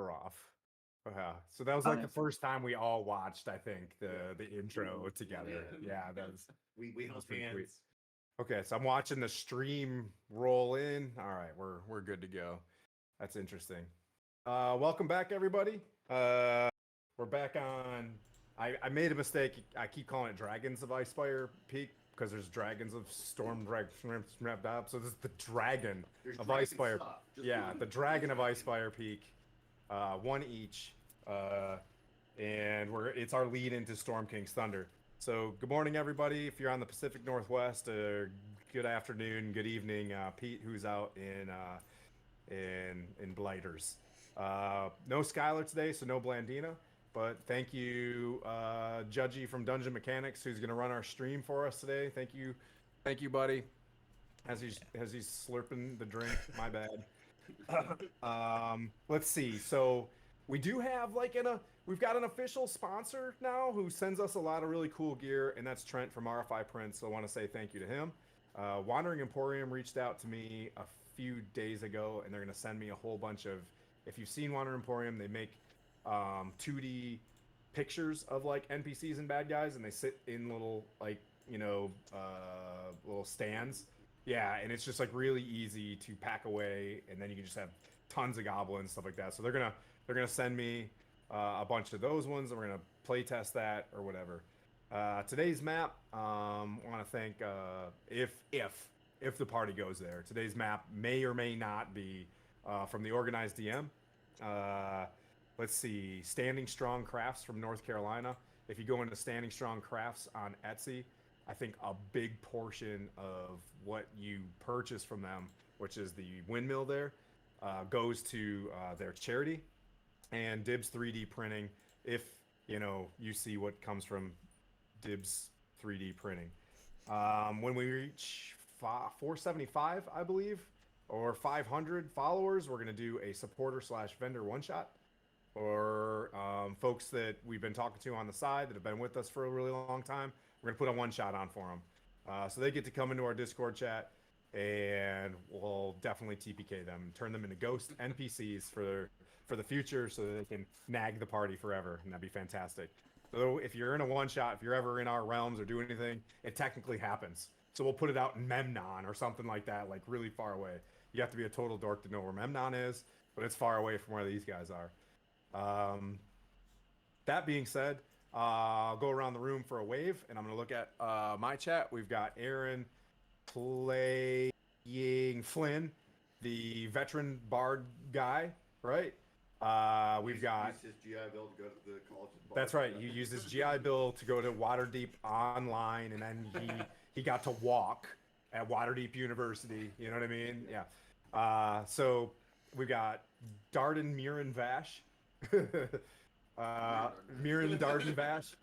order off. Yeah. So that was Oh, like the yeah. first time we all watched, I think, the intro together. Yeah, that was We held pretty sweet. hands. Okay, so I'm watching the stream roll in. All right, we're good to go. That's interesting. Welcome back, everybody. We're back on. I made a mistake. I keep calling it Dragons of Icefire Peak because there's dragons of Storm Drag snapped up. So this is the dragon There's of dragon Icefire. stuff. Just Yeah, one. the dragon of Icefire Peak. One each. And it's our lead into Storm King's Thunder. So good morning, everybody. If you're on the Pacific Northwest, good afternoon, good evening, Pete, who's out in Blighters. No Skylar today, so no Blandina. But thank you, Judgy from Dungeon Mechanics, who's going to run our stream for us today. Thank you, buddy. As he's slurping the drink, my bad. Let's see. So we do have we've got an official sponsor now who sends us a lot of really cool gear, and that's Trent from RFI Prints. So I want to say thank you to him. Wandering Emporium reached out to me a few days ago, and they're going to send me a whole bunch of. If you've seen Wandering Emporium, they make 2D pictures of like NPCs and bad guys, and they sit in little little stands. Yeah, and it's just like really easy to pack away, and then you can just have tons of goblins, stuff like that. So they're gonna send me a bunch of those ones, and we're gonna play test that or whatever. Today's map, I want to thank if the party goes there. Today's map may or may not be from the organized DM. Let's see, Standing Strong Crafts from North Carolina. If you go into Standing Strong Crafts on Etsy, I think a big portion of what you purchase from them, which is the windmill there, goes to their charity. And Dibs 3D printing, if you see what comes from Dibs 3D printing. When we reach 475, I believe, or 500 followers, we're going to do a supporter/vendor one-shot. Or folks that we've been talking to on the side that have been with us for a really long time, we're gonna put a one-shot on for them, so they get to come into our Discord chat, and we'll definitely TPK them, turn them into ghost NPCs for the future, so that they can nag the party forever, and that'd be fantastic. So if you're in a one-shot, if you're ever in our realms or do anything, it technically happens. So we'll put it out in Memnon or something like that, like really far away. You have to be a total dork to know where Memnon is, but it's far away from where these guys are. That being said, I'll go around the room for a wave, and I'm going to look at my chat. We've got Aaron playing Flynn, the veteran bard guy, right? We've got... Used his GI Bill to go to the college. That's right. He used his GI Bill to go to Waterdeep online, and then he got to walk at Waterdeep University. You know what I mean? Yeah. So we've got Darden Murin Vash. Mirren Darden Vash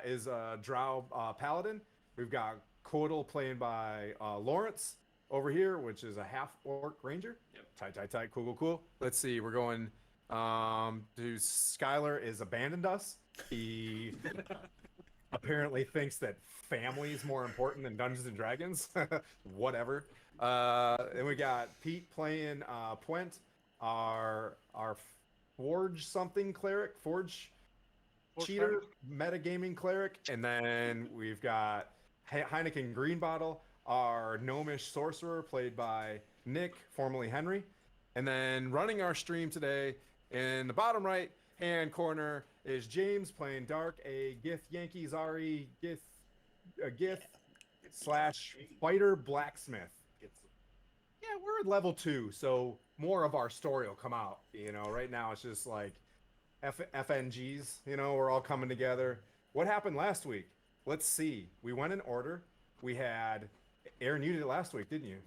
is a Drow Paladin. We've got Cordal playing by Lawrence over here, which is a half-orc ranger. Yep. Tight. Cool. Let's see. We're going to Skylar is abandoned us. He apparently thinks that family is more important than Dungeons and Dragons. Whatever. And we got Pete playing Puent, our Forge something cleric, Forge cheater, metagaming cleric, and then we've got Heineken Greenbottle, our gnomish sorcerer played by Nick, formerly Henry, and then running our stream today in the bottom right hand corner is James playing Dark, a Gith Yankee Zari Gith / fighter blacksmith. Yeah, we're at level 2, so more of our story will come out. Right now it's just like FNGs. We're all coming together. What happened last week? Let's see. We went in order. We had Aaron. You did it last week, didn't you?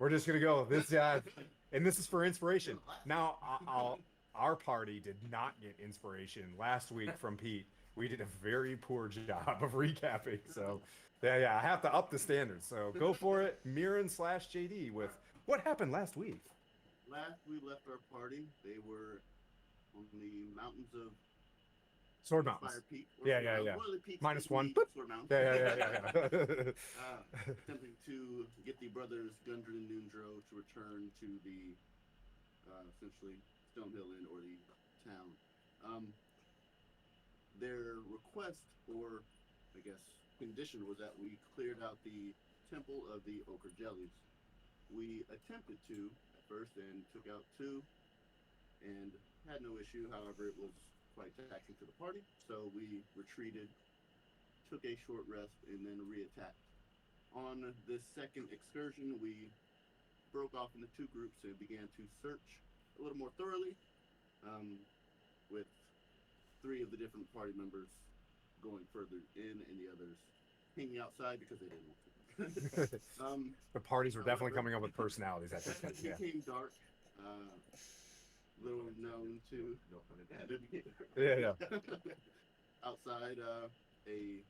We're just gonna go this, and this is for inspiration. Now, our party did not get inspiration last week from Pete. We did a very poor job of recapping. So, yeah, I have to up the standards. So go for it, Mirren / JD with what happened last week. Last we left our party, they were on the mountains of Sword Mountains. Fire Peak. Yeah. One of the peaks -1. Sword Mountains. Yeah. Attempting to get the brothers Gundren and Noondro to return to the essentially Stonehill Inn or the town. Their request, or I guess condition, was that we cleared out the temple of the ochre jellies. We attempted to at first and took out two and had no issue. However, it was quite taxing to the party, so we retreated, took a short rest, and then reattacked. On this second excursion, we broke off into two groups and began to search a little more thoroughly, with three of the different party members going further in and the others hanging outside because they didn't want to. The parties were definitely However, coming up with personalities at this as point. it Yeah. became dark, little known to No pun yeah, intended. it became Yeah. outside, a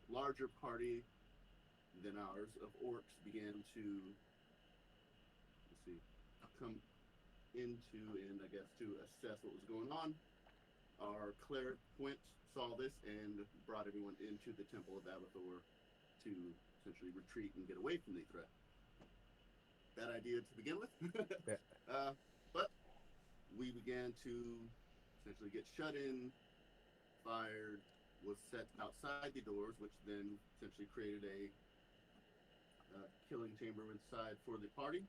larger party than ours of orcs began to, let's see, come into and I guess to assess what was going on. Our cleric went, saw this, and brought everyone into the Temple of Abathor to essentially retreat and get away from the threat. Bad idea to begin with. Yeah. But we began to essentially get shut in, fired, was set outside the doors, which then essentially created a killing chamber inside for the party.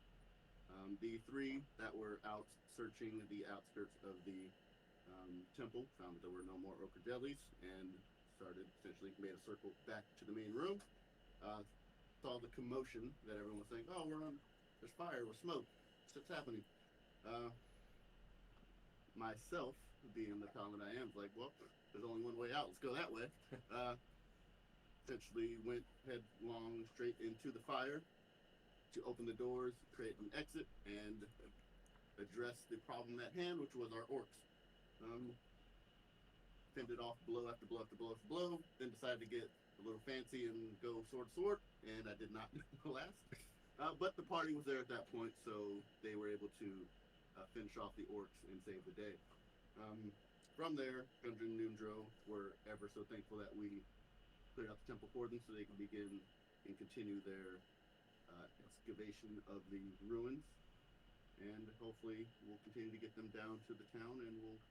The three that were out searching the outskirts of the temple found that there were no more ochre jellies and started essentially made a circle back to the main room. Saw the commotion that everyone was saying, "Oh, there's fire, with smoke, what's happening?" Myself, being the paladin I am, was like, "Well, there's only one way out. Let's go that way." Essentially went headlong straight into the fire to open the doors, create an exit, and address the problem at hand, which was our orcs. Fended off blow after blow after blow after blow, then decided to get a little fancy and go sword, and I did not last. But the party was there at that point, so they were able to finish off the orcs and save the day. From there, Gundren and Noondro were ever so thankful that we cleared out the temple for them so they can begin and continue their excavation of the ruins. And hopefully we'll continue to get them down to the town and we'll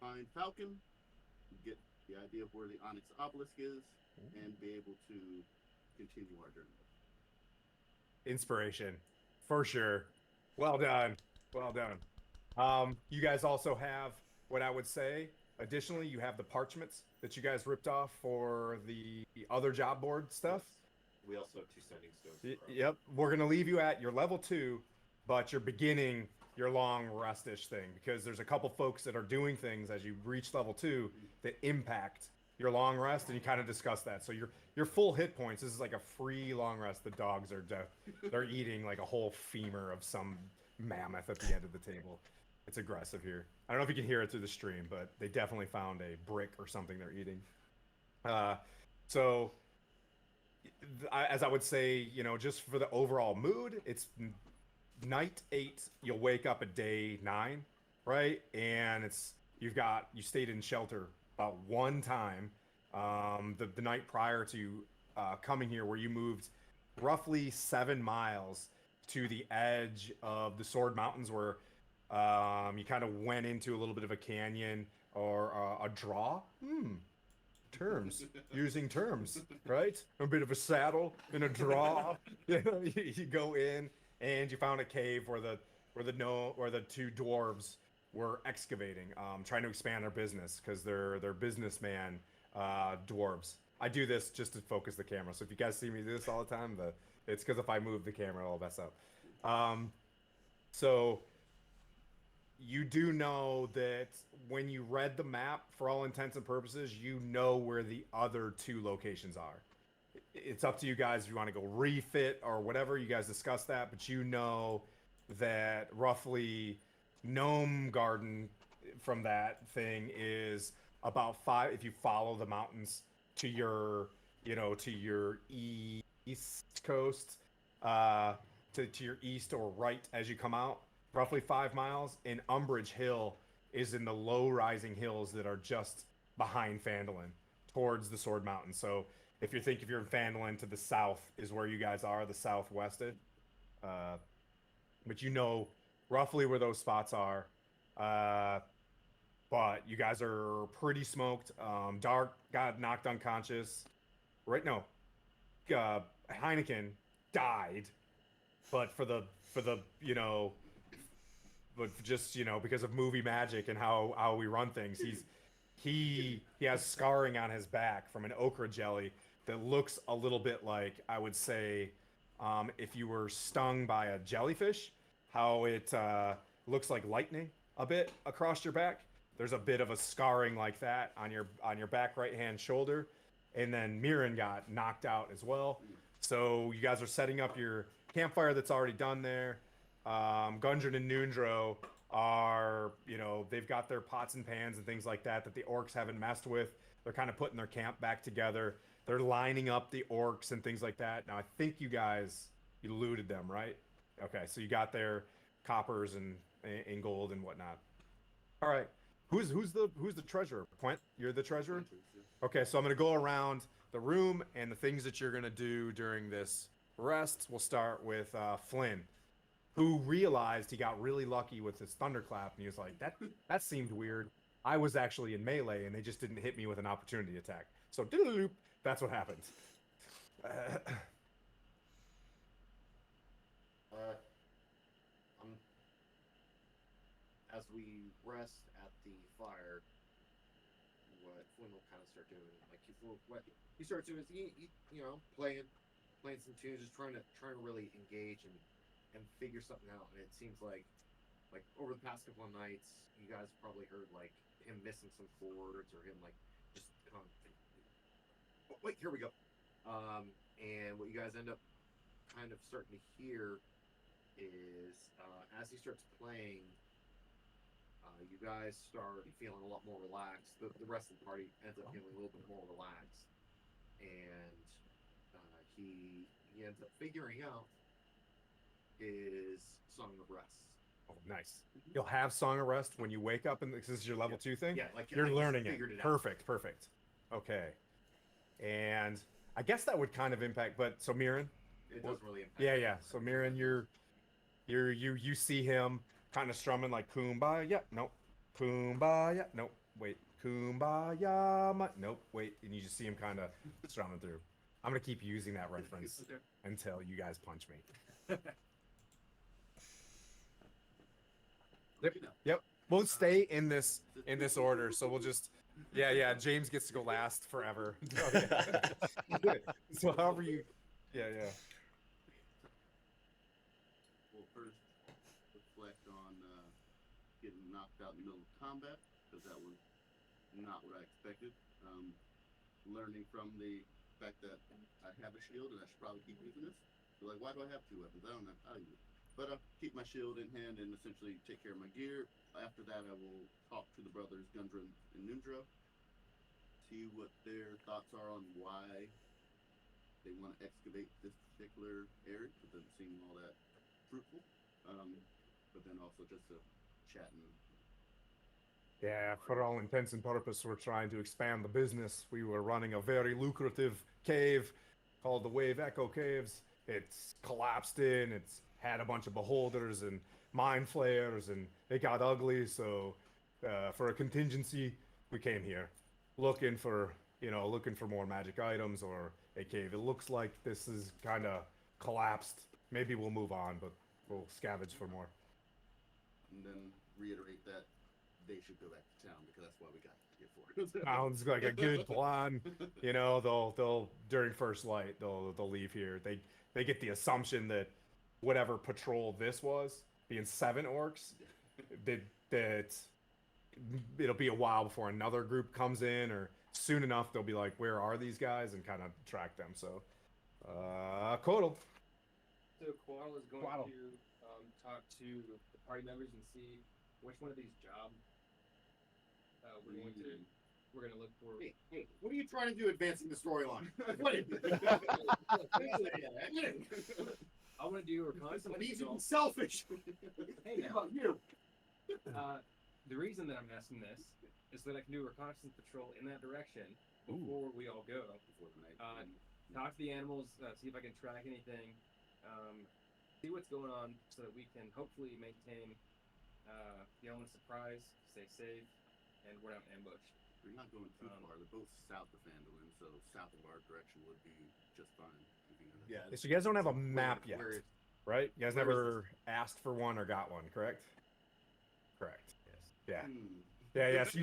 find Falcon, get the idea of where the Onyx Obelisk is, and be able to continue our journey. Inspiration, for sure. Well done. Well done. You guys also have what I would say. Additionally, you have the parchments that you guys ripped off for the other job board stuff. We also have 2 sending stones. Yep. We're gonna leave you at your level 2, but you're beginning your long restish thing because there's a couple folks that are doing things as you reach level 2 that impact your long rest, and you kind of discuss that. So your full hit points. This is like a free long rest. The dogs are they're eating like a whole femur of some mammoth at the end of the table. It's aggressive here. I don't know if you can hear it through the stream, but they definitely found a brick or something they're eating. So as I would say, just for the overall mood, it's night 8. You'll wake up at day 9, right? And you stayed in shelter about one time, the night prior to coming here, where you moved roughly 7 miles to the edge of the Sword Mountains, where you kind of went into a little bit of a canyon or a draw. Terms, using terms, right? A bit of a saddle and a draw. You go in and you found a cave where the 2 dwarves were excavating, trying to expand their business because they're businessman dwarves. I do this just to focus the camera. So if you guys see me do this all the time, it's because if I move the camera, it'll mess up. So you do know that when you read the map, for all intents and purposes, you know where the other 2 locations are. It's up to you guys if you want to go refit or whatever. You guys discuss that, but you know that roughly Gnome Garden from that thing is about 5 if you follow the mountains to your east coast, to your east or right as you come out, roughly 5 miles. And Umbrage Hill is in the low rising hills that are just behind Phandalin towards the Sword Mountain. So if you're in Phandalin, to the south is where you guys are, the southwested. But you know roughly where those spots are. but you guys are pretty smoked. Dark got knocked unconscious. Right? No, Heineken died, but for the but just because of movie magic and how we run things, he has scarring on his back from an okra jelly that looks a little bit like, I would say, if you were stung by a jellyfish, how it looks like lightning a bit across your back. There's a bit of a scarring like that on your back right hand shoulder, and then Mirren got knocked out as well. So you guys are setting up your campfire that's already done there. Gundren and Noondro are, they've got their pots and pans and things like that the orcs haven't messed with. They're kind of putting their camp back together. They're lining up the orcs and things like that. Now, I think you looted them, right? Okay, so you got their coppers and gold and whatnot. All right, who's the treasurer? Quint, you're the treasurer. Okay, so I'm gonna go around the room and the things that you're gonna do during this rest. We'll start with Flynn, who realized he got really lucky with his thunderclap, and he was like, that seemed weird. I was actually in melee, and they just didn't hit me with an opportunity attack. So that's what happened. Um, as we rest at the fire, what Flynn will kind of start doing, like what he starts doing is playing some tunes, just trying to really engage and figure something out. And it seems like over the past couple of nights, you guys probably heard like him missing some chords or him like just oh, wait, here we go. And what you guys end up kind of starting to hear is as he starts playing, you guys start feeling a lot more relaxed. The rest of the party ends up feeling a little bit more relaxed, and he ends up figuring out his Song of Rest. Oh, nice. You'll have Song of Rest when you wake up, and this is your level 2 thing? Yeah, like you're learning it. Out. Perfect. Okay. And I guess that would kind of impact, but so Mirren? It doesn't really impact. Yeah. So Mirren, you see him kind of strumming like Kumbaya. Nope. Kumbaya. Nope. Wait. Kumbaya. Nope. Wait. And you just see him kind of strumming through. I'm gonna keep using that reference until you guys punch me. Yep. We'll stay in this order, so we'll just James gets to go last forever. So however you Well, first, reflect on getting knocked out in the middle of combat, because that was not what I expected. Learning from the fact that I have a shield and I should probably keep using this. So like, why do I have 2 weapons? I don't know how to use it. But I'll keep my shield in hand and essentially take care of my gear. After that, I will talk to the brothers Gundren and Noondro, see what their thoughts are on why they want to excavate this particular area. It doesn't seem all that fruitful. But then also just to chat and for all intents and purposes, we're trying to expand the business. We were running a very lucrative cave called the Wave Echo Caves. It's collapsed in. It's had a bunch of beholders and mind flayers, and it got ugly. So, for a contingency, we came here, looking for more magic items or a cave. It looks like this is kind of collapsed. Maybe we'll move on, but we'll scavenge for more. And then reiterate that they should go back to town because that's why we got here for. Sounds like a good plan. They'll during first light they'll leave here. They get the assumption that whatever patrol this was, being 7 orcs, that it'll be a while before another group comes in, or soon enough they'll be like, where are these guys, and kind of track them. So Kodal. So Quaddle is going to talk to the party members and see which one of these jobs we're going to look for. Hey, what are you trying to do advancing the storyline? I want to do a reconnaissance. But he's selfish. Hey, now you. The reason that I'm asking this is that I can do a reconnaissance patrol in that direction before we all go. Before the night. Talk to the animals, see if I can track anything, see what's going on, so that we can hopefully maintain the element of surprise, stay safe, and we're not ambushed. We're not going too far. They're both south of Phandalin, so south of our direction would be just fine. Yeah. So you guys don't have a map yet, Where, right? You guys where is never asked for one or got one, correct? Correct. Yes. Yeah. Yeah. So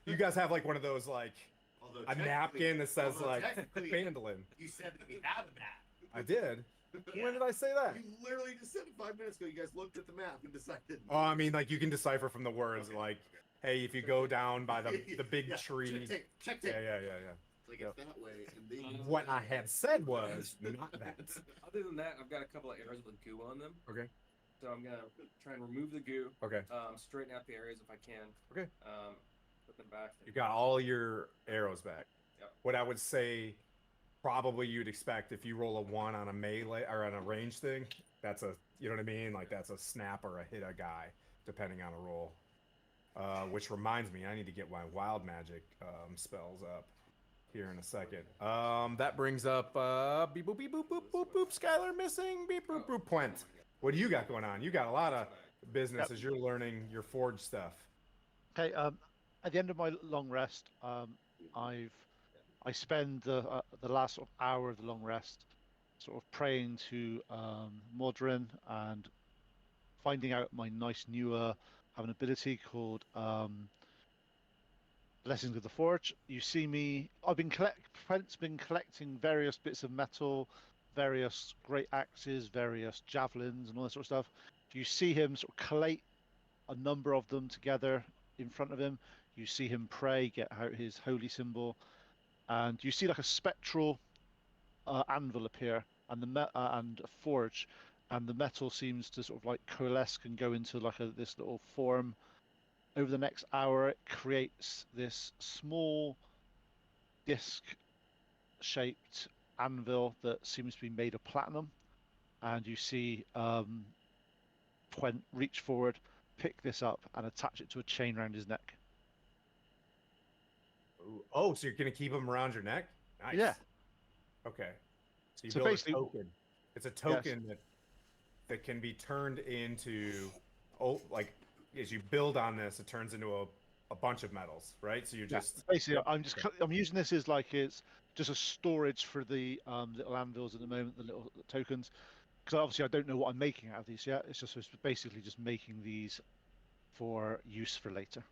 you guys have like one of those like although a technically- napkin that says although like technically, Phandalin. You said that we have a map. I did. When did I say that? You literally just said it 5 minutes ago. You guys looked at the map and decided. Oh, I mean, like you can decipher from the words, Okay, like, okay. hey, if you go down by the big Yeah, tree. Check tape. Yeah. Like it's that way, and they. What I had said was not that. Other than that, I've got a couple of arrows with goo on them. Okay. So I'm gonna try and remove the goo. Okay. Straighten out the areas if I can. Okay. Put them back. You got all your arrows back. Yep. What I would say, probably you'd expect if you roll a 1 on a melee or on a range thing, that's a, you know what I mean? Like that's a snap or a hit a guy, depending on a roll. Which reminds me, I need to get my wild magic spells up here in a second. That brings up beep boop beep boop boop boop boop. Skylar missing. Beep boop boop Pwent. What do you got going on? You got a lot of business as you're learning your forge stuff. Okay. At the end of my long rest, I spend the last sort of hour of the long rest sort of praying to Modrin and finding out my nice new have an ability called Blessings of the Forge. You see me. Brent's been collecting various bits of metal, various great axes, various javelins, and all that sort of stuff. You see him sort of collate a number of them together in front of him. You see him pray, get out his holy symbol, and you see like a spectral anvil appear, and and a forge, and the metal seems to sort of like coalesce and go into like this little form. Over the next hour, it creates this small disc-shaped anvil that seems to be made of platinum, and you see Pwent reach forward, pick this up, and attach it to a chain around his neck. Ooh. Oh, so you're gonna keep them around your neck? Nice. Yeah. Okay. So you So build a basically- token. It's a token that can be turned into, like as you build on this, it turns into a bunch of metals, right? So you're just basically I'm using this as like it's just a storage for the little anvils at the moment, the little tokens, because obviously I don't know what I'm making out of these yet. It's basically just making these for use for later.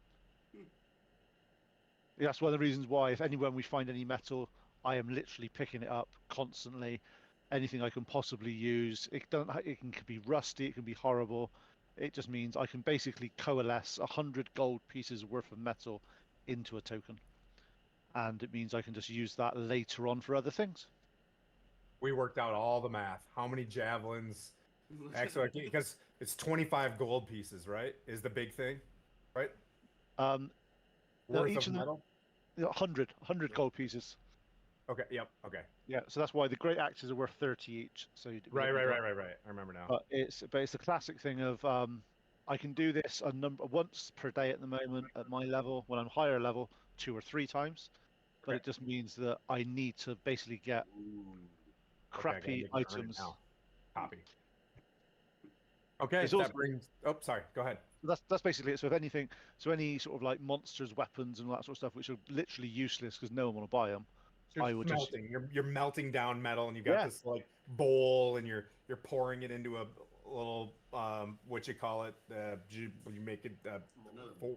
That's one of the reasons why, if anyone we find any metal, I am literally picking it up constantly. Anything I can possibly use. It can be rusty. It can be horrible. It just means I can basically coalesce 100 gold pieces worth of metal into a token, and it means I can just use that later on for other things. we worked out all the math. How many javelins? Actually, because it's 25 gold pieces, right? Is the big thing, right? No, Worth each of of them, metal. 100 gold pieces. Okay. Yep. Okay. Yeah, so that's why the great axes are worth 30 each. So Right. I remember now. But it's the classic thing of I can do this once per day at the moment at my level. When I'm higher level, 2 or 3 times. But Okay. it just means that I need to basically get Okay, I gotta crappy make you earn it items. now. Copy. Okay. It's That also- brings. Oh, sorry. Go ahead. That's basically it. So if anything, any sort of like monsters, weapons, and all that sort of stuff, which are literally useless because no one will buy them. So I you're would just- melting. You're melting down metal, and you've got Yeah. this like bowl, and you're pouring it into a little what you call it? You make it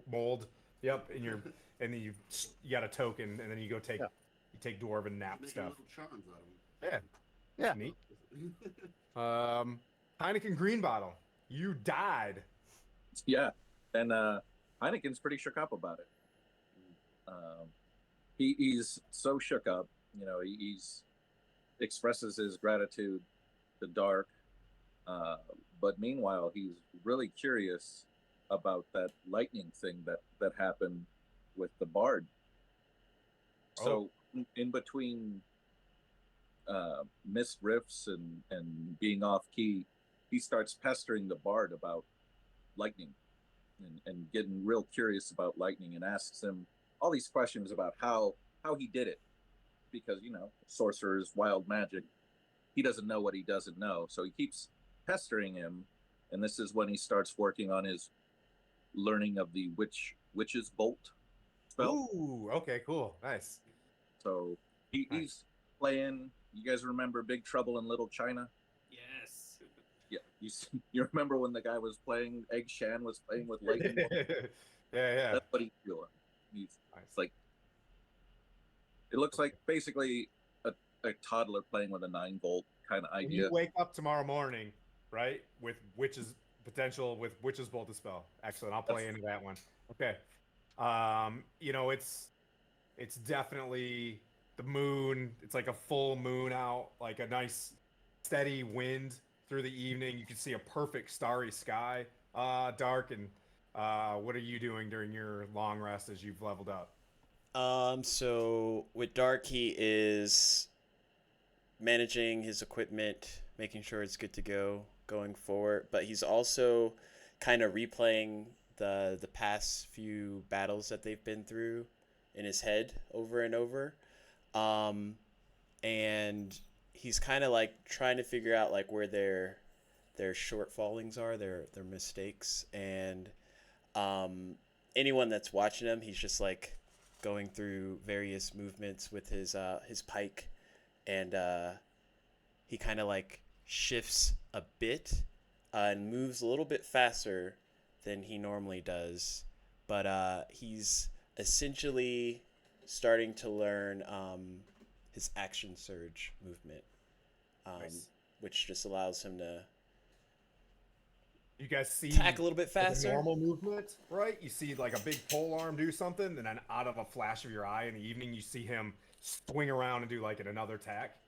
mold. Yep, and then you got a token, and then you go take Yeah. you take dwarven nap Making stuff. little charms out of them. Yeah, Yeah. neat. Heineken green bottle. You died. Yeah, and Heineken's pretty shook up about it. He's so shook up, you know. He's expresses his gratitude to Dark, but meanwhile, he's really curious about that lightning thing that happened with the bard. So in between missed riffs and being off key, he starts pestering the bard about lightning and getting real curious about lightning, and asks him all these questions about how he did it, because sorcerer's wild magic, he doesn't know what he doesn't know, so he keeps pestering him. And this is when he starts working on his learning of the witch's bolt, spell. Ooh, okay, cool, nice. So Nice. he's playing. You guys remember Big Trouble in Little China? Yes. Yeah, you remember when the guy was playing, Egg Shan was playing with lightning bolts? Yeah. That's what he's doing. He's Nice. it's like, it looks like basically a toddler playing with a 9-volt kind of When you idea. wake up tomorrow morning, right, with witches potential with witches bolt to spell. Excellent. I'll play into that one. Okay. You know, it's definitely the moon. It's like a full moon out, like a nice steady wind through the evening. You can see a perfect starry sky, dark. And what are you doing during your long rest as you've leveled up? So with Dark, he is managing his equipment, making sure it's good to go going forward. But he's also kind of replaying the past few battles that they've been through in his head over and over. Um, and he's kind of like trying to figure out like where their shortfallings are, their mistakes, and anyone that's watching him, he's just like going through various movements with his pike, and he kind of like shifts a bit and moves a little bit faster than he normally does, but he's essentially starting to learn his action surge movement, Nice. which just allows him to You guys see attack a little bit like a faster. normal movement, right? You see like a big pole arm do something, and then out of a flash of your eye in the evening, you see him swing around and do like another attack,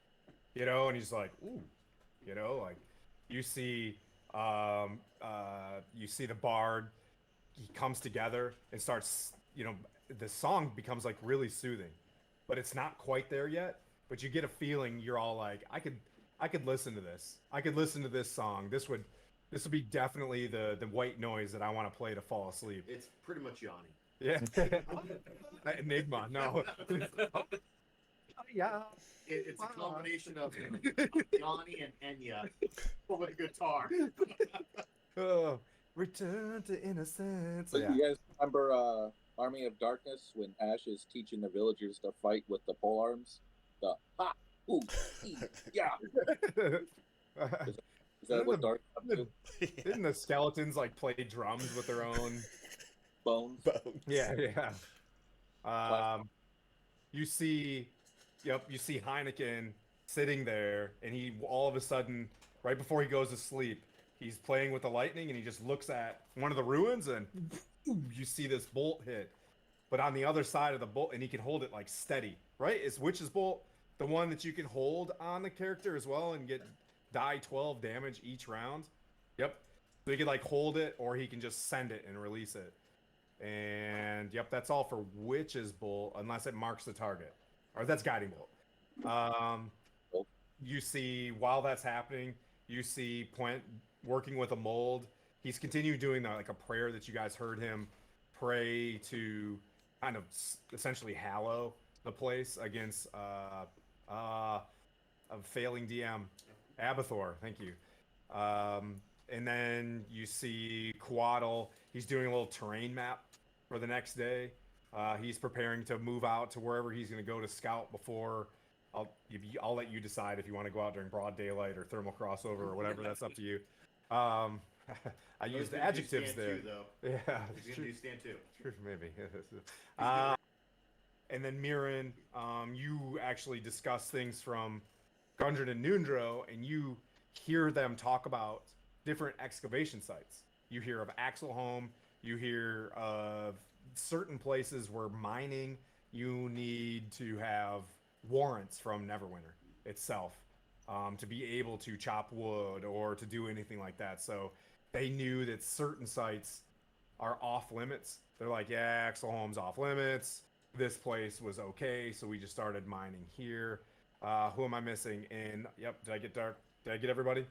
you know, and he's like, ooh, you know, like you see the bard, he comes together and starts, you know, the song becomes like really soothing, but it's not quite there yet. But you get a feeling you're all like, I could listen to this. I could listen to this song. This would be definitely the white noise that I want to play to fall asleep. It's pretty much Yanni. Yeah. Enigma, no. Yeah. It's a combination of Yanni and Enya with a guitar. Oh, return to innocence. So Yeah. you guys remember Army of Darkness when Ash is teaching the villagers to fight with the pole arms? The ha, ooh, ee, yeah. Is that what Dark do? Didn't the skeletons like play drums with their own Bones? Yeah. You see, yep, you see Heineken sitting there, and he all of a sudden, right before he goes to sleep, he's playing with the lightning, and he just looks at one of the ruins, and you see this bolt hit. But on the other side of the bolt, and he can hold it like steady, right? Is Witch's Bolt the one that you can hold on the character as well and get die 12 damage each round? Yep. So he can like hold it, or he can just send it and release it. And yep, that's all for Witch's Bolt, unless it marks the target. Or that's Guiding Bolt. You see, while that's happening, you see Puent working with a mold. He's continued doing that, like a prayer that you guys heard him pray to kind of essentially hallow the place against a failing DM, Abathor. Thank you. And then you see Quaddle. He's doing a little terrain map for the next day. He's preparing to move out to wherever he's going to go to scout before. I'll let you decide if you want to go out during broad daylight or thermal crossover or whatever. That's up to you. I used adjectives there. Too, though. Yeah, He's gonna do stand too. maybe. And then Mirren, you actually discuss things from Gundren and Nundro, and you hear them talk about different excavation sites. You hear of Axelholm. You hear of certain places where mining, you need to have warrants from Neverwinter itself to be able to chop wood or to do anything like that. So they knew that certain sites are off limits. They're like, yeah, Axelholm's off limits. This place was okay, so we just started mining here. Who am I missing? And yep, did I get dark? Did I get everybody?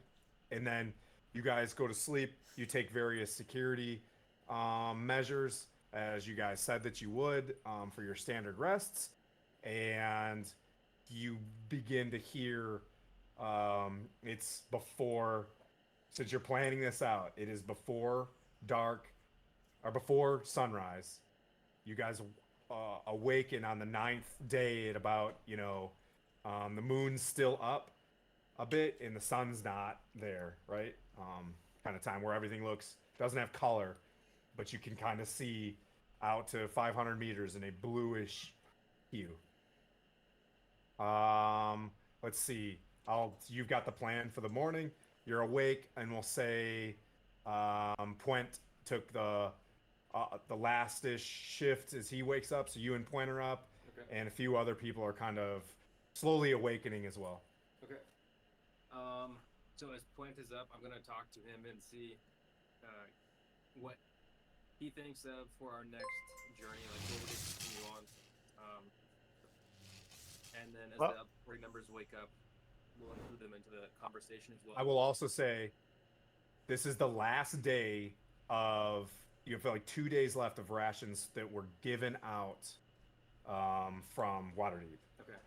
And then you guys go to sleep. You take various security measures, as you guys said that you would, for your standard rests, and you begin to hear. It's before, since you're planning this out. It is before dark or before sunrise. You guys awaken on the 9th day at about, the moon's still up a bit and the sun's not there, right? Kind of time where everything doesn't have color, but you can kind of see out to 500 meters in a bluish hue. Let's see. You've got the plan for the morning. You're awake, and we'll say, Puent took the last-ish shift as he wakes up. So you and Puent are up, Okay. and a few other people are kind of slowly awakening as well. Okay. So as Puent is up, I'm gonna talk to him and see what he thinks of for our next journey, like what we continue on. And then as Well- the party members wake up, we'll include them into the conversation as well. I will also say, this is the last day of, you have like 2 days left of rations that were given out from Waterdeep. Okay.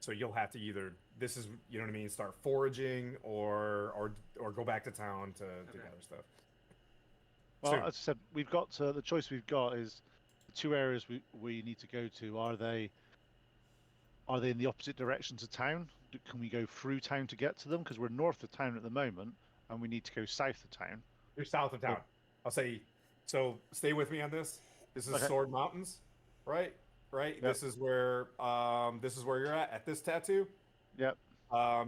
So you'll have to either, this is, you know what I mean, start foraging or go back to town to gather stuff. Well, Soon. as I said, we've got the choice we've got is the two areas we need to go to. Are they in the opposite directions of town? Can we go through town to get to them? Because we're north of town at the moment, and we need to go south of town. You're south of town. I'll say, so stay with me on this. This is Okay. Sword Mountains, right? Right. Yep. This is where you're at this tattoo. Yep.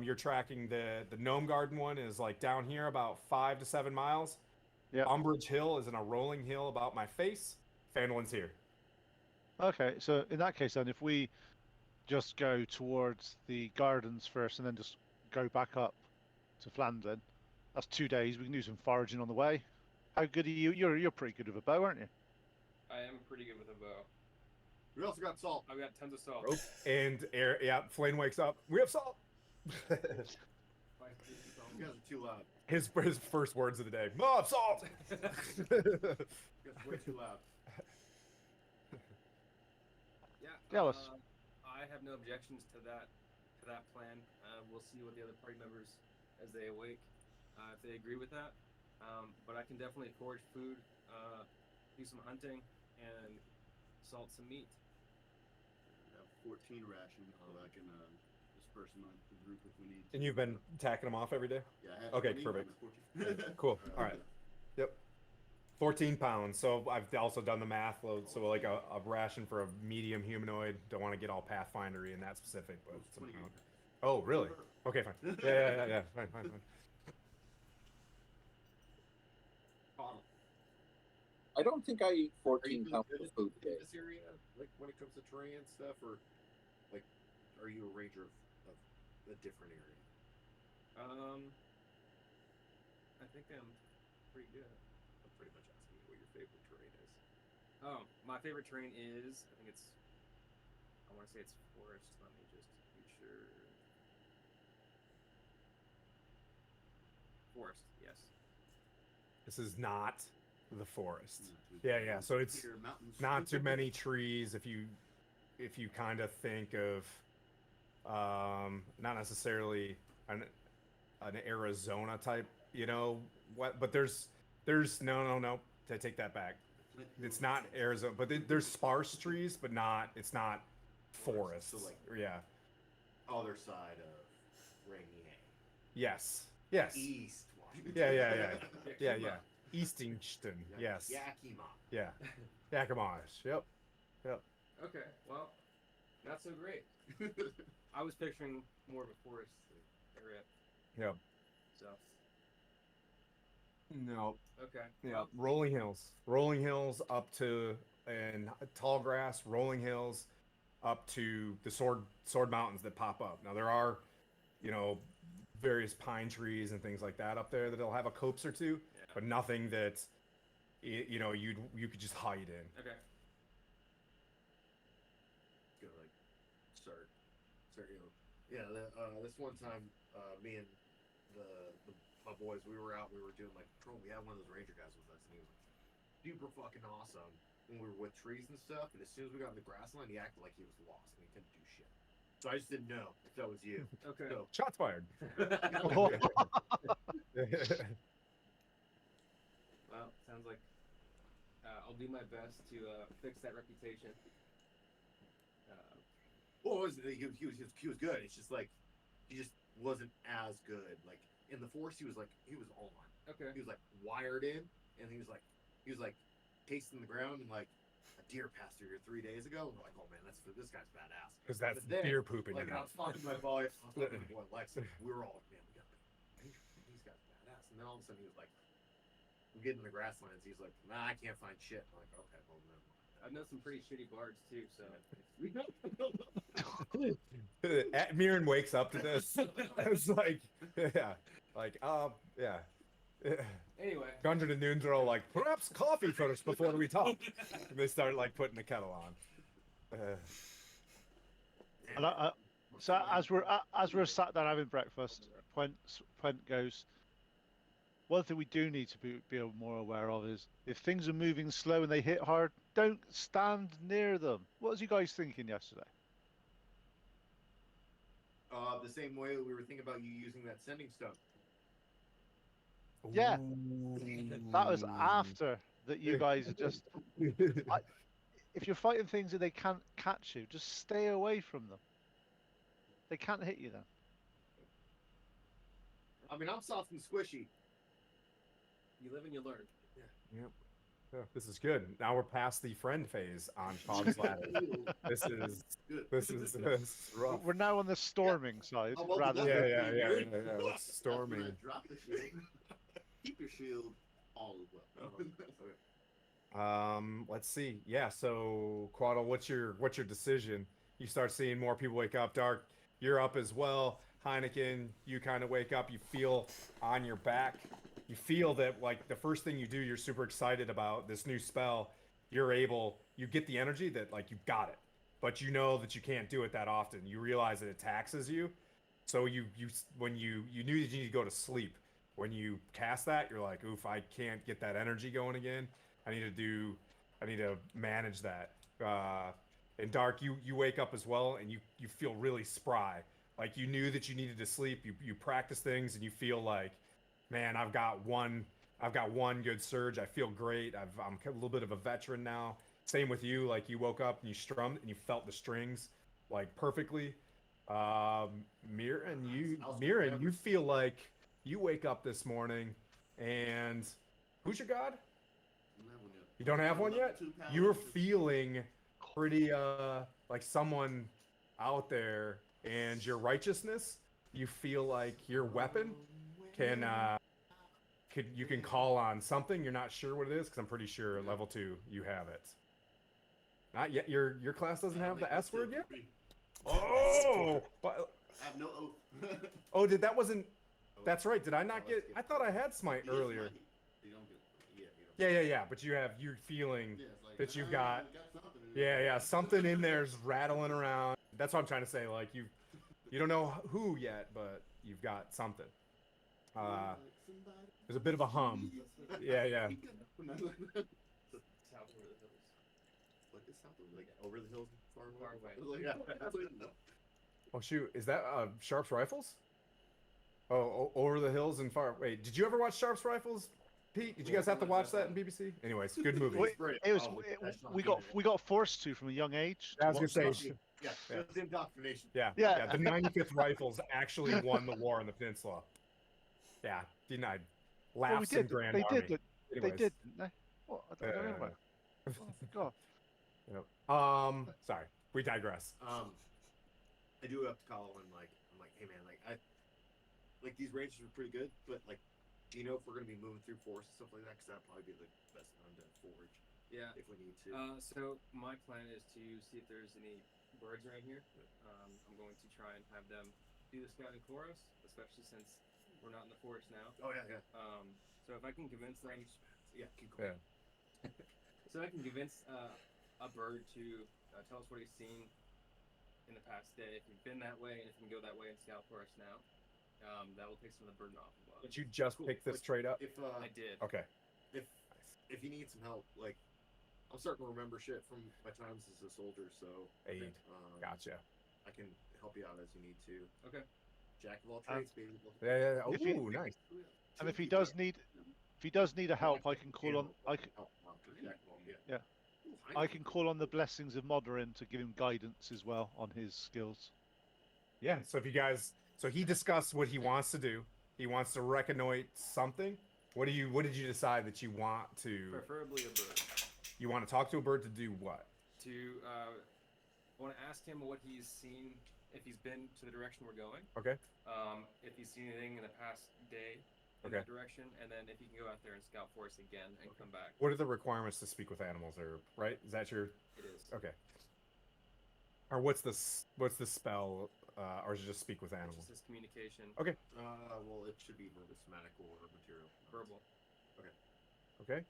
You're tracking the Gnome Garden one is like down here about 5 to 7 miles. Yep. Umbridge Hill is in a rolling hill about my face. Fandlin's here. Okay, so in that case, then, if we just go towards the gardens first and then just go back up to Flandlin, that's 2 days. We can do some foraging on the way. How good are you? You're pretty good with a bow, aren't you? I am pretty good with a bow. We also got salt. I've got tons of salt. Rope and air. Yeah, Flame wakes up. We have salt. You guys are too loud. his first words of the day. Mob salt. You guys are way too loud. Yeah, let's- I have no objections to that plan. We'll see what the other party members, as they awake, if they agree with that. But I can definitely forage food, do some hunting, and salt some meat. We have 14 rations, so I can disperse them on the group if we need to. And you've been tacking them off every day? Yeah, I have Okay, 20, perfect. I'm at 14. Cool. All right. Yep. 14 pounds. So I've also done the math. So like a ration for a medium humanoid. Don't want to get all Pathfindery and that specific, but It's some 20. pound. Oh, really? Okay, fine. Yeah. Fine. I don't think I eat Are you 14 really pounds good of in food a day. this area, like when it comes to terrain and stuff, or like, are you a ranger of a different area? I think I'm pretty good. I'm pretty much asking you what your favorite terrain is. Oh, my favorite terrain is, I want to say it's forest. Let me just be sure. Forest, yes. This is not the forest. Mm, Yeah. So it's Here, mountains. not too many trees. If you kind of think of, not necessarily an Arizona type, but there's no. I take that back. It's not Arizona, but there's sparse trees, but it's not forests. So, like- yeah. Other side of Rainier. Yes. East Washington. Yeah. Eastington. Yes. Yakima. Yeah. Yakima-ish. Yep. Okay, well, not so great. I was picturing more of a forest area. Yep. So, No. okay. Yeah. Well, Rolling hills up to, and tall grass, rolling hills up to the sword mountains that pop up. Now there are, various pine trees and things like that up there that'll have a copse or two, yeah. but nothing that, you could just hide in. Okay. Go like start. Yeah. This one time, me and my boys, we were out. We were doing like patrol. We had one of those ranger guys with us, and he was like super fucking awesome when we were with trees and stuff. And as soon as we got on the grassland, he acted like he was lost and he couldn't do shit. So I just didn't know if that was you. Okay. So, Shots fired. Well, sounds like a I'll do my best to fix that reputation. Well, it was, he was good. It's just like he just wasn't as good. Like in the Force, he was on. Okay. He was like wired in, and he was like tasting the ground, and like a deer passed through here 3 days ago. And we're like, oh man, this guy's badass. Because that's But then, deer pooping. Like in I it. was talking to my boy, Lex, we were all like, man, we got these guys badass. And then all of a sudden he was like, we get in the grasslands. He's like, nah, I can't find shit. I'm like, okay, well then. I know some pretty shitty bards too, so. Mirren wakes up to this. It's like, yeah, like, yeah. Anyway. Gundren and Noons are all like, perhaps coffee first before we talk. And they start like putting the kettle on. And so as we're sat down having breakfast, Pwent goes, one thing we do need to be more aware of is if things are moving slow and they hit hard, don't stand near them. What was you guys thinking yesterday? The same way we were thinking about you using that sending stone. Yeah, that was after that you guys are just. If you're fighting things that they can't catch you, just stay away from them. They can't hit you then. I mean, I'm soft and squishy. You live and you learn. Yep. Yeah, this is good. Now we're past the friend phase on Fog's Ladder. This is rough. We're now on the storming side How well rather did than. Yeah. It's That's storming. when I drop the shield. Keep your shield all as well. Let's see. Yeah, so Quaddle, what's your decision? You start seeing more people wake up. Dark, you're up as well. Heineken, you kind of wake up. You feel on your back. You feel that like the first thing you do, you're super excited about this new spell. You get the energy that like you've got it, but you know that you can't do it that often. You realize that it taxes you. So when you knew that you need to go to sleep. When you cast that, you're like, oof, I can't get that energy going again. I need to manage that. And Dark, you wake up as well, and you feel really spry. Like you knew that you needed to sleep. You practice things, and you feel like, man, I've got one good surge. I feel great. I'm a little bit of a veteran now. Same with you. Like you woke up and you strummed and you felt the strings like perfectly. Mirren, you feel like you wake up this morning, and who's your god? You don't have one yet? You're feeling pretty like someone out there, and your righteousness, you feel like your weapon can you can call on something. You're not sure what it is, because I'm pretty sure at level 2 you have it. Not yet. Your class doesn't have the S word yet? Oh! I have no oath. Oh, that's right. Did I not get? I thought I had smite earlier. You don't get, Yeah. But you're feeling it's like, that you've we got. something. Yeah. Something in there's rattling around. That's what I'm trying to say. Like you don't know who yet, but you've got something. There's a bit of a hum. Yeah. South over the hills. Like this sounds like over the hills, far away. Far away. Yeah. Oh shoot, is that Sharp's Rifles? Oh, over the hills and far. Wait, did you ever watch Sharp's Rifles, Pete? Did you guys have to watch that in BBC? Anyways, good movie. We got forced to from a young age. I was gonna say. Yeah, it was indoctrination. Yeah. The 95th Rifles actually won the war on the peninsula. Yeah, denied. Laughs in Grand Army. They did, didn't they? What? I don't remember. Oh, God. Yep. Sorry, we digress. I do have to call and I'm like, hey man, like these ranges are pretty good, but like, do you know if we're gonna be moving through forests and stuff like that? Because that'd probably be the best time to forage. Yeah. If we need to. So my plan is to see if there's any birds around here. I'm going to try and have them do the scouting for us, especially since we're not in the forest now. Oh yeah. So if I can convince them, Keep going. so I can convince a bird to tell us what he's seen in the past day. If you've been that way, and if you can go that way and scout for us now, that will take some of the burden off of us. Did you just pick this trade up? If I did. Okay. If you need some help, like I'm starting to remember shit from my times as a soldier, so Aid. Gotcha. I can help you out as you need to. Okay. Jack of all trades, baby. Yeah. If you- Ooh, nice. And if he does need a help, I can call on. can call on the blessings of Modern to give him guidance as well on his skills. Yeah. So if you guys, so he discussed what he wants to do. He wants to reconnoit something. What did you decide that you want to? Preferably a bird. You want to talk to a bird to do what? To I want to ask him what he's seen, if he's been to the direction we're going. Okay. If he's seen anything in the past day in Okay. that direction, and then if he can go out there and scout for us again and come back. What are the requirements to speak with animals? Or right? Is that your? It is. Okay. Or what's the spell? Or is it just speak with It's animals? just his communication. Okay. Well, it should be numismatic or material. Verbal. Okay.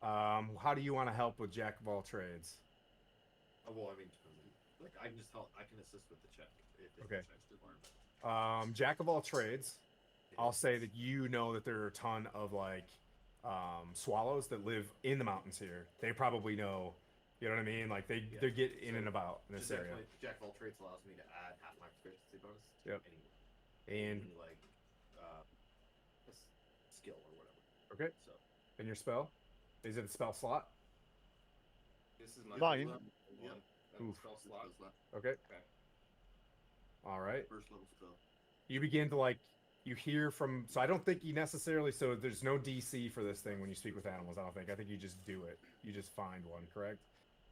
How do you want to help with Jack of all trades? Well, I mean, like I can just help. I can assist with the check if it's Okay. a check requirement. Jack of all trades. I'll say that you know that there are a ton of like swallows that live in the mountains here. They probably know, you know what I mean? Like they get in and about in this Just area. definitely, Jack of all trades allows me to add half my proficiency bonus. To Yep. And any like skill or whatever. okay. So And your spell? Is it a spell slot? This is my Mine. level Yeah. one. Oof. Spell slot. Okay. Okay. All right. First level spell. You begin to like you hear from. So I don't think you necessarily. So there's no DC for this thing when you speak with animals. I don't think. I think you just do it. You just find one. Correct.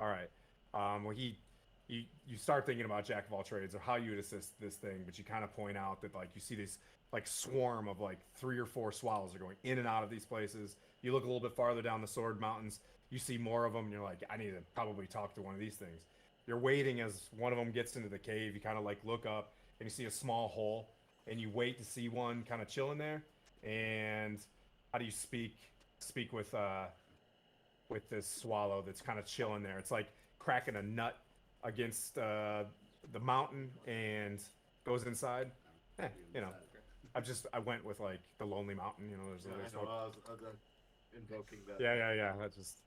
All right. Well, you start thinking about Jack of all trades or how you would assist this thing, but you kind of point out that like you see this like swarm of like 3 or 4 swallows are going in and out of these places. You look a little bit farther down the Sword Mountains, you see more of them, and you're like, I need to probably talk to one of these things. You're waiting as one of them gets into the cave. You kind of like look up and you see a small hole, and you wait to see one kind of chilling there. And how do you speak with this swallow that's kind of chilling there? It's like cracking a nut against the mountain and goes inside. You know, I went with like the Lonely Mountain. You know, there's I know. I was invoking that. yeah. That's just.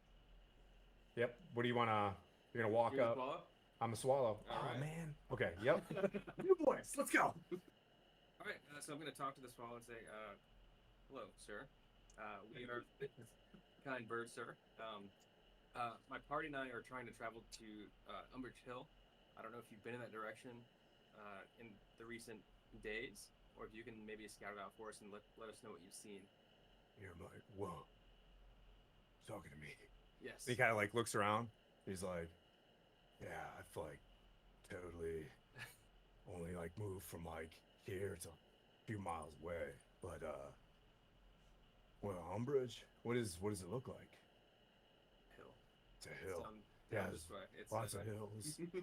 Yep. What do you wanna? You're gonna walk You're the up. swallow? I'm a swallow. All Oh right. man. Okay. Yep. New voice. Let's go. All right. So I'm going to talk to the swallow and say, "Hello, sir. We are kind bird, sir. My party and I are trying to travel to Umbridge Hill. I don't know if you've been in that direction in the recent days, or if you can maybe scout it out for us and let us know what you've seen." You're like, whoa. Talking to me. Yes. He kind of like looks around. He's like, yeah, I've like totally only like moved from like here to a few miles away. But well, Umbridge, what does it look like? Hill. It's a hill. Yeah. Yeah, This way. It's lots of hills. Yeah.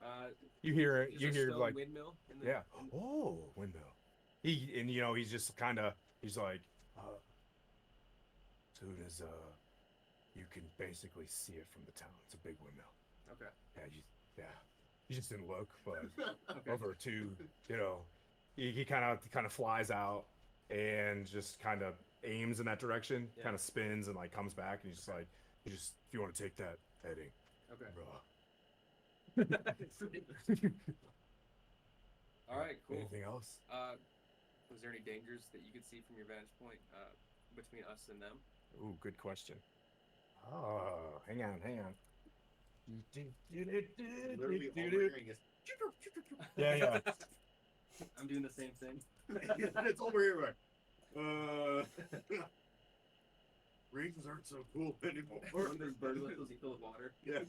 Yeah. You hear Is there still like a windmill in the, yeah. Oh, windmill. He's just kind of he's like soon as you can basically see it from the town. It's a big windmill. Okay. You just didn't look, but Okay. over to he kind of flies out and just kind of aims in that direction, Yeah. kind of spins and like comes back, and he's just like, if you want to take that heading, Okay. bro. All right. Cool. Anything else? Was there any dangers that you could see from your vantage point between us and them? Ooh, good question. Oh, hang on. Literally, all we're hearing is. Yeah. I'm doing the same thing. It's over here. Rings aren't so cool anymore. When there's bird whistles, you fill with water. Yeah.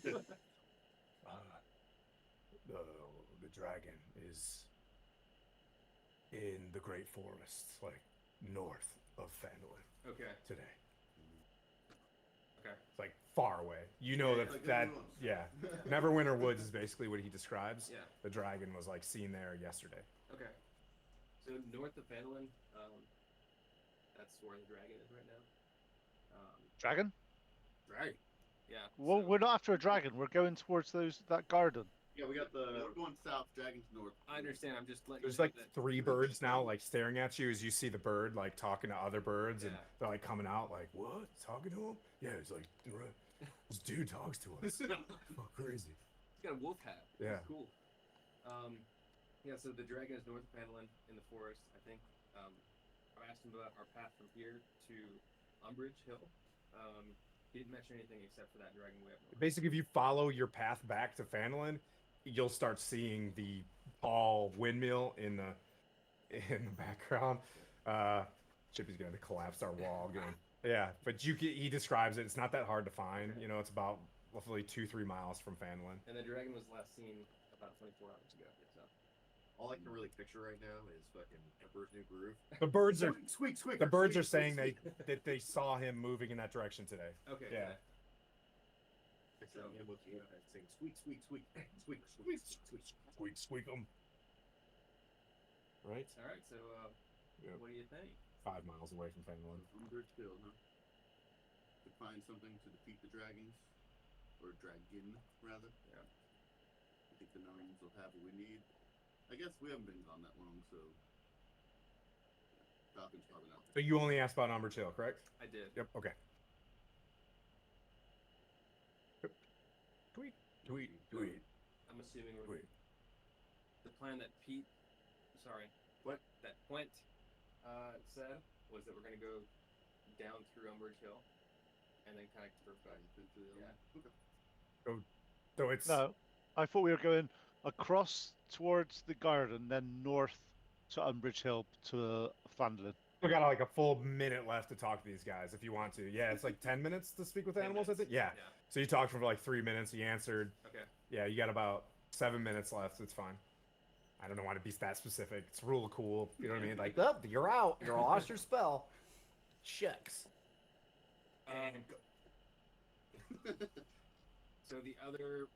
The dragon is in the Great Forest, like north of Phandalin Okay. today. Okay. It's like far away. You know Yeah, that like that everyone else. yeah. Neverwinter Woods is basically what he describes. Yeah. The dragon was like seen there yesterday. Okay. So north of Phandalin, that's where the dragon is right now. Dragon? Right. Yeah. Well, so we're not after a dragon. We're going towards that garden. Yeah, we got the. We're going south, dragons north. I understand. I'm just letting There's you know like that 3 birds now, like staring at you as you see the bird like talking to other birds, and Yeah. they're like coming out, like, "What? Talking to him? Yeah, he's like, this dude talks to us. Oh, crazy." he's got a wolf hat. Yeah. It's cool. Yeah. So the dragon is north of Phandalin in the forest. I think. I asked him about our path from here to Umbridge Hill. He didn't mention anything except for that dragon way up north. Basically, if you follow your path back to Fanlin, you'll start seeing the tall windmill in the background. Chippy's gonna collapse our wall again. Yeah, but he describes it. It's not that hard to find. Okay. You know, it's about roughly 2-3 miles from Fanlin. And the dragon was last seen about 24 hours ago. So. All I can really picture right now is fucking Emperor's New Groove. The birds are Squeak, squeak. the birds are saying that they saw him moving in that direction today. Okay. Yeah. Okay. So him with you saying squeak, squeak, squeak, squeak, squeak, squeak, Squeak, squeak them. Right? All right. So, Yep. what do you think? 5 miles away from Fanlin. Umbridge Hill, huh? To find something to defeat the dragons, or dragon, rather. Yeah. I think the gnomes will have what we need. I guess we haven't been gone that long, so Falcon's probably not So there. you only asked about Umbridge Hill, correct? I did. Yep. Okay. Tweet. I'm assuming we're Tweet. the plan that Pete, sorry, What? that Quint said was that we're gonna go down through Umbridge Hill, and then kind of curve back. Yeah. Okay. So it's No, I thought we were going across towards the garden, then north to Umbridge Hill to Flandlin. we got like a full minute left to talk to these guys if you want to. Yeah, it's like 10 minutes to speak with 10 animals, I think. minutes. Yeah. So you talked for like 3 minutes. He answered. Okay. Yeah, you got about 7 minutes left. It's fine. I don't want to be that specific. It's real cool. You know what I mean? Like, oh, you're out. You lost your spell. Shucks. Um, so the other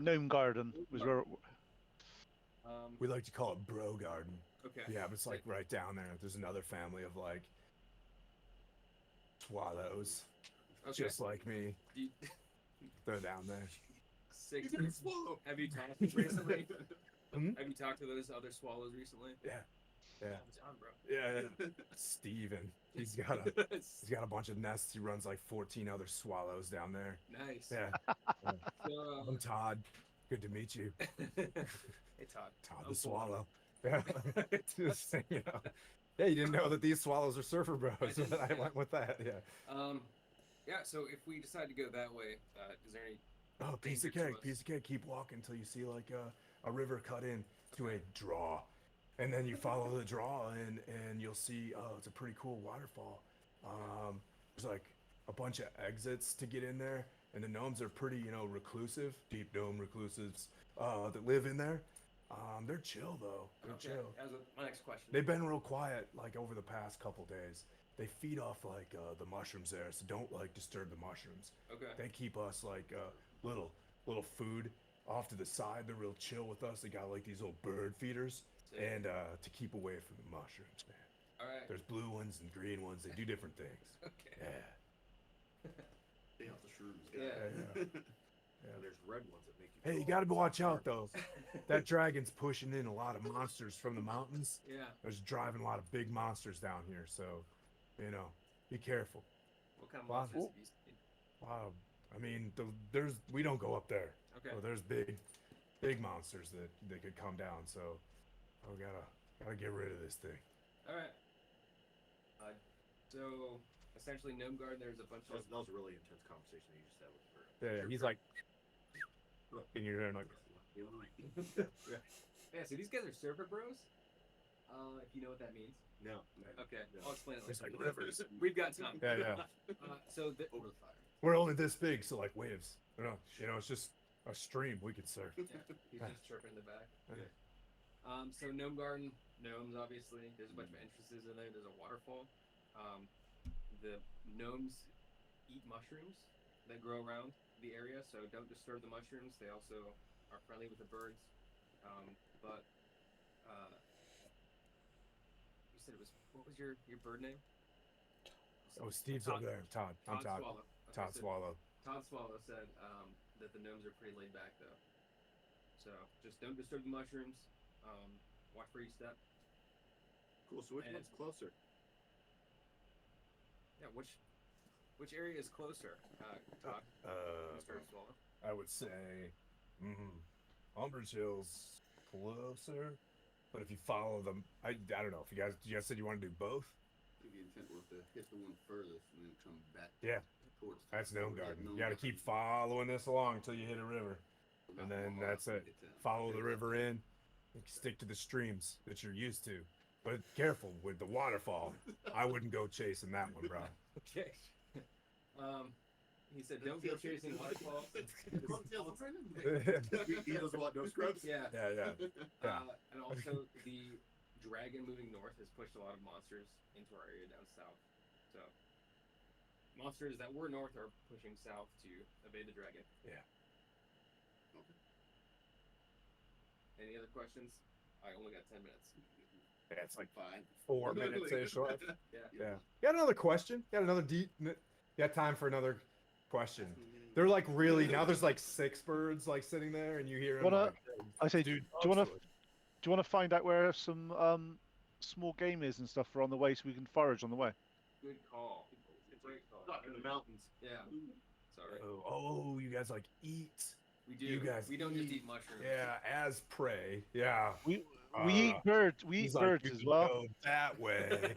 Gnome Garden was where. We like to call it Bro Garden. okay. Yeah, but it's like right down there. There's another family of like swallows, Okay. just like me. Do you, They're down there. six. You're gonna swallow. Have you talked recently? Hmm? Have you talked to those other swallows recently? Yeah. Yeah. John, bro. Yeah. Steven. He's got a bunch of nests. He runs like 14 other swallows down there. Nice. Yeah. So, I'm Todd. Good to meet you. hey Todd. Todd I'm the swallow. Yeah. Just, you know. Yeah, you didn't know that these swallows are surfer bros. But I went with that. Yeah. Yeah. So if we decide to go that way, is there any? Oh, piece of danger to cake, us? piece of cake. Keep walking until you see like a river cut in to a draw, and then you follow the draw and you'll see. Oh, it's a pretty cool waterfall. There's like a bunch of exits to get in there, and the gnomes are pretty, reclusive, deep gnome reclusives that live in there. They're chill though. They're Okay. chill. That was my next question. They've been real quiet like over the past couple days. They feed off like the mushrooms there, so don't like disturb the mushrooms. Okay. They keep us like little food off to the side. They're real chill with us. They got like these little bird feeders, Sick. and to keep away from the mushrooms, man. All right. There's blue ones and green ones. They do different things. Okay. Yeah. Stay off the shrooms, Yeah. guys. And there's red ones that make you. Hey, you go, gotta "Oh, watch out darkness." though. That dragon's pushing in a lot of monsters from the mountains. Yeah. There's driving a lot of big monsters down here, so be careful. What kind of Wow. monsters have you seen? Wow. I mean, we don't go up there. Okay. So there's big monsters that could come down. So we gotta get rid of this thing. All right. So essentially, Gnome Garden. There's a bunch of. That was a really intense conversation you just had with her. Yeah, he's like, and you're there like, Yeah. So these guys are surfer bros. If you know what that means. No. Okay. No. I'll explain it. it's later. like rivers. We've got time. Yeah. So the, Over the fire. We're only this big, so like waves. It's just a stream we could surf. yeah, he's just chirping in the back. Yeah. So Gnome Garden, gnomes obviously. There's a bunch of entrances in there. There's a waterfall. The gnomes eat mushrooms that grow around the area, so don't disturb the mushrooms. They also are friendly with the birds. But you said it was, what was your bird name? Oh, Steve's Todd- over there. Todd. I'm Todd. Swallow. Okay, Todd so Swallow. Todd Swallow said that the gnomes are pretty laid back though. So just don't disturb the mushrooms. Watch where you step. Cool. So which And- one's closer? Yeah, which area is closer? Todd. Mr. Swallow. I would say, Umbridge Hill's closer, but if you follow them, I don't know if you guys said you want to do both. I think the intent was to hit the one furthest and then Yeah, towards that's town. Gnome Yeah, Garden. Gnome You got to Garden. keep following this along until you hit a river, and then that's it. Follow the river in. Stick to the streams that you're used to, but careful with the waterfall. I wouldn't go chasing that one, bro. Okay. He said, "Don't go chasing waterfalls." He doesn't want no scrubs. Yeah. Yeah. And also, the dragon moving north has pushed a lot of monsters into our area down south. So, monsters that were north are pushing south to evade the dragon. Yeah. Okay. Any other questions? I only got 10 minutes. Yeah, it's like Fine. 4 minutes ish left. Yeah. Yeah. Got another question? Got another deep. Got time for another question? They're like really now. There's like 6 birds like sitting there, and you hear them. Wanna- Like, I say, dude, do you want to find out where some small game is and stuff are on the way, so we can forage on the way? Good call. Great call. Stuck in the mountains. Yeah. Sorry. Oh, you guys like eat? We do. You guys we don't just eat mushrooms. Yeah, as prey. Yeah. We eat birds. We eat He's like, birds "You as can well. go that way.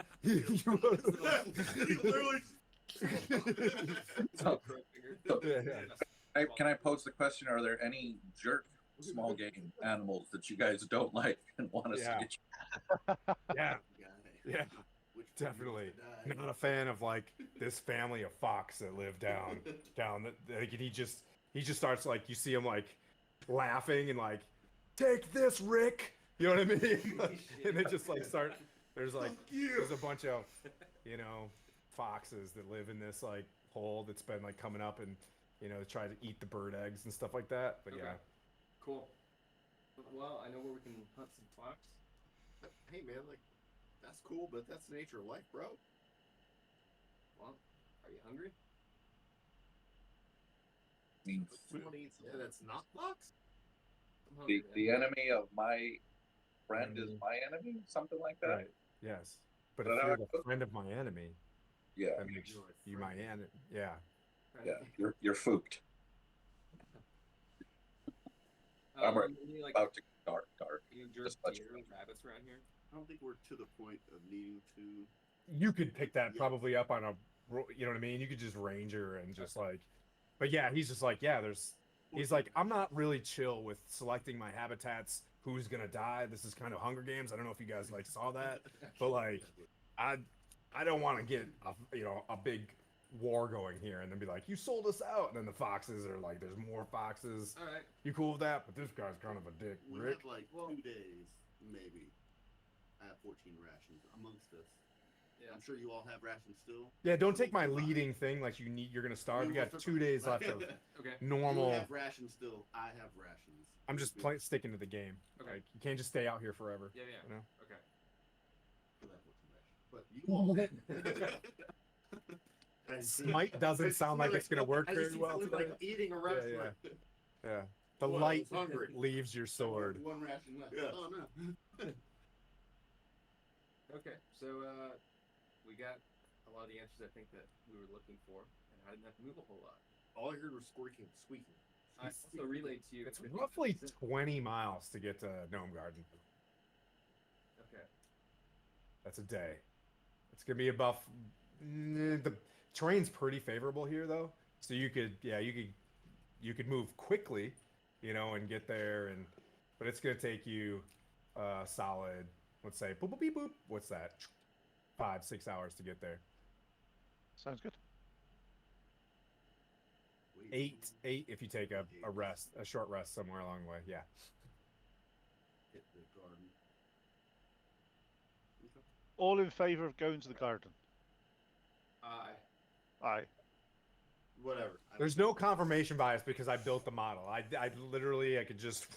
So, Yeah. can I pose the question? Are there any jerk small game animals that you guys don't like and want to Yeah. see? Yeah, Guy. yeah, Which definitely. one used to die? Not a fan of like this family of fox that live down. Like, and he just starts like you see him like laughing and like, take this, Rick. You know what I mean? And they just like start. There's like there's a bunch of foxes that live in this like hole that's been like coming up and try to eat the bird eggs and stuff like that. But Okay. yeah. Cool. Well, I know where we can hunt some fox. Hey man, like that's cool, but that's the nature of life, bro. Well, are you hungry? I mean, We want to eat something that's not fox. I'm hungry, the man. enemy of my friend is my enemy, something like that. Right. Yes. But But if I you're don't- the friend of my enemy, Yeah, that makes You're my you my friend. enemy. Yeah. yeah, you're fooked. I'm right. Any, like, About to dark. any jerk Just much deer and rabbits around here? I don't think we're to the point of needing to. You could pick that Yes. probably up on you know what I mean? You could just ranger and just like, but yeah, he's just like, yeah, he's like, I'm not really chill with selecting my habitats. Who's gonna die? This is kind of Hunger Games. I don't know if you guys like saw that, but like, I don't want to get a big war going here and then be like, you sold us out, and then the foxes are like, there's more foxes. All right. You cool with that? But this guy's kind of a dick, We Rick. have like 2 days, maybe. I have 14 rations amongst us. Yeah. I'm sure you all have rations still. Yeah, don't take my leading thing like you're gonna starve. You got 2 days left of Okay. normal. You have rations still. I have rations. I'm just sticking to the game. Okay. Like, you can't just stay out here forever. Yeah. You know? Okay. But you all. Smite doesn't sound like it's gonna work very well today. Like eating a restaurant. Yeah. The Well, I light was hungry. leaves your sword. One ration left. Yeah. Oh no. Okay. So we got a lot of the answers I think that we were looking for, and I didn't have to move a whole lot. All I heard was squeaking. I also relayed to you. It's roughly 20 miles to get to Gnome Garden. Okay. That's a day. It's gonna be a buff. The terrain's pretty favorable here, though, so you could move quickly, and get there, but it's gonna take you solid, let's say, boop boop beep boop. What's that? 5-6 hours to get there. Sounds good. Eight if you take a short rest somewhere along the way. Yeah. Hit the garden. All in favour of going to the garden? Aye. Whatever. There's no confirmation bias because I built the model. I literally I could just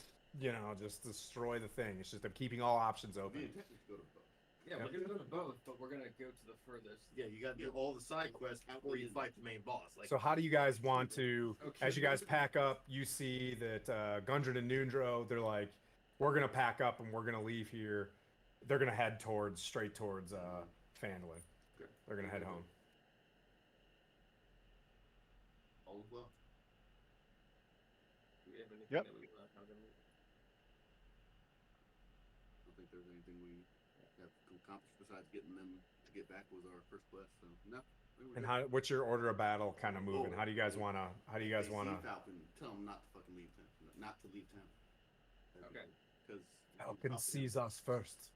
just destroy the thing. It's just I'm keeping all options The open. intent is to go to both. Yeah, we're gonna go to both, but we're gonna go to the furthest. Yeah, you got to do all the side quests before you fight the main boss. Like, So how do you guys want to, Okay. as you guys pack up, you see that Gundren and Noondro, they're like, we're gonna pack up and we're gonna leave here. They're gonna head straight towards Phandalin. Good. They're gonna head home. All is well. Do we have anything Yep. that we want to I don't think there's anything we have to accomplish besides getting them to get back was our first quest. So no, And what's your order of battle kind of moving? How do you guys wanna? How do you guys AC wanna? Falcon, tell him not to fucking leave town. Not to leave town. Okay. Because Falcon sees us first.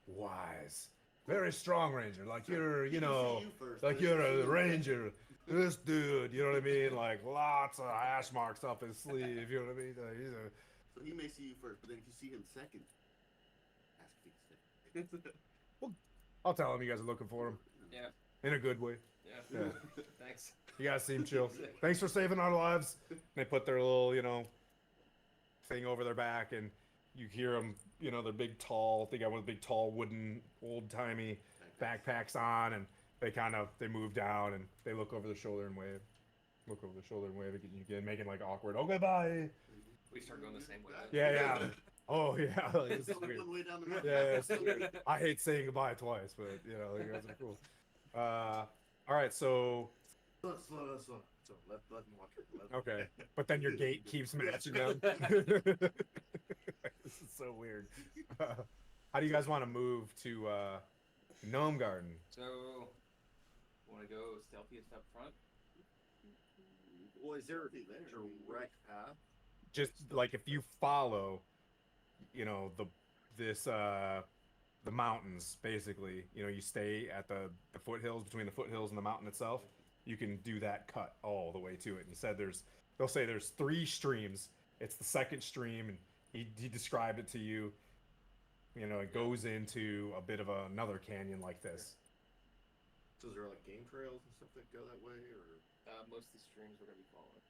Wise. Very strong ranger. Like you're, you know, like you're a ranger. This dude, you know what I mean? Like lots of hash marks up his sleeve. You know what I mean? Like, he's a, So he may see you first, but then if you see him second, ask if he can stay. I'll tell him you guys are looking for him Yeah. in a good way. Yeah. Yeah. Thanks. You guys seem chill. Thanks for saving our lives. They put their little, you know, thing over their back, and you hear them. You know, they're big, tall. They got one of the big, tall, wooden, old-timey backpacks on, and they move down and they look over their shoulder and wave. Look over their shoulder and wave again, making like awkward. Okay, bye. We start going the same way. Yeah, yeah. Oh yeah. Like, this is weird. One way down the mountain. Yeah, it's weird. I hate saying goodbye twice, but you know, you guys are cool. All right, so Slow. Let him walk. okay, but then your gate keeps matching them. This is so weird. How do you guys want to move to Gnome Garden? So, want to go stealthiest up front? Well, is there a direct path? Just like if you follow, you know, the mountains basically. You know, you stay at the foothills, between the foothills and the mountain itself. You can do that cut all the way to it. And he said they'll say there's 3 streams. It's the second stream, and he described it to you. You know, it goes into a bit of another canyon like this. So is there like game trails and stuff that go that way, or Most of the streams we're going to be following.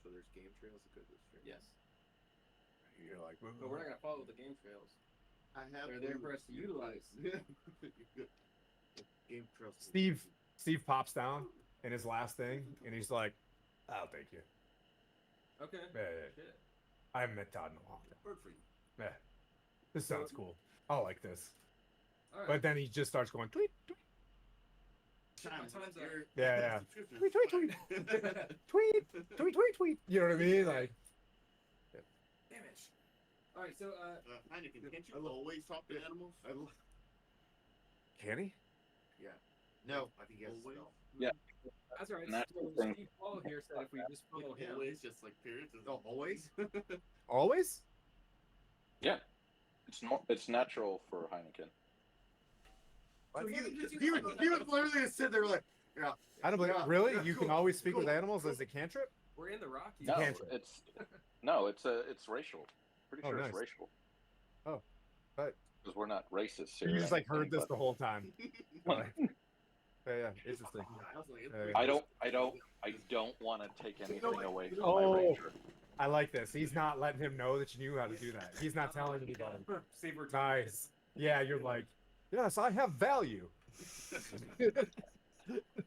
so there's game trails that go to the stream? Yes. You're like, But we're not going to follow the game trails. I have. They're there for us to utilize. Game trails. Steve pops down in his last thing, and he's like, "I'll take you." Okay. Yeah. Shit. I haven't met Todd in a long time. Bird for you. Yeah, this sounds cool. I like this. All right. But then he just starts going tweet, tweet, Time's up. yeah, tweet, tweet, tweet, tweet. You know what I mean? Like, Damn it. All right. So, Heineken, can't you always talk to animals? can he? Yeah. No, I think he has a Always? spell. Yeah. that's all right. Natural So thing. Steve Paul here said if we just follow him. Always, just like periods. Oh, always? Always? It's natural for Heineken. So he was literally just sitting there like, yeah. I don't believe. Yeah, Really? yeah, You cool, can always speak cool, with animals cool. as a cantrip? We're in the Rockies. No, cantrip. it's racial. Pretty Oh, sure nice. it's racial. Oh, right. Because we're not racist here. You or just like heard anything, this but the whole time. Like, yeah, interesting. I was like, Yeah. I don't want to take anything away from Oh. my ranger. I like this. He's not letting him know that you knew how to do that. He's not telling anybody. Saber Nice. Yeah, you're like, yes, I have value.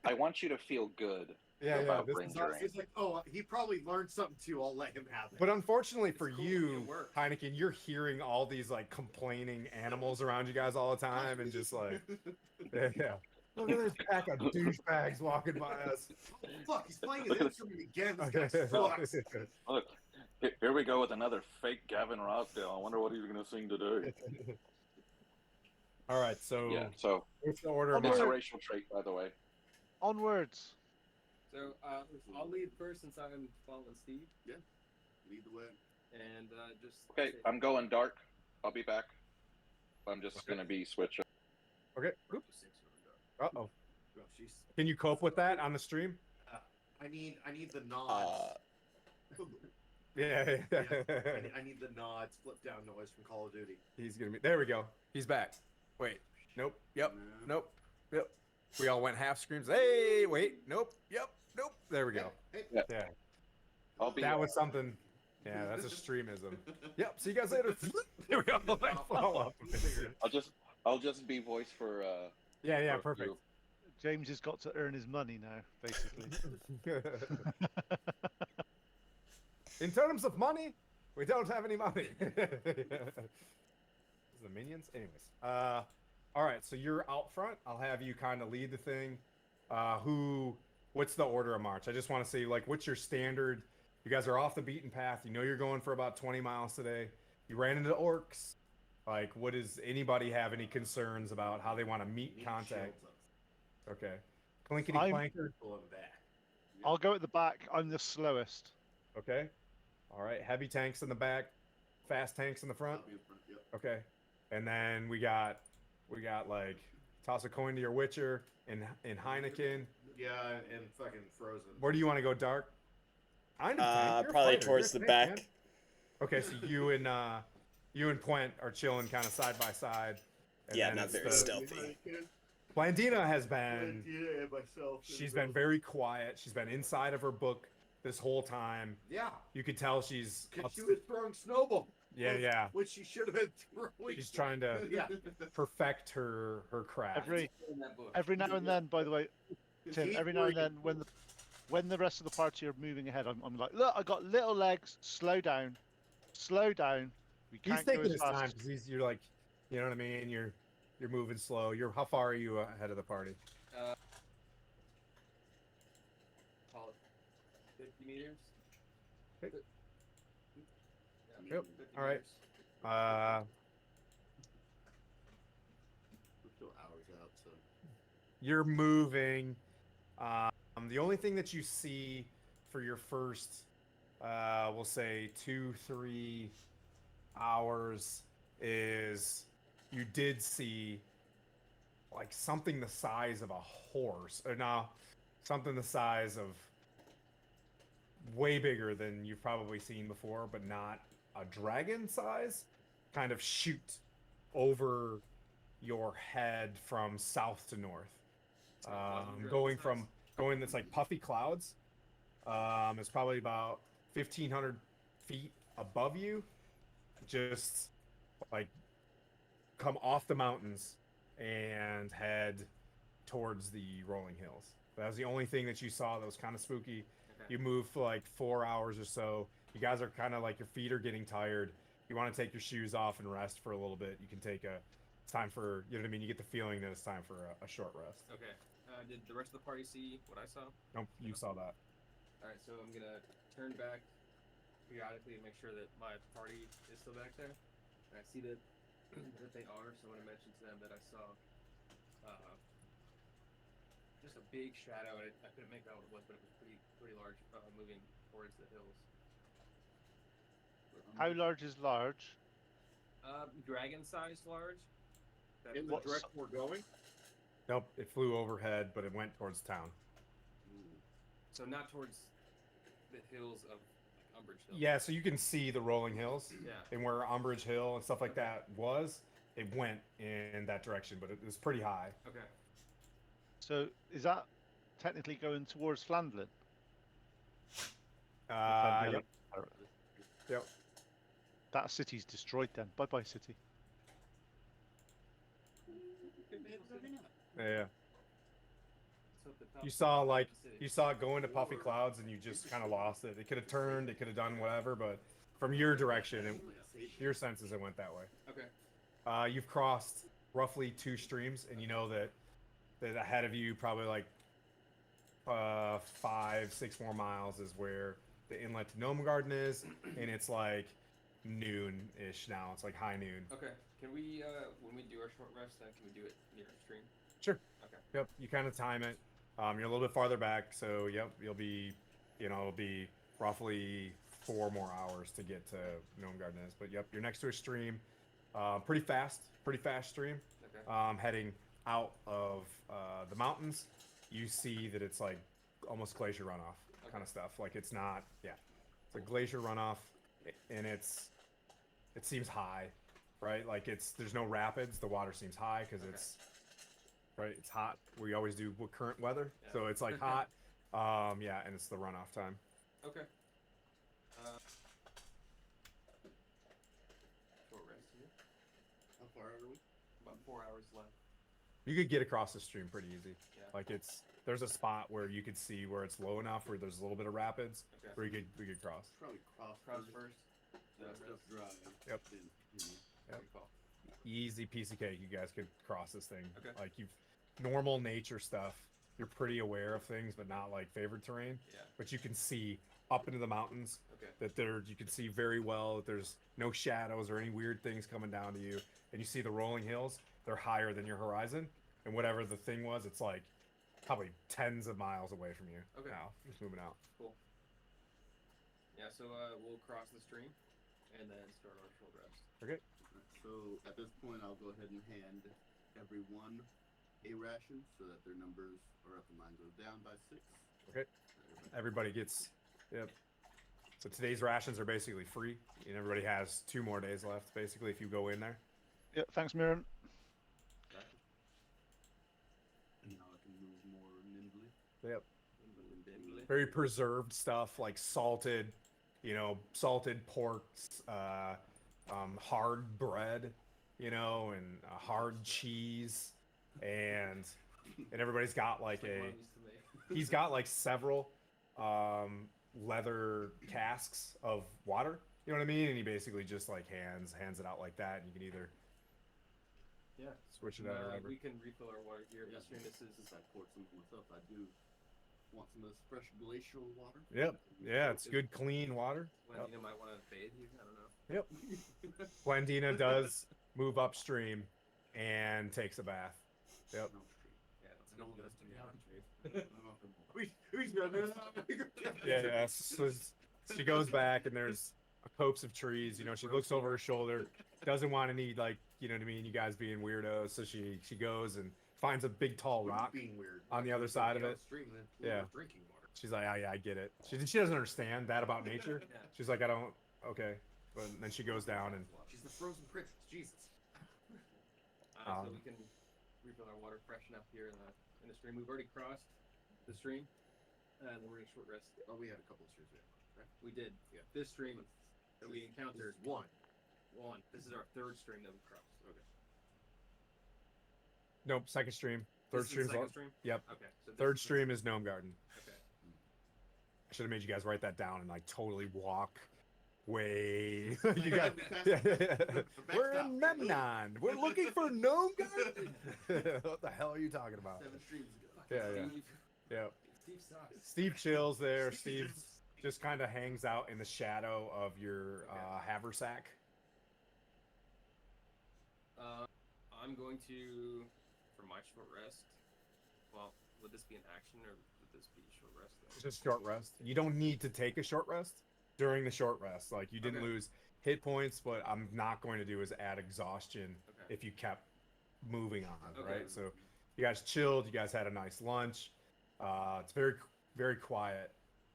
I want you to feel good Yeah, about this is rangering. it's like, oh, he probably learned something too. I'll let him have it. But unfortunately for It's cool, you, it works. Heineken, you're hearing all these like complaining animals around you guys all the time, and just like, yeah. Look at this pack of douchebags walking by us. Fuck, he's playing his instrument again. This guy sucks. Look, here we go with another fake Gavin Rossdale. I wonder what he's going to sing today. All right, so Yeah, so what's the order of it's a march? racial trait, by the way. Onwards. So I'll lead first since I'm following Steve, Lead the way. and just Okay, I'm going dark. I'll be back. I'm just going to be switching. Okay. Oop. Uh-oh. Oh, jeez. Can you cope with that on the stream? I need the nods. Yeah. I need the nods, flip down noise from Call of Duty. He's gonna be. There we go. He's back. Wait. Nope. Yep. Nope. Yep. We all went half screams. Hey. Wait. Nope. Yep. Nope. There we go. Hey, Yeah. I'll be That was something. Yeah, that's a streamism. Yep. See you guys later. Here we go. Follow up. I'll just be voice for Yeah. for Perfect. you. James has got to earn his money now, basically. In terms of money, we don't have any money. The minions, anyways. All right. So you're out front. I'll have you kind of lead the thing. What's the order of march? I just want to say, like, what's your standard? You guys are off the beaten path. You know you're going for about 20 miles today. You ran into orcs. Like, what does anybody have any concerns about how they want to meet Need contact? shields Okay. Clinkety I'm- clanker. pull him back. I'll go at the back. I'm the slowest. Okay. All right. Heavy tanks in the back, fast tanks in the front. I'll be in front. Yep. Okay. And then we got like toss a coin to your Witcher and Heineken. Yeah, and fucking frozen. Where do you want to go, Dark? I'm a tank. You're a Probably fighter. towards the You're a tank, back. man. Okay, so you and Puent are chilling kind of side by side. And Yeah, then not it's very the- stealthy. Blandina has been. Yeah, and myself. She's been very quiet. She's been inside of her book this whole time. Yeah, You could tell she's. because she was throwing snowballs. Yeah. Which she should have been throwing. She's trying to Yeah. perfect her craft. In that book. Every now and then, by the way, Tim. He's Every now and brilliant. then, when the rest of the party are moving ahead, I'm like, look, I got little legs. Slow down. Slow down. We He's can't go taking as his fast. time because you're like, you know what I mean. You're moving slow. How far are you ahead of the party? Call it 50 meters. Okay. Yeah, Yep. 50 All right. meters. We're still hours out, so. You're moving. The only thing that you see for your first, we'll say 2-3 hours is you did see like something the size of a horse, or no, something the size of way bigger than you've probably seen before, but not a dragon size, kind of shoot over your head from south to north. Going that's like puffy clouds. It's probably about 1,500 feet above you. Just like come off the mountains and head towards the rolling hills. That was the only thing that you saw that was kind of spooky. Okay. You moved for like 4 hours or so. You guys are kind of like your feet are getting tired. You want to take your shoes off and rest for a little bit. You can take it's time for, you know what I mean? You get the feeling that it's time for a short rest. Okay. Did the rest of the party see what I saw? Nope, you saw that. All right, so I'm gonna turn back periodically and make sure that my party is still back there. And I see that that they are, so I'm gonna mention to them that I saw just a big shadow. I couldn't make out what it was, but it was pretty large, moving towards the hills. How large is large? Dragon-sized large. That- In the What's- direction we're going. Nope, it flew overhead, but it went towards town. So not towards the hills of like, Umbridge Hill. Yeah, so you can see the rolling hills. Yeah. And where Umbridge Hill and stuff like that was, it went in that direction, but it was pretty high. Okay. So is that technically going towards Flandlin? Yep. Yep. That city's destroyed then. Bye bye, city. Yeah. So at the top You of saw the like city. you saw it go into puffy clouds and you just kind of lost it. It could have turned, it could have done whatever, but from your direction, your senses, it went that way. Okay. You've crossed roughly 2 streams, and you know that ahead of you, probably like 5-6 more miles, is where the inlet to Gnome Garden is, and it's like noon-ish now. It's like high noon. Okay. Can we, when we do our short rest, then can we do it near a stream? Sure. Okay. Yep. You kind of time it. You're a little bit farther back, so yep, it'll be roughly 4 more hours to get to Gnome Garden is. But yep, you're next to a stream. Pretty fast stream. Okay. Heading out of the mountains, you see that it's like almost glacier runoff kind of stuff. Like it's not, it's a glacier runoff, and it seems high, right? Like there's no rapids. The water seems high because it's right. It's hot. We always do with current weather, Yeah. so it's like hot. And it's the runoff time. Okay. Short rest here. How far are we? About 4 hours left. You could get across the stream pretty easy. Yeah. Like there's a spot where you could see where it's low enough where there's a little bit of rapids Okay. where we could cross. Probably cross First. Let Then stuff rest. dry. Yep. Then, Yep. Good call. Easy piece of cake. You guys could cross this thing. Okay. Like normal nature stuff. you're pretty aware of things, but not like favored terrain. Yeah. But you can see up into the mountains Okay. that you can see very well that there's no shadows or any weird things coming down to you, and you see the rolling hills. They're higher than your horizon, and whatever the thing was, it's like probably tens of miles away from you. Okay. Now, just moving out. Cool. Yeah, so we'll cross the stream and then start our short rest. Okay. So at this point, I'll go ahead and hand everyone a ration so that their numbers are up and mine goes down by 6. Okay. Everybody gets. Yep. So today's rations are basically free, and everybody has 2 more days left. Basically, if you go in there. Yeah, thanks, Miriam. And now I can move more nimbly. Yep. Nimbly. Very preserved stuff like salted, salted porks, hard bread, and hard cheese, and everybody's got like Like a. Mom used to make. He's got like several leather casks of water. You know what I mean? And he basically just like hands it out like that, and you can either Yeah. switch it out or whatever. We can refill our water here. Yeah, Yesterday, this is since I poured some for myself, I do want some of this fresh glacial water. Yep. Yeah, it's good, clean water. Yep. Glendina might want to bathe you. I don't know. Yep. Glendina does move upstream and takes a bath. Yep. Yeah, don't go to me on Yeah. So she goes back, and there's a copse of trees. She looks over her shoulder, doesn't want any like, you know what I mean, you guys being weirdos. So she goes and finds a big tall rock Being weird. on the other side of it. Yeah. Drinking water. She's like, I get it. She doesn't understand that about nature. Yeah. She's like, I don't. Okay, but then she goes down and. She's the frozen princess. Jesus. So we can refill our water, freshen up here in the stream. We've already crossed the stream, and we're in a short rest. Oh, we had a couple of streams there, right? We did. Yeah. This stream that we encountered. One. This is our 3rd stream that we crossed. Okay. Nope, second stream. Third This is the stream's second all. stream. Yep. Okay. So this Third is- stream is Gnome Garden. Okay. I should have made you guys write that down and like totally walk way. You guys. We're in Memnon. We're looking for Gnome Garden. What the hell are you talking about? 7 streams ago. Yeah. Steve, Yeah. Steve sucks. Steve chills there. Steve just kind of hangs out in the shadow of your haversack. I'm going to, for my short rest. Well, would this be an action or would this be short rest? It's just short rest. You don't need to take a short rest during the short rest. Like you didn't Okay. lose hit points, but I'm not going to do is add exhaustion Okay. if you kept moving on, Okay. right? So you guys chilled. You guys had a nice lunch. It's very, very quiet.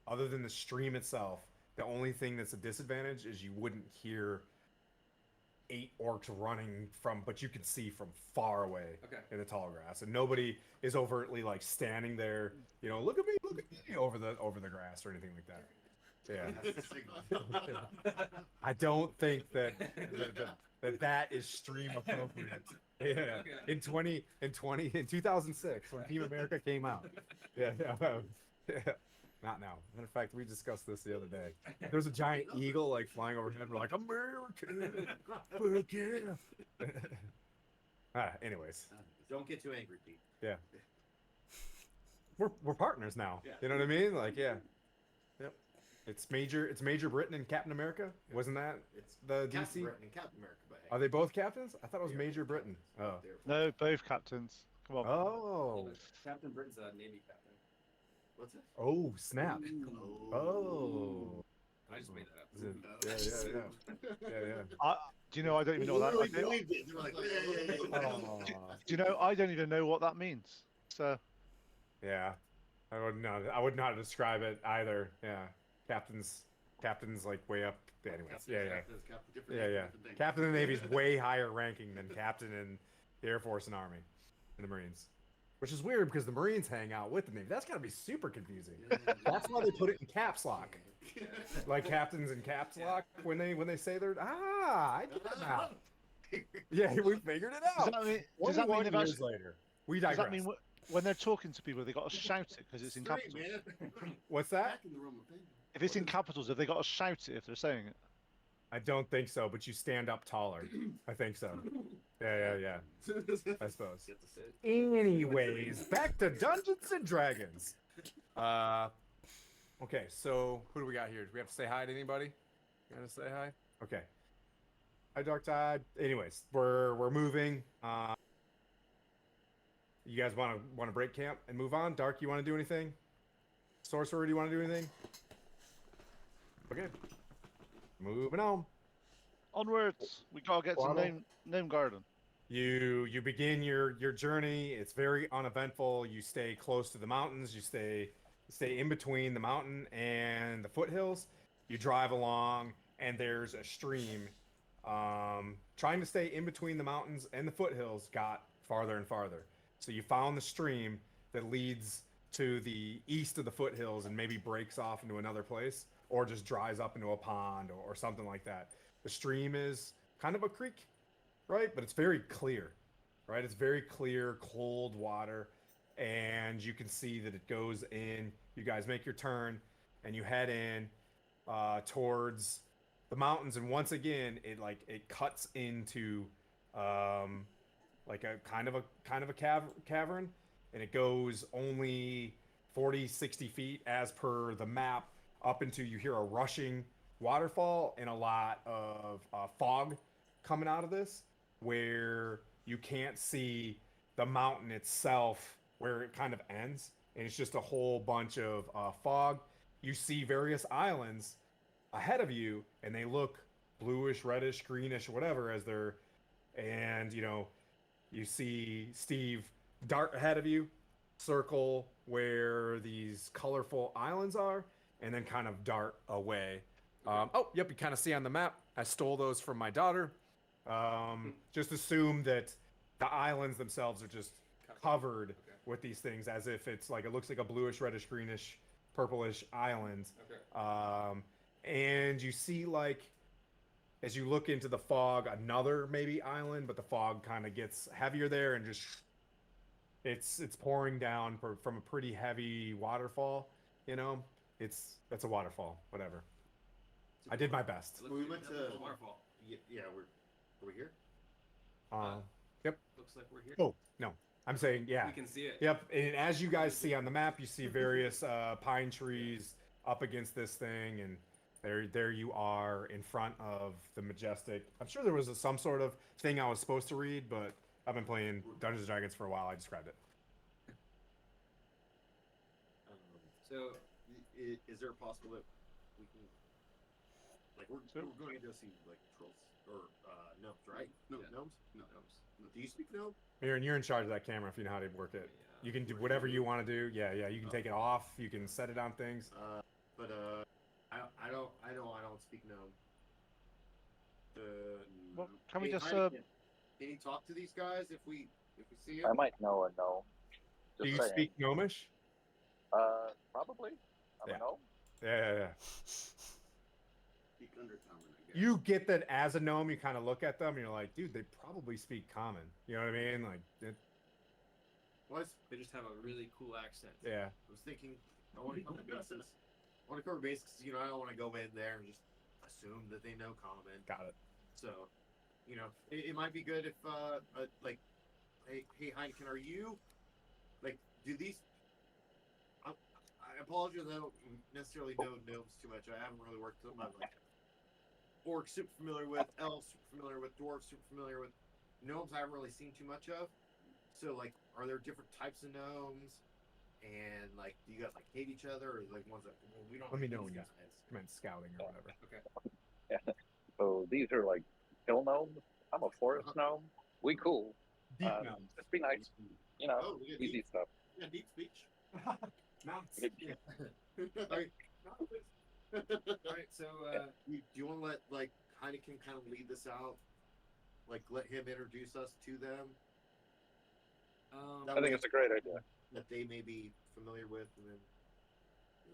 Other than the stream itself, the only thing that's a disadvantage is you wouldn't hear 8 orcs running from, but you can see from far away Okay. in the tall grass, and nobody is overtly like standing there, look at me over the grass or anything like that. Yeah. I don't think that that is stream appropriate. Yeah. Okay. In 2006 when Team America came out. Yeah. Not now. Matter of fact, we discussed this the other day. There's a giant eagle like flying overhead. We're like, American. Anyways, Don't get too angry, Pete. yeah. We're partners now. Yeah. You know what I mean? Like, yeah. Yep. It's Major Britain and Captain America. Wasn't that It's the Captain DC? Britain and Captain America, but hey. Are they both captains? I thought it was They are Major both Britain. captains. Oh. They're- No, both captains. Come on. Oh. Captain Britain's a Navy captain. What's that? Oh, snap. Ooh. Oh. I just made that up. Is it- Yeah. Do you know I don't even know what that? I do, believed it. They were like, Oh. do you know I don't even know what that means. So Yeah. I would not describe it either. Yeah. Captain's like way up. Anyways. Yeah. Captain's Captain, different Yeah. different thing. Captain in the Navy is way higher ranking than captain in the Air Force and Army and the Marines. Which is weird because the Marines hang out with the Navy. That's gotta be super confusing. That's why they put it in caps lock. Like captains in caps lock when they say they're I get it now. Yeah, we figured it does out. that mean? 21 they've years actually- later, we Does digress. that mean when they're talking to people, they got to shout it because it's in Straight, capitals? man. What's that? Back in the Roman family. If it's in capitals, have they got to shout it if they're saying it? I don't think so, but you stand up taller. I think so. Yeah. I suppose. Get to sit. Anyways, back to Dungeons and Dragons. Okay, so who do we got here? Do we have to say hi to anybody? You gotta say hi? Okay. Hi, Dark Tide. Anyways, we're moving. You guys want to break camp and move on? Dark, you want to do anything? Sorcerer, do you want to do anything? Okay. Moving on. Onwards. We gotta get to Waddle. name garden. You begin your journey. It's very uneventful. You stay close to the mountains. You stay in between the mountain and the foothills. You drive along, and there's a stream. Trying to stay in between the mountains and the foothills got farther and farther. So you found the stream that leads to the east of the foothills and maybe breaks off into another place, or just dries up into a pond or something like that. The stream is kind of a creek, right? But it's very clear, right? It's very clear, cold water, and you can see that it goes in. You guys make your turn, and you head in towards the mountains, and once again, it cuts into like a kind of a cavern, and it goes only 40, 60 feet as per the map up into you hear a rushing waterfall and a lot of fog coming out of this where you can't see the mountain itself where it kind of ends, and it's just a whole bunch of fog. You see various islands ahead of you, and they look bluish, reddish, greenish, whatever, as they're, and you see Steve dart ahead of you, circle where these colorful islands are, and then kind of dart away. Oh, yep, you kind of see on the map. I stole those from my daughter. Just assume that the islands themselves are just covered with these things, as if it's like, it looks like a bluish, reddish, greenish, purplish island. And you see, like, as you look into the fog, another maybe island, but the fog kind of gets heavier there, and just it's pouring down from a pretty heavy waterfall. It's a waterfall. Whatever. I did my best. We went to waterfall. Yeah, are we here? Yep. Looks like we're here. Oh no, I'm saying yeah. We can see it. Yep. And as you guys see on the map, you see various pine trees up against this thing, and there you are in front of the majestic. I'm sure there was some sort of thing I was supposed to read, but I've been playing Dungeons and Dragons for a while. I just grabbed it. So, Is there a possible that we can, like, we're going to go see like trolls or gnomes, right? No, Yeah. gnomes. no. Do you speak gnome? Aaron, you're in charge of that camera if you know how to work it. Yeah. You can do whatever you want to do. Yeah. You can take it off. You can set it on things. But I don't speak gnome. Well, can we Hey, just Heineken, can you talk to these guys if we see them? I might know a gnome. Do you saying. speak gnomish? Probably. I Yeah. don't know. Yeah. Speak undercommon, I guess. You get that as a gnome, you kind of look at them and you're like, dude, they probably speak common. You know what I mean? Like, They just have a really cool accent. yeah. I was thinking I want to cover bases. I want to cover bases because I don't want to go in there and just assume that they know common. Got it. So, it might be good if like, hey Heineken, are you like, do these? I apologize, I don't necessarily know gnomes too much. I haven't really worked with them. I'm like orcs super familiar with, elves super familiar with, dwarves super familiar with. Gnomes I haven't really seen too much of. So, like, are there different types of gnomes? And like, do you guys like hate each other, or like ones that we don't? Let me hate know these when you guys? commence scouting or whatever. Yeah. So these are like hill gnomes. I'm a forest gnome. We cool. Deep gnomes. Just be nice. Oh, we got Easy deep, stuff. yeah, deep speech. Mounts. Alright. Alright, so, Do you want to let like Heineken kind of lead this out? Like, let him introduce us to them I think it's a great idea. that they may be familiar with, and then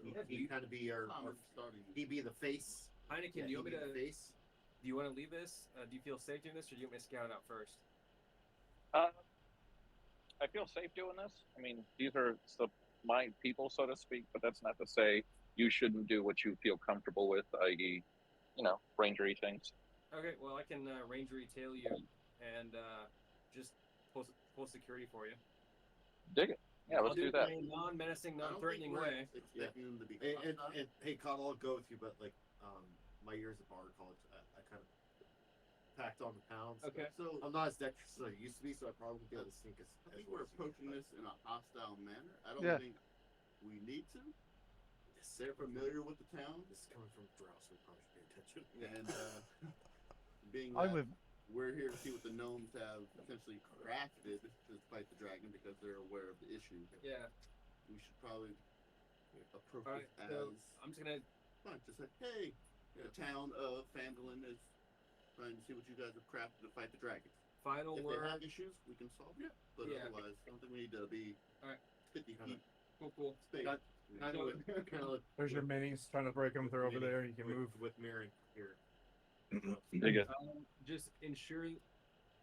Yeah, he kind of be our Starting. he be the face. Heineken, Yeah, do you want he me be to? the face? Do you want to leave this? Do you feel safe doing this, or do you want me to scout it out first? I feel safe doing this. I mean, these are my people, so to speak, but that's not to say you shouldn't do what you feel comfortable with, i.e., rangery things. Okay, well, I can ranger tail you and just pull security for you. Dig it. Yeah, I'll let's do it that. in a non-menacing, I don't think non-threatening we're way. expecting them to be. And hey, Cottle, I'll go with you, but like my years at bar college, I kind of packed on the pounds. Okay. So I'm not as dexterous as I used to be, so I probably won't be able to sneak as. I think we're approaching this in a hostile manner. I don't Yeah. think we need to. They're familiar with the town, This is coming from Drow, so we probably should pay attention. and being I'm that with. we're here to see what the gnomes have essentially crafted to fight the dragon because they're aware of the issue. Yeah. We should probably approach All right. it So as I'm just gonna. fine. Just like, hey, the town of Fandolin is trying to see what you guys have crafted to fight the dragon. Final If word. they have issues, we can solve it. But Yeah. otherwise, I don't think we need to be All right. 50 feet Cool. space. Kind of There's your minis trying to break them. They're over there. You can move. with Mary here. Dig it. Just ensure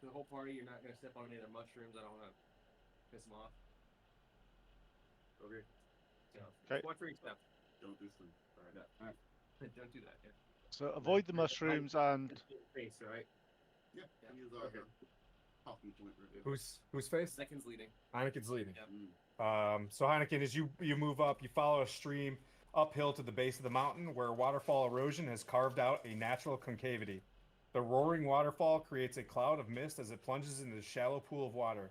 the whole party you're not gonna step on any of the mushrooms. I don't want to piss them off. Okay. So Okay. watch for your step. Don't do some. All right. All right. Don't do that. Yeah. So avoid the mushrooms and Face, right? Yeah, Yeah. use our Okay. talking point right there. Who's face? Seconds leading. Heineken's leading. Yeah. So Heineken, as you move up, you follow a stream uphill to the base of the mountain where waterfall erosion has carved out a natural concavity. The roaring waterfall creates a cloud of mist as it plunges into the shallow pool of water,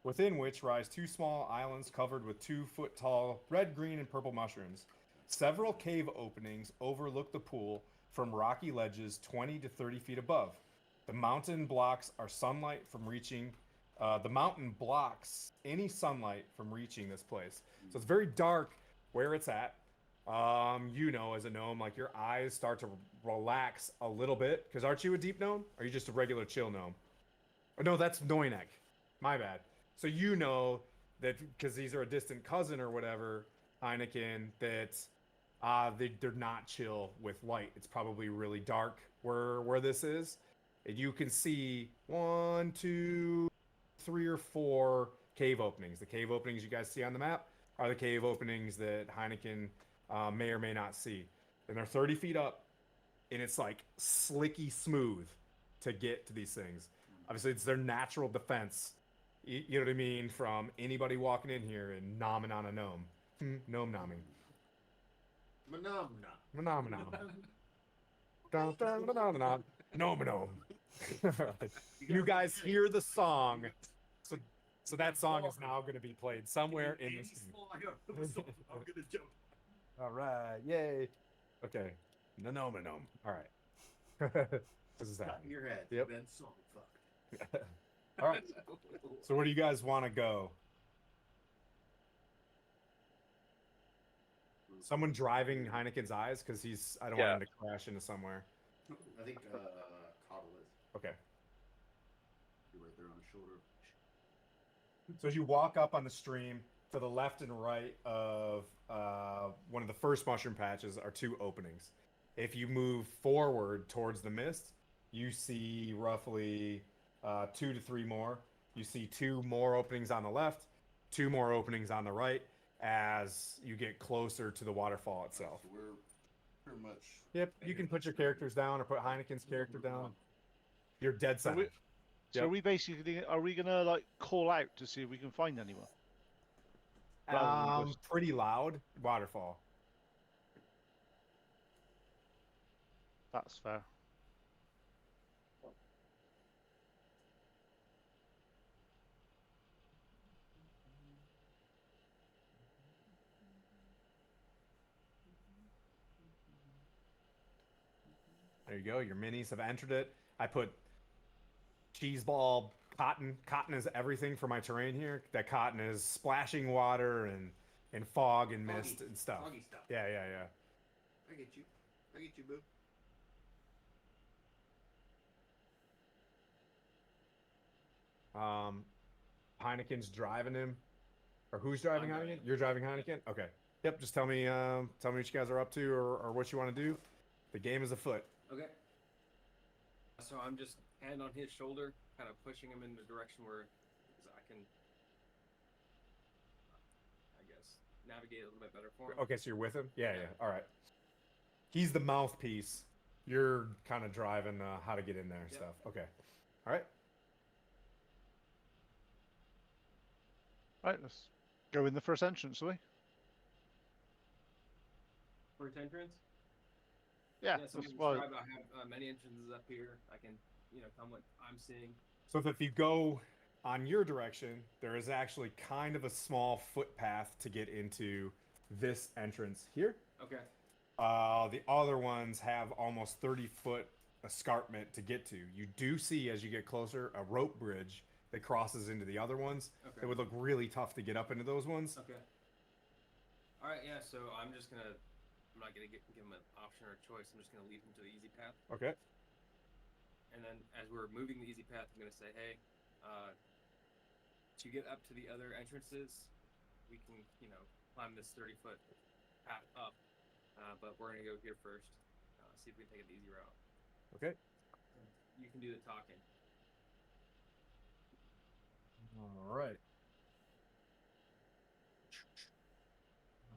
within which rise two small islands covered with 2-foot tall red, green, and purple mushrooms. Several cave openings overlook the pool from rocky ledges 20 to 30 feet above. The mountain blocks are sunlight from reaching. The mountain blocks any sunlight from reaching this place, so it's very dark where it's at. As a gnome, like your eyes start to relax a little bit. Because aren't you a deep gnome? Or are you just a regular chill gnome? Oh, no, that's Noinek. My bad. So you know that because these are a distant cousin or whatever, Heineken, that they're not chill with light. It's probably really dark where this is. And you can see 1, 2, 3 or 4 cave openings. The cave openings you guys see on the map are the cave openings that Heineken may or may not see. And they're 30 feet up, and it's like slicky smooth to get to these things. Obviously, it's their natural defense. You know what I mean? From anybody walking in here and nomming on a gnome. Gnome nomming. Phenomenon. Dun, dun, dun, dun, dun. Gnome. You guys hear the song. So that song is now going to be played somewhere in this game. I'm gonna jump. All right, yay. Okay, gnome. All right. This is Got happening. your head. Yep. Then song fuck. All right. So where do you guys want to go? Someone driving Heineken's eyes because I don't want him to crash into somewhere. I think Cottle is. Okay. You're right there on his shoulder. So as you walk up on the stream, to the left and right of one of the first mushroom patches are 2 openings. If you move forward towards the mist, you see roughly 2 to 3 more. You see 2 more openings on the left, 2 more openings on the right as you get closer to the waterfall itself. So we're pretty much. Yep, you can put your characters down or put Heineken's character down. You're dead So center. So Yep. are we basically gonna like call out to see if we can find anyone? Rather than just- Pretty loud waterfall. That's fair. There you go. Your minis have entered it. I put cheese ball cotton. Cotton is everything for my terrain here. That cotton is splashing water and fog and mist and stuff. Foggy stuff. Yeah. I get you, boo. Heineken's driving him, or who's driving I'm Heineken? driving. You're driving Heineken. Okay. Yep. Just tell me what you guys are up to or what you want to do. The game is afoot. Okay. So I'm just hand on his shoulder, kind of pushing him in the direction where I can, I guess, navigate a little bit better for him. Okay, so you're with him? Yeah. All right. He's the mouthpiece. You're kind of driving how to get in there and Yep. stuff. Okay. All right. Right, let's go in the first entrance, shall we? First entrance. Yeah. Yeah. So Well, describe. I have many entrances up here. I can, tell what I'm seing. So if you go on your direction, there is actually kind of a small footpath to get into this entrance here. Okay. The other ones have almost 30-foot escarpment to get to. You do see, as you get closer, a rope bridge that crosses into the other ones. Okay. It would look really tough to get up into those ones. Okay. All right. Yeah. So I'm just gonna. I'm not gonna give him an option or a choice. I'm just gonna lead him to the easy path. Okay. And then as we're moving the easy path, I'm gonna say, hey, to get up to the other entrances, we can, climb this 30-foot path up. But we're gonna go here first. See if we can take it the easy route. Okay. You can do the talking. All right.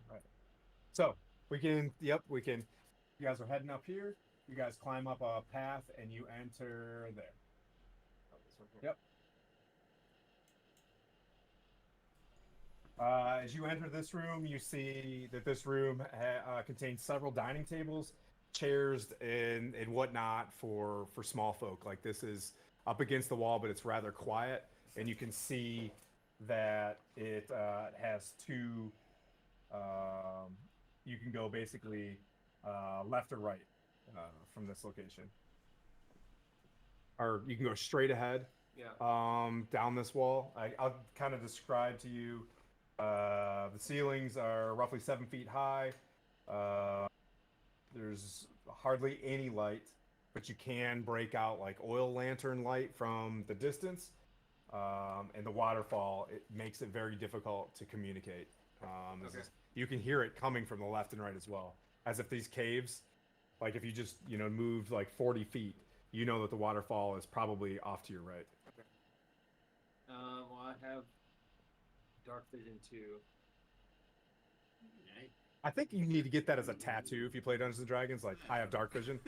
All right. So we can. Yep. We can. You guys are heading up here. You guys climb up a path and you enter there. Oh, this one here. Yep. As you enter this room, you see that this room contains several dining tables, chairs, and whatnot for small folk. Like this is up against the wall, but it's rather quiet, and you can see that it has two. You can go basically left or right from this location, or you can go straight ahead. Yeah. Down this wall. I'll kind of describe to you. The ceilings are roughly 7 feet high. There's hardly any light, but you can break out like oil lantern light from the distance. And the waterfall, it makes it very difficult to communicate. Okay. You can hear it coming from the left and right as well. As if these caves, like if you just, moved like 40 feet, you know that the waterfall is probably off to your right. Okay. Well, I have dark vision too. Right. I think you need to get that as a tattoo if you play Dungeons and Dragons. Like, I have dark vision,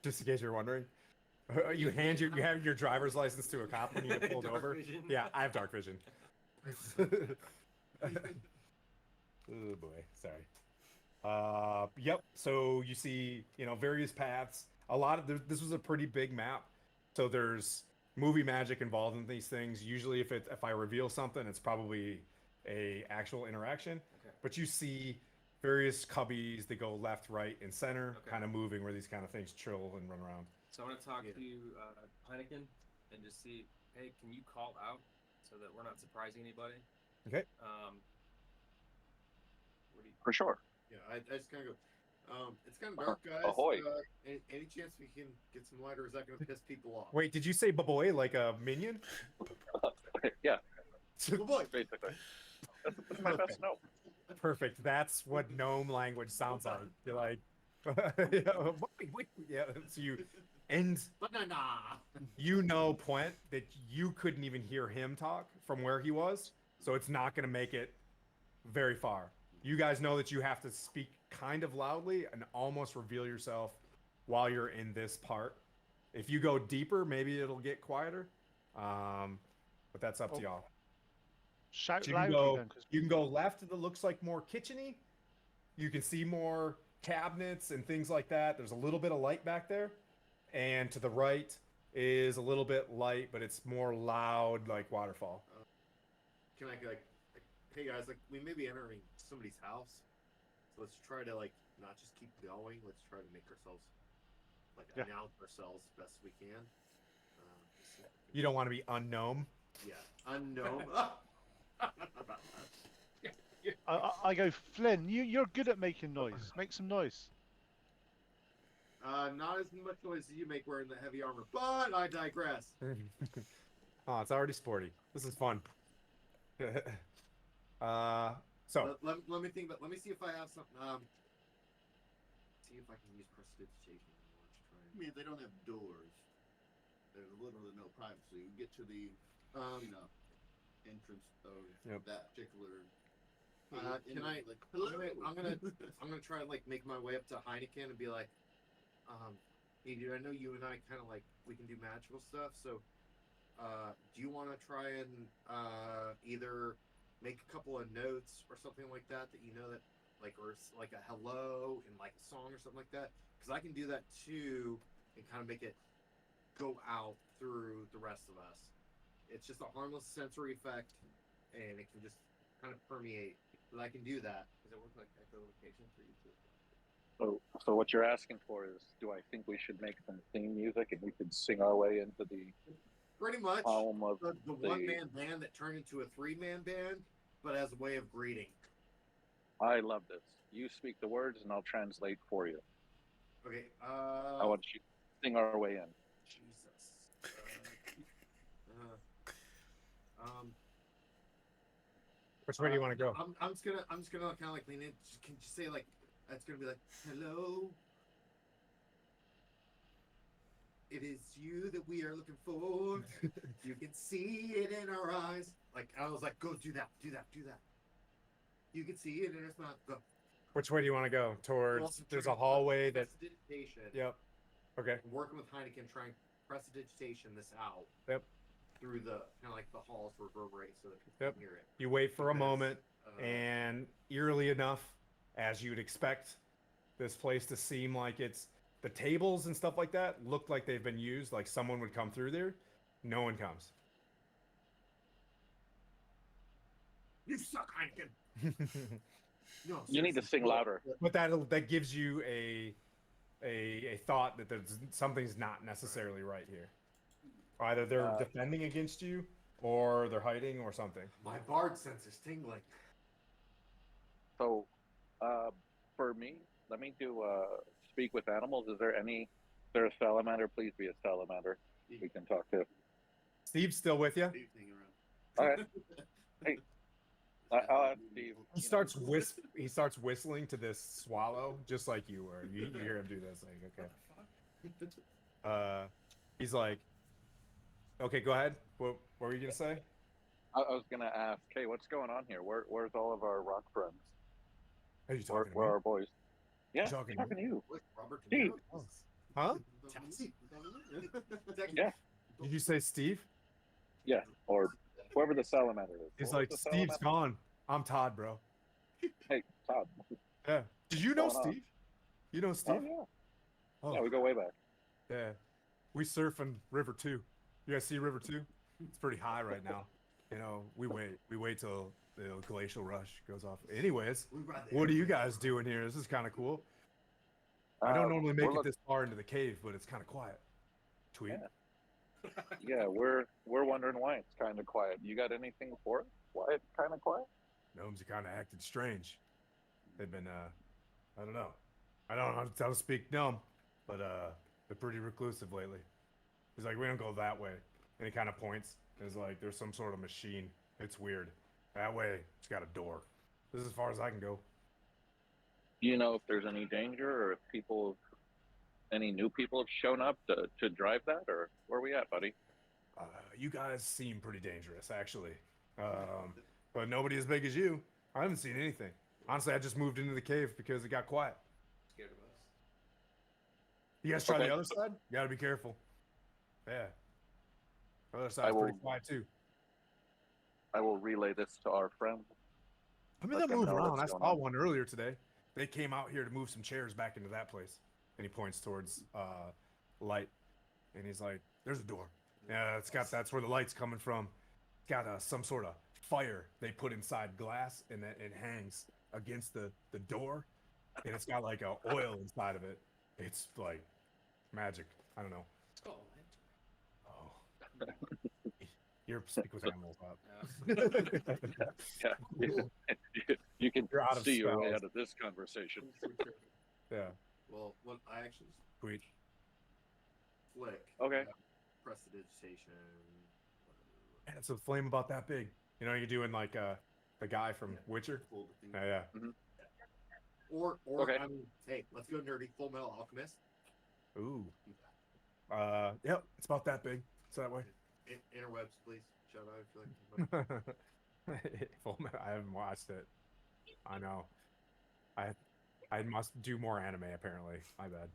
just in case you're wondering. You have your driver's license to a cop when you get pulled Dark over. vision. Yeah, I have dark vision. Oh boy, sorry. Yep. So you see, various paths. This was a pretty big map, so there's movie magic involved in these things. Usually, if I reveal something, it's probably a actual interaction. Okay. But you see various cubbies that go left, right, and center, Okay. kind of moving where these kind of things chill and run around. So I want to talk Yeah. to Heineken and just see, hey, can you call out so that we're not surprising anybody? Okay. What do you? For sure. Yeah, I just kind of go. It's kind of dark, guys. Ahoy. Any chance we can get some light, or is that going to piss people off? Wait, did you say boy like a minion? Yeah, Good boy. basically. That's my best note. Perfect. That's what gnome language sounds like. You're like, wait, yeah. So Banana. Puent, that you couldn't even hear him talk from where he was, so it's not going to make it very far. You guys know that you have to speak kind of loudly and almost reveal yourself while you're in this part. If you go deeper, maybe it'll get quieter. But that's up to y'all. Shout So you can loudly go, then, 'cause you can go left that looks like more kitcheny. You can see more cabinets and things like that. There's a little bit of light back there. And to the right is a little bit light, but it's more loud, like waterfall. Can I like, hey guys, like we may be entering somebody's house, so let's try to like not just keep going. Let's try to make ourselves announce ourselves best we can. Let's see if we can- You don't want to be unknown. Yeah, unknown. I go, Flynn, you're good at making noise. Make some noise. Not as much noise as you make wearing the heavy armor, but I digress. Oh, it's already sporty. This is fun. So Let me think, but let me see if I have something. See if I can use prestidigitation. I mean, if they don't have doors, there's literally no privacy. You get to the entrance of Yep. that particular. Can I? Like, I'm gonna try and like make my way up to Heineken and be like, hey dude, I know you and I kind of like we can do magical stuff, so Do you want to try and either make a couple of notes or something like that that you know that like or like a hello and like a song or something like that? Because I can do that too and kind of make it go out through the rest of us. It's just a harmless sensory effect, and it can just kind of permeate. But I can do that. Does it work like echolocation for you too? So what you're asking for is, do I think we should make some theme music and we could sing our way into the Pretty much column of the one-man band that turned into a three-man band, but as a way of greeting. I love this. You speak the words and I'll translate for you. Okay. I want you to sing our way in. Jesus. Which way do you want to go? I'm just gonna kind of like lean in. Can you say like it's gonna be like hello? It is you that we are looking for. You can see it in our eyes. Like I was like, go do that. You can see it in our smile. Go. Which way do you want to go? Towards there's a hallway that. Yep. Okay. I'm working with Heineken, trying to prestidigitation this out. Yep. Through the kind of like the halls reverberate so that people can hear it. You wait for a moment, and eerily enough, as you'd expect, this place to seem like it's the tables and stuff like that look like they've been used, like someone would come through there. No one comes. You suck, Heineken. No, You need to sing louder. But that gives you a thought that there's something's not necessarily right here. Either they're defending against you, or they're hiding, or something. My bard sense is tingling. So, for me, let me do speak with animals. Is there a salamander? Please be a salamander. We can talk to. Steve's still with you. Okay. Hey, I'll ask Steve. He starts whistling to this swallow, just like you were. You hear him do this, like okay. He's like, okay, go ahead. What were you gonna say? I was gonna ask, hey, what's going on here? Where's all of our rock friends? Are you talking Where to are our boys? Yeah, talking talking to you. Robert Steve. Huh? Yeah. Did you say Steve? Yeah, or whoever the salamander is. He's What like, was the Steve's salamander? gone. I'm Todd, bro. Hey, Todd. Yeah. Did you know What's going on? Steve? You know Steve? Oh, yeah. Oh, Yeah, we go way back. yeah. We surf in River 2. You guys see River 2? It's pretty high right now. You know, we wait till the glacial rush goes off. Anyways, what are you guys doing here? This is kind of cool. I don't normally make it this far into the cave, but it's kind of quiet. Tweet. Yeah, we're wondering why it's kind of quiet. You got anything for it? Why it's kind of quiet? Gnomes are kind of acted strange. They've been, I don't know. I don't know how to speak gnome, but they're pretty reclusive lately. He's like, we don't go that way. And he kind of points. It's like, there's some sort of machine. It's weird. That way, it's got a door. This is as far as I can go. Do you know if there's any danger or if any new people have shown up to drive that, or where are we at, buddy? You guys seem pretty dangerous, actually. But nobody as big as you. I haven't seen anything. Honestly, I just moved into the cave because it got quiet. Scared of us. You guys try Okay. the other side? You gotta be careful. Yeah. The other side's pretty quiet, too. I will relay this to our friend. I mean, Let they them move know around. what's I going saw on. one earlier today. They came out here to move some chairs back into that place. And he points towards light. And he's like, there's a door. Yeah, that's where the light's coming from. It's got some sort of fire they put inside glass, and that it hangs against the door. And it's got like a oil inside of it. It's like magic. I don't know. Oh. You're speak with animals up. Yeah, you can You're out of see your way spells. out of this conversation. Yeah. Well, what I actually Sweet. flick. Okay. Prestidigitation. And it's a flame about that big. You know, you're doing like the guy from Witcher. Pull the thing. Yeah. Mm-hmm. Or Okay. I mean, hey, let's go nerdy. Full Metal Alchemist. Ooh. Yep. It's about that big. It's that way. Interwebs, please. Shout out if you like. Full Metal. I haven't watched it. I know. I must do more anime apparently. My bad.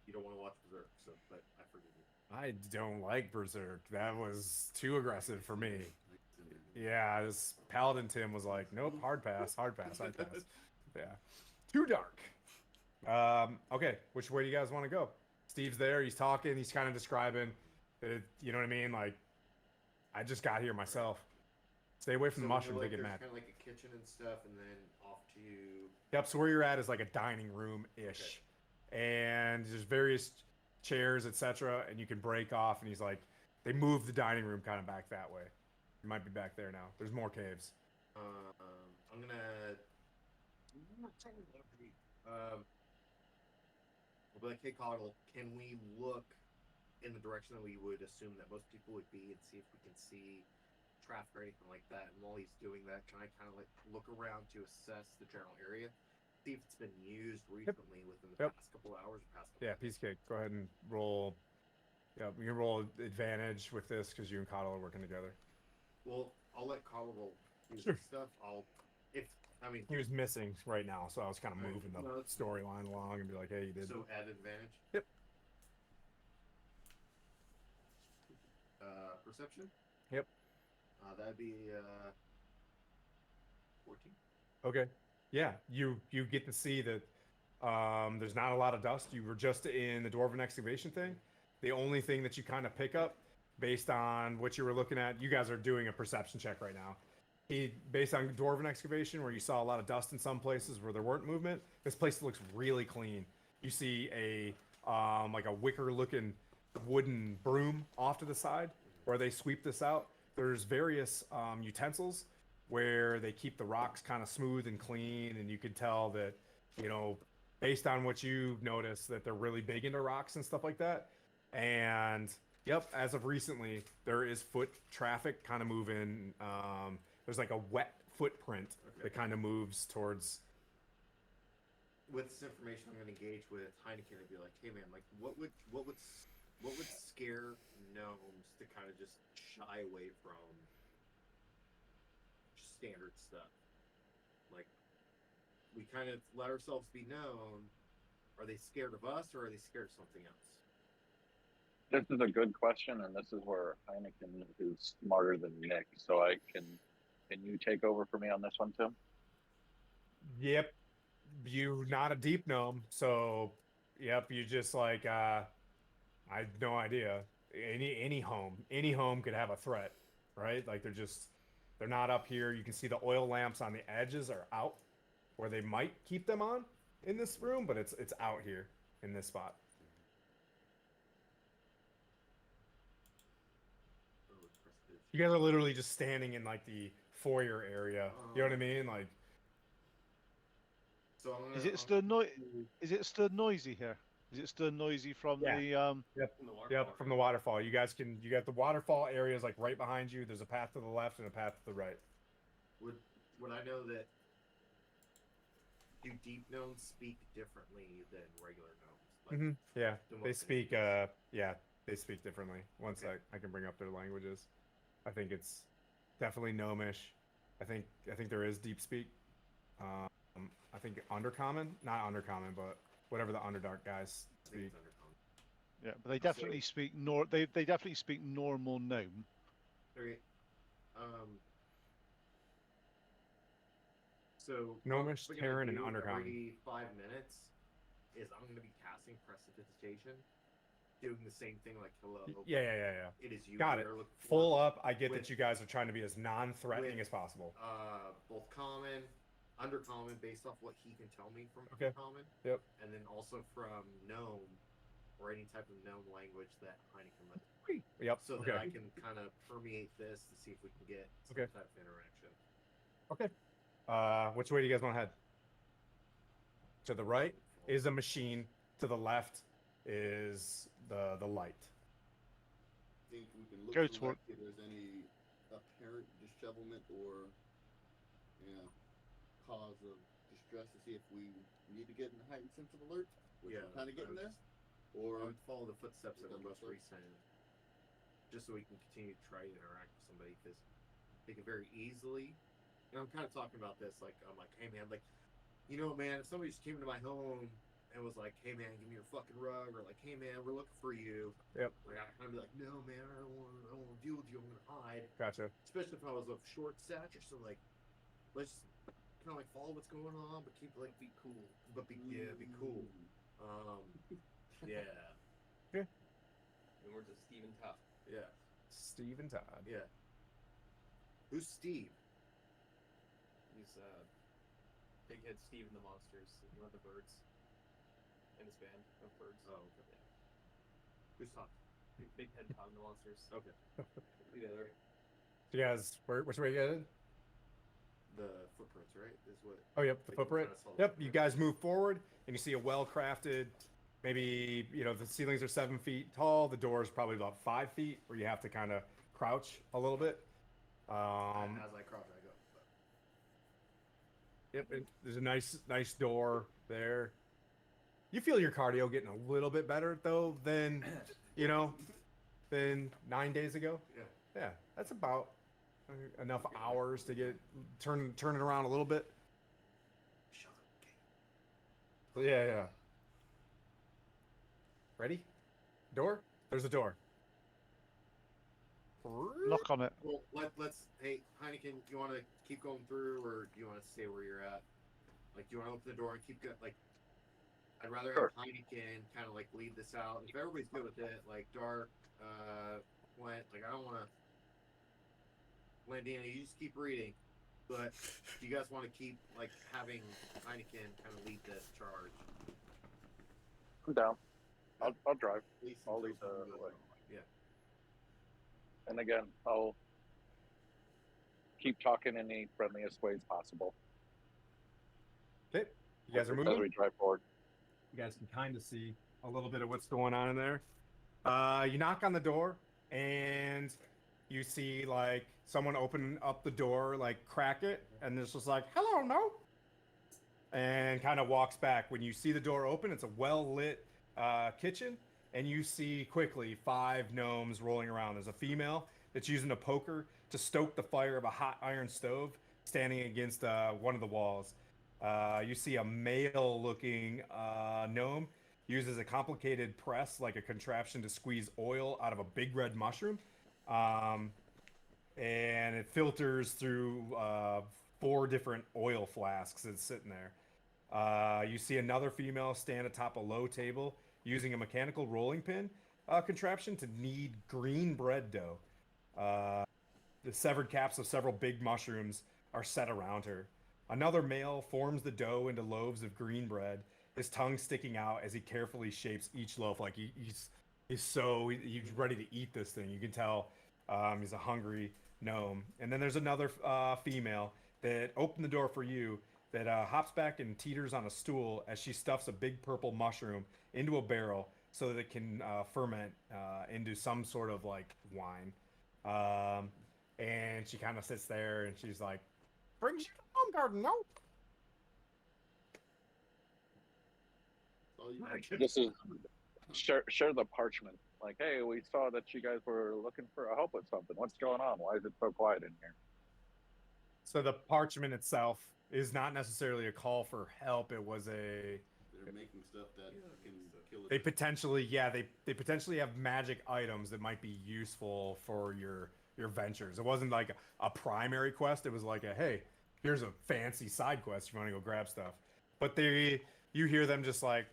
You don't want to watch Berserk, so but I forgive you. I don't like Berserk. That was too aggressive for me. Yeah, this Paladin Tim was like, nope, hard pass, hard pass, hard pass. Yeah, too dark. Okay, which way do you guys want to go? Steve's there. He's talking. He's kind of describing. You know what I mean? Like, I just got here myself. Stay away from So the we know, mushrooms. They like, get there's mad. kind of like a kitchen and stuff, and then off to Yep. So where you're at is like a dining room ish, and there's various chairs, etc. And you can break off. And he's like, they moved the dining room kind of back that way. It might be back there now. There's more caves. I'm gonna I'll be like, hey, Coddle, can we look in the direction that we would assume that most people would be, and see if we can see traffic or anything like that? And while he's doing that, can I kind of like look around to assess the general area, see if it's been used recently within the past couple hours or past couple Yeah, days? piece of cake. Go ahead and roll. Yeah, you can roll advantage with this because you and Coddle are working together. Well, I'll let Coddle roll do Sure. his stuff. He was missing right now, so I was kind of Alright, moving the no, that's- storyline along and be like, hey, you did. So add advantage. Yep. Perception. Yep. That'd be 14. Okay. Yeah, you get to see that there's not a lot of dust. You were just in the Dwarven excavation thing. The only thing that you kind of pick up based on what you were looking at, you guys are doing a perception check right now. Based on Dwarven excavation, where you saw a lot of dust in some places where there weren't movement, this place looks really clean. You see a like a wicker looking wooden broom off to the side where they sweep this out. There's various utensils where they keep the rocks kind of smooth and clean, and you can tell that, you know, based on what you noticed, that they're really big into rocks and stuff like that. And yep, as of recently, there is foot traffic kind of moving. There's like a wet footprint that kind of moves towards. With this information, I'm going to engage with Heineken and be like, "Hey, man, like, what would scare gnomes to kind of just shy away from standard stuff? Like, we kind of let ourselves be known. Are they scared of us, or are they scared of something else?" This is a good question, and this is where Heineken is smarter than Nick. So can you take over for me on this one, Tim? Yep, you not a deep gnome, so yep, you just like I have no idea. Any home could have a threat, right? Like they're not up here. You can see the oil lamps on the edges are out where they might keep them on in this room, but it's out here in this spot. You guys are literally just standing in like the foyer area. You know what I mean? Like, So I'm gonna, Is it still noisy here? Is it still noisy from Yeah. the yep, From the waterfall yep, from the waterfall. You guys you got the waterfall areas like right behind you. There's a path to the left and a path to the right. would I know that? Do deep gnomes speak differently than regular gnomes? Like, Yeah, than they what speak. Canadians? Yeah, they speak differently. One Okay. sec, I can bring up their languages. I think it's definitely gnomish. I think there is deep speak. I think undercommon, not undercommon, but whatever the underdark guys I think speak. it's undercommon. yeah, but they definitely speak they definitely speak normal gnome. Okay. So Gnomish, what we're Terran, gonna and do undercommon. every 5 minutes is I'm gonna be casting prestidigitation, doing the same thing like hello. Yeah. It is you. Got we it. are looking for. Full up. I get with- that you guys are trying to be as non-threatening with- as possible. Both common, undercommon, based off what he can tell me from Okay. common. Yep. And then also from gnome or any type of gnome language that Heineken lets. Yep. So Okay. that I can kind of permeate this to see if we can get some Okay. type of interaction. Okay. Which way do you guys want to head? To the right is a machine. To the left is the light. Think we can look Go to the toward- left if there's any apparent dishevelment or cause of distress to see if we need to get in a heightened sense of alert, which Yeah, we're kind of getting I there. I Or would follow the footsteps that were most Footsteps. recent, just so we can continue to try to interact with somebody, because they can very easily. And I'm kind of talking about this, like I'm like, hey man, like, you know, man, if somebody just came into my home and was like, "Hey man, give me your fucking rug," or like, "Hey man, we're looking for you." Yep. Like I'd be like, "No man, I don't want to deal with you. I'm gonna hide." Gotcha. Especially if I was of short stature, so like, let's kind of like follow what's going on, but keep like Be cool. but be cool. Yeah, Yeah. In words of Stephen Tough. yeah, Steve and Todd. yeah. Who's Steve? He's Big Head Steve and the Monsters. One of the birds in his band of birds. Oh, okay. Yeah. Who's Todd? Big Head Todd and the Monsters. Okay. Together. So you guys, which way you headed? The footprints, right? Is what. Oh, yep, the Like, footprint. kinda saw the Yep, you footprint. guys move forward, and you see a well-crafted. Maybe the ceilings are 7 feet tall. The door is probably about 5 feet, where you have to kind of crouch a little bit. As I crouch, I go. Yep, and there's a nice door there. You feel your cardio getting a little bit better though than than 9 days ago. Yeah. Yeah, that's about enough hours to get turn it around a little bit. Shut up. So yeah. Ready? Door? There's a door. Knock on it. Well, let's. Hey, Heineken, you want to keep going through, or do you want to stay where you're at? Like, do you want to open the door and keep going? Like, I'd rather Sure. have Heineken kind of like lead this out. If everybody's good with it, like Dark, went. Like, I don't want to. Landina, you just keep reading. But do you guys want to keep like having Heineken kind of lead this charge? I'm down. I'll drive. At least I'll until lead the something goes way. wrong. Yeah. And again, I'll keep talking in the friendliest ways possible Okay, you guys are as moving. we drive forward. You guys can kind of see a little bit of what's going on in there. You knock on the door, and you see like someone open up the door, like crack it, and it's just like, "Hello, no," and kind of walks back. When you see the door open, it's a well lit kitchen, and you see quickly 5 gnomes rolling around. There's a female that's using a poker to stoke the fire of a hot iron stove standing against one of the walls. You see a male looking gnome uses a complicated press, like a contraption to squeeze oil out of a big red mushroom. And it filters through 4 different oil flasks that's sitting there. You see another female stand atop a low table using a mechanical rolling pin contraption to knead green bread dough. The severed caps of several big mushrooms are set around her. Another male forms the dough into loaves of green bread, his tongue sticking out as he carefully shapes each loaf. Like he's he's ready to eat this thing. You can tell he's a hungry gnome. And then there's another female that opened the door for you that hops back and teeters on a stool as she stuffs a big purple mushroom into a barrel so that it can ferment into some sort of like wine. And she kind of sits there and she's like, "Brings you to home garden, no?" Oh, you This is share the parchment. Like, hey, we saw that you guys were looking for a help with something. What's going on? Why is it so quiet in here? So the parchment itself is not necessarily a call for help. It was they're making stuff that can kill they it. potentially they potentially have magic items that might be useful for your ventures. It wasn't like a primary quest. It was like a, hey, here's a fancy side quest if you want to go grab stuff. But you hear them just like,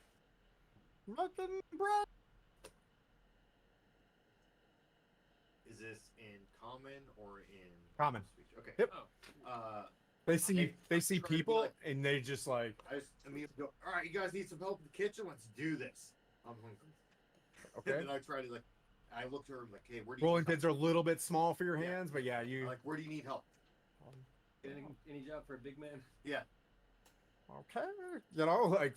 "Making bread." Is this in common or in Common. speech? Okay. Yep. Oh. They see Hey, I'm trying to be people like- and they just like, I just immediately go, all right, you guys need some help in the kitchen? Let's do this. I'm hungry. okay. And then I try to I look to her like, hey, where do you Rolling need help? pins are a little bit small for your Yeah. hands, but yeah, you I'm like, where do you need help? Any job for a big man? Yeah. okay, like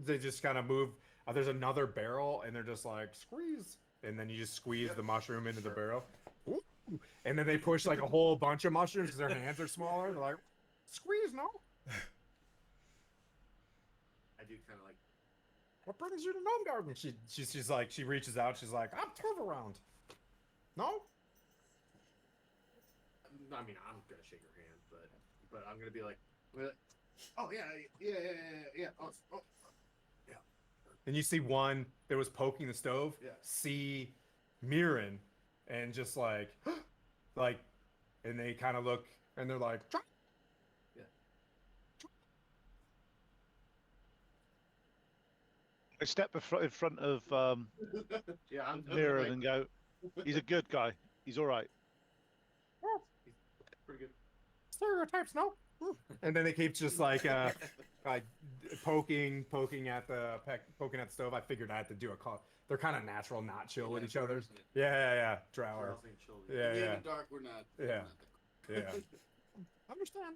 they just kind of move. There's another barrel, and they're just like squeeze, and then you just squeeze the mushroom into the barrel. Ooh. And then they push like a whole bunch of mushrooms because their hands are smaller. They're like, squeeze, no? I do kind of like, What brings you to Gnome Garden? She's like, she reaches out. She's like, I'm turf around. No? I mean, I'm gonna shake her hand, but I'm gonna be like, oh yeah. Oh, and you see one that was poking the stove. Yeah. See Mirren, and just like, like, and they kind of look, and they're like, I step in front of Yeah, I'm Mirren like, and go, he's a good guy. He's all right. oh, pretty good. stereotypes, no. And then they keep just like poking at the poking at the stove. I figured I had to do a call. They're kind of natural, not chill with Yeah, each other. drows, Yeah. Drower. Rousing children. Yeah, Me yeah. and the dark, we're not. Yeah. We're not Yeah. Understand.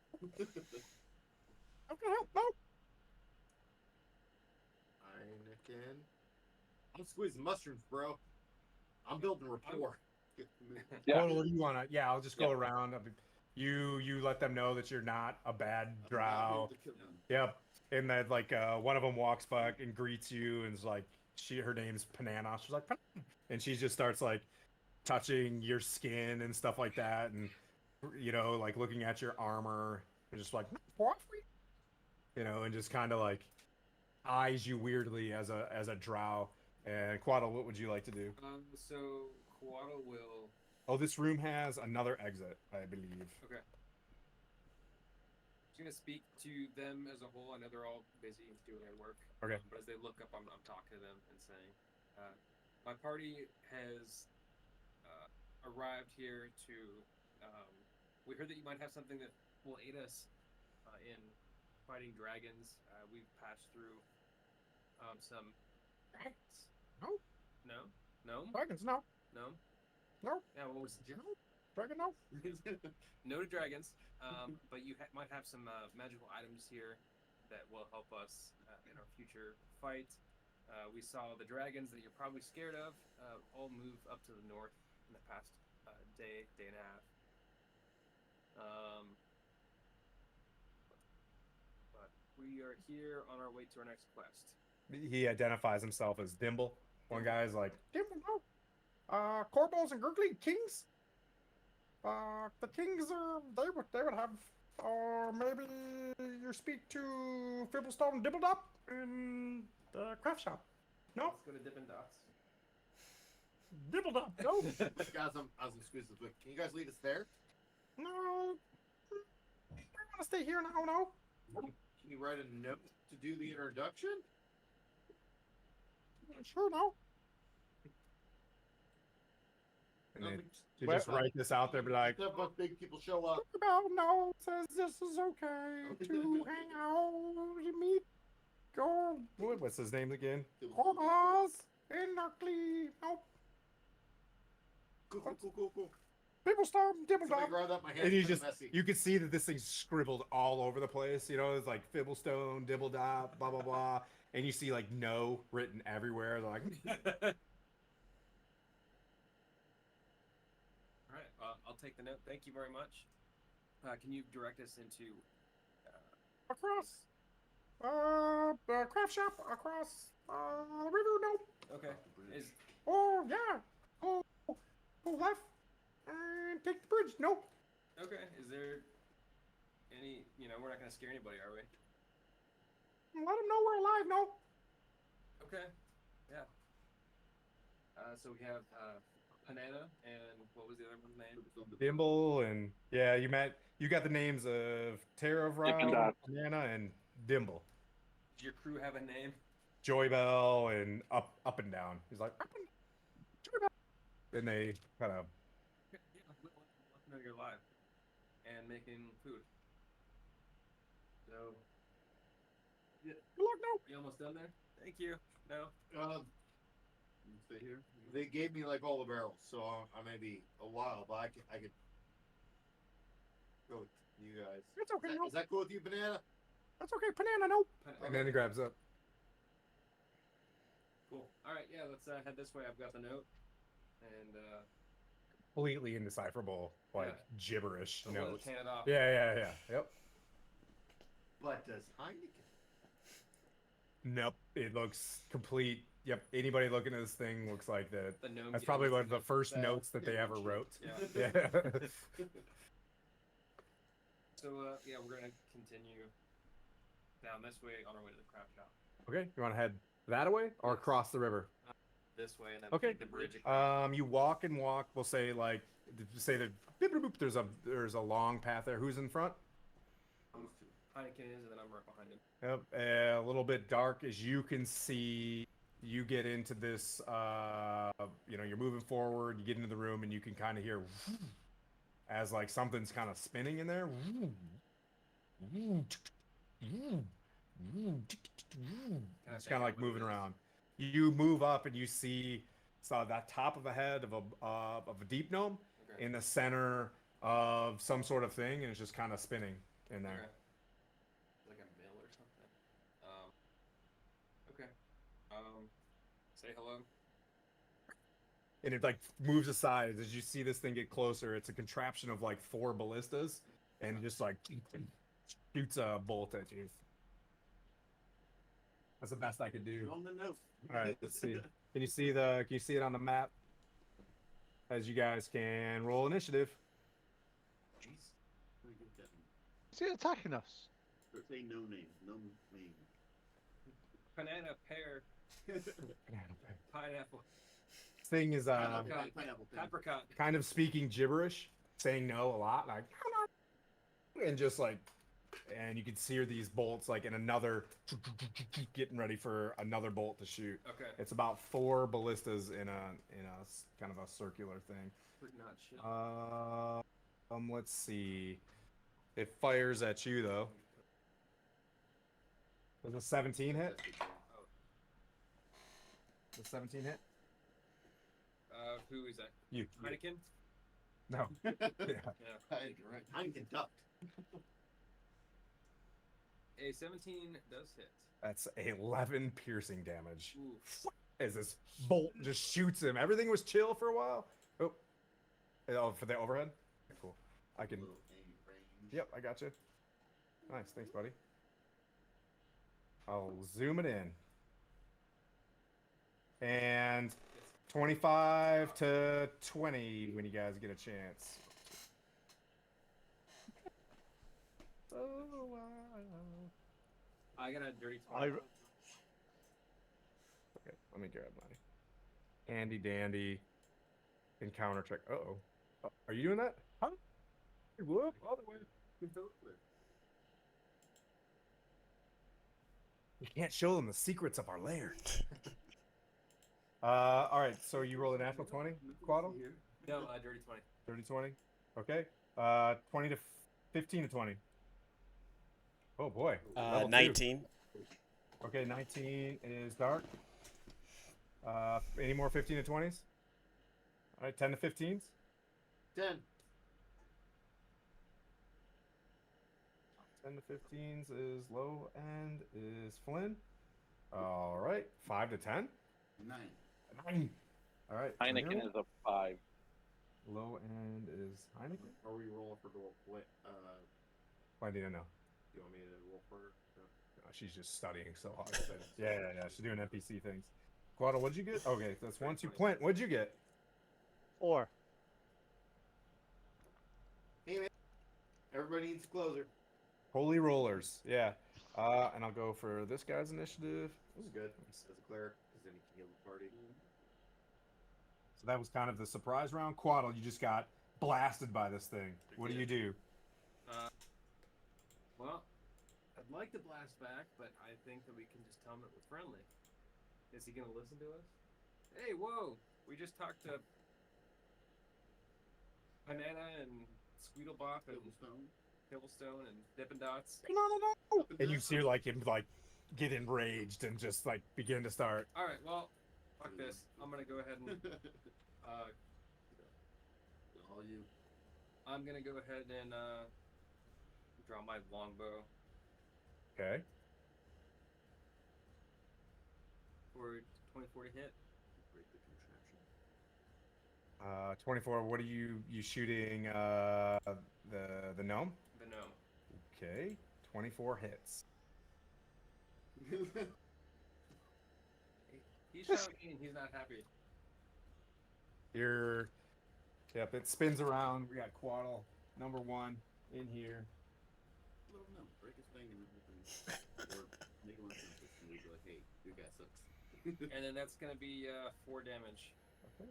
How can I help? No. Heineken. I'm squeezing mushrooms, bro. I'm building rapport. Yeah. What do you want to? Yeah, I'll just go Yeah. around. You let them know that you're not a bad I'm not drow. here to kill them. Yep. And that like one of them walks back and greets you and is like her name's Panana. She's like "Panana," and she just starts like touching your skin and stuff like that, and like looking at your armor and just like and just kind of like eyes you weirdly as a drow. And Quaddle, what would you like to do? So Quaddle will. Oh, this room has another exit, I believe. Okay. Just gonna speak to them as a whole. I know they're all busy doing their work. Okay. But as they look up, I'm talking to them and saying, my party has arrived here to. We heard that you might have something that will aid us in fighting dragons. We've passed through some dragons. No. No. Dragons, no. No. No. Yeah. What was the Dragon, no. No to dragons, but you might have some magical items here that will help us in our future fight. We saw the dragons that you're probably scared of all move up to the north in the past day and a half. But we are here on our way to our next quest. He identifies himself as Dimble. One guy's like, Dimble, no. Corballs and Gurgly kings. The kings they would have, or maybe you speak to Fibblestone Dibbledop in the craft shop. No, Let's go to Dippin' Dots. Dibbledop, no, Guys, I was gonna squeeze this book. Can you guys lead us there? no. I want to stay here now, no. Can you write a note to do the introduction? Sure, no. And then you just write this out there, be like, Have a big people show up. about no says this is okay to hang out, you meet, go, what's his name again? Corballs and Narkly, nope. Cool. Fibblestone Somebody Dibbledop. grab that. My hands And are kinda messy. you can see that this thing's scribbled all over the place. It's like Fibblestone, Dibbledop, blah blah blah, and you see like no written everywhere. They're like, All right, I'll take the note. Thank you very much. Can you direct us into? across, craft shop across the river. Nope. Okay. Is Oh yeah. Oh, go left and take the bridge. Nope. okay. Is there any? We're not gonna scare anybody, are we? Let them know we're alive. No. Okay. Yeah. So we have Panana and what was the other one's name? Dimble and yeah, you got the names of Tara Vrao, Banana, and Dimble. Does your crew have a name? Joybell and up and down. He's like up and Joybell. Then they kind of Yeah, let them know you're alive and making food. So, good luck. No. you almost done there? Thank you. No. You stay here. They gave me like all the barrels, so I may be a while, but I could go with you guys. It's okay. No. Is that cool with you, Banana? That's okay. Banana. No. And then he grabs up. Cool. All right. Yeah. Let's head this way. I've got the note. And Completely indecipherable, like gibberish we'll notes. hand it off. Yeah. Yep. But does Heineken? Nope. It looks complete. Yep. Anybody looking at this thing looks like that. The gnome That's gave probably us one of the note first that- notes that they ever wrote. Yeah. Yeah. So yeah, we're gonna continue down this way on our way to the craft shop. Okay. You want to head That away or Yes. across the river? This way and then Okay. take the bridge across. You walk and walk. We'll say like say that beep, boop, boop, there's a long path there. Who's in front? Heineken is, and then I'm right behind him. Yep. A little bit dark as you can see. You get into this. You're moving forward. You get into the room and you can kind of hear as like something's kind of spinning in there. It's kind of like moving around. You move up and you see that top of a head of a deep gnome Okay. in the center of some sort of thing, and it's just kind of spinning in there. Okay. Like a mill or something. Okay. Say hello. And it like moves aside as you see this thing get closer. It's a contraption of like 4 ballistas, and it just like shoots a bolt at you. That's the best I could do. On the note. All right, let's see. Can you see it on the map? As you guys can roll initiative. Jeez. Let me get that. Is it attacking us? Or say no name. No name. Banana, pear, pineapple, Thing is Pineapple thing. apricot. kind of speaking gibberish, saying no a lot, like, and just like, and you can see these bolts like in another, getting ready for another bolt to shoot. Okay. It's about 4 ballistas in a kind of a circular thing. Would not shit. Let's see. It fires at you though. Does a 17 hit? Does 17 hit? Who is that? You. Heineken? No. Yeah. Yeah. I can conduct. A 17 does hit. That's 11 piercing damage. Ooh. As this bolt just shoots him. Everything was chill for a while. Oh, for the overhead? Cool. I can. Yep, I got you. Nice, thanks, buddy. I'll zoom it in. And 25 to 20 when you guys get a chance. Oh, wow. I got a dirty 20. I Okay, let me grab my handy dandy encounter check. Uh-oh. Are you doing that? Huh? Whoop, all the way. We can't show them the secrets of our lair. All right, so you roll a natural 20, Quaddle? No, dirty 20. 30 20. Okay. 20 to 15 to 20. Oh boy. Level 2. 19. Okay, 19 is dark. Any more 15 to 20s? All right, 10 to 15s. 10. 10 to 15s is low end is Flynn. All right, 5 to 10. 9. 9. All right. Heineken Camille. is a 5. Low end is Heineken. Are we rolling for gold? What? I didn't know. You want me to roll for her? No. She's just studying so hard. Yeah. She's doing NPC things. Quaddle, what'd you get? Okay, that's 1, 2. Clint, what'd you get? 4. Hey man, everybody needs a closer. Holy rollers. Yeah. And I'll go for this guy's initiative. This is good as a cleric, because then he can heal the party. So that was kind of the surprise round. Quaddle, you just got blasted by this thing. What do you do? Well, I'd like to blast back, but I think that we can just tell him that we're friendly. Is he gonna listen to us? Hey, whoa! We just talked to Banana and Squeedlebop and Pibblestone and Dippin' Dots. And you see like him like get enraged and just like begin to start. All right, well, fuck this. I'm gonna go ahead and All you. I'm gonna go ahead and draw my longbow Okay. for 24 to hit. Break the contraption. 24. What are you shooting? The gnome. The gnome. Okay. 24 hits. He's shouting and he's not happy. Yep. It spins around. We got Quaddle number 1 in here. Let him know. Break his thing and everything. Or make him unconscious and we'd be like, hey, you guys sucks. And then that's gonna be 4 damage. Okay.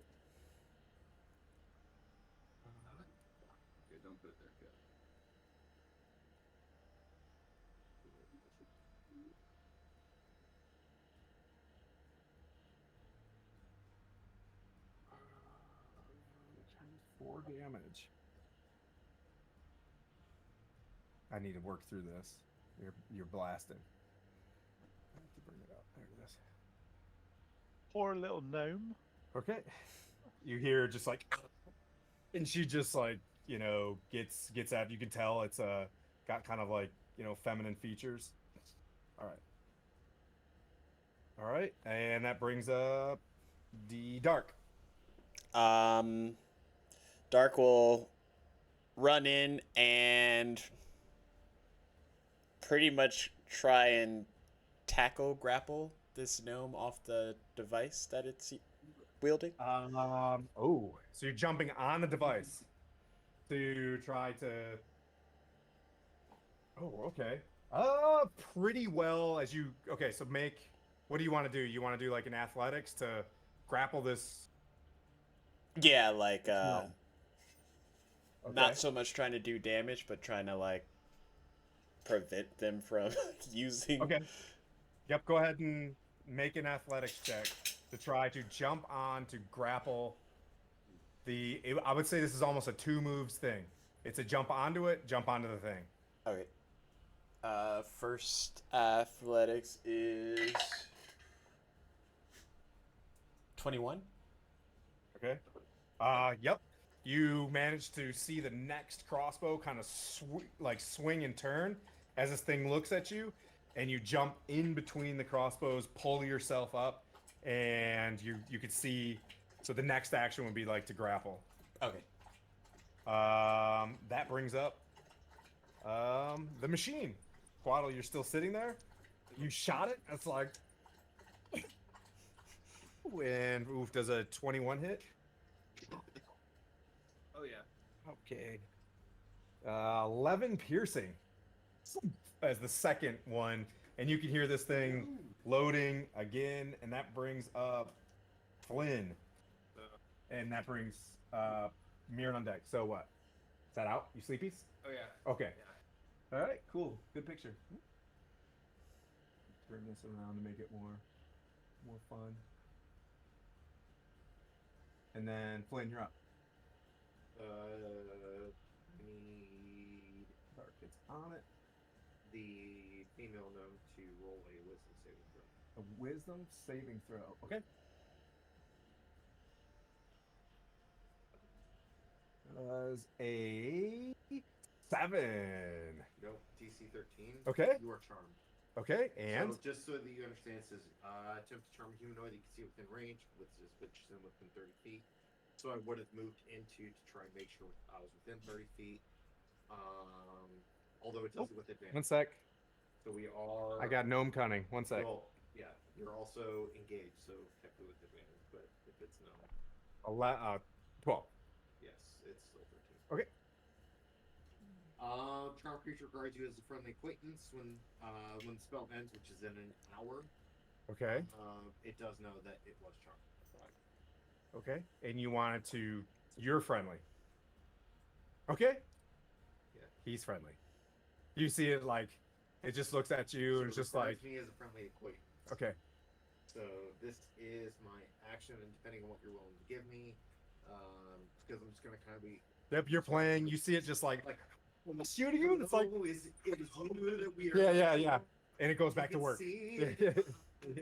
Okay, don't put it there, Kev. Times 4 damage. I need to work through this. You're blasting. I have to bring it up. There it is. Poor little gnome. Okay. You hear just like, and she just like, gets out. You can tell it's got kind of like, feminine features. All right. All right, and that brings up the dark. Dark will run in and pretty much try and grapple this gnome off the device that it's wielding. Oh, so you're jumping on the device to try to. Oh, okay. Pretty well as you. Okay, so make. What do you want to do? You want to do like an athletics to grapple this? Yeah, like Okay. not so much trying to do damage, but trying to like prevent them from using. Okay. Yep. Go ahead and make an athletics check to try to jump on to grapple. I would say this is almost a 2 moves thing. It's a jump onto it, jump onto the thing. Okay. First athletics is 21. Okay. Yep. You manage to see the next crossbow kind of swing and turn as this thing looks at you, and you jump in between the crossbows, pull yourself up, and you could see. So the next action would be like to grapple. Okay. That brings up the machine. Quaddle, you're still sitting there. You shot it. That's like. And oof, does a 21 hit? Oh yeah. Okay. 11 piercing as the second one, and you can hear this thing loading again, and that brings up Flynn, and that brings Mirren on deck. So what? Is that out? You sleepies? Oh yeah. Okay. Yeah. All right. Cool. Good picture. Turn this around to make it more fun. And then Flynn, you're up. Need Dark gets on it. the female gnome to roll a wisdom saving throw. A wisdom saving throw. Okay. Does a 7. Nope, DC 13. Okay. You are charmed. Okay, and So just so that you understand, it says attempt to charm a humanoid that you can see within range, which is them within 30 feet. So I would have moved into to try and make sure I was within 30 feet. Although it tells you with advantage. 1 sec. So we are. I got gnome cunning. 1 sec. Well, yeah, you're also engaged, so technically with advantage. But if it's no, 12. yes, it's still 13. Okay. Charm creature regards you as a friendly acquaintance when the spell ends, which is in an hour. Okay. It does know that it was charmed. Okay. And you wanted to. You're friendly. Okay. Yeah. He's friendly. You see it like. It just looks at you So and it's just regards like. me as a friendly acquaintance. Okay. So this is my action, and depending on what you're willing to give me, because I'm just gonna kind of be. Yep. You're playing. You see it just like. Like shooting you. And it's like. oh, it is you that we are. Yeah. And it goes back to work. See, Yeah. You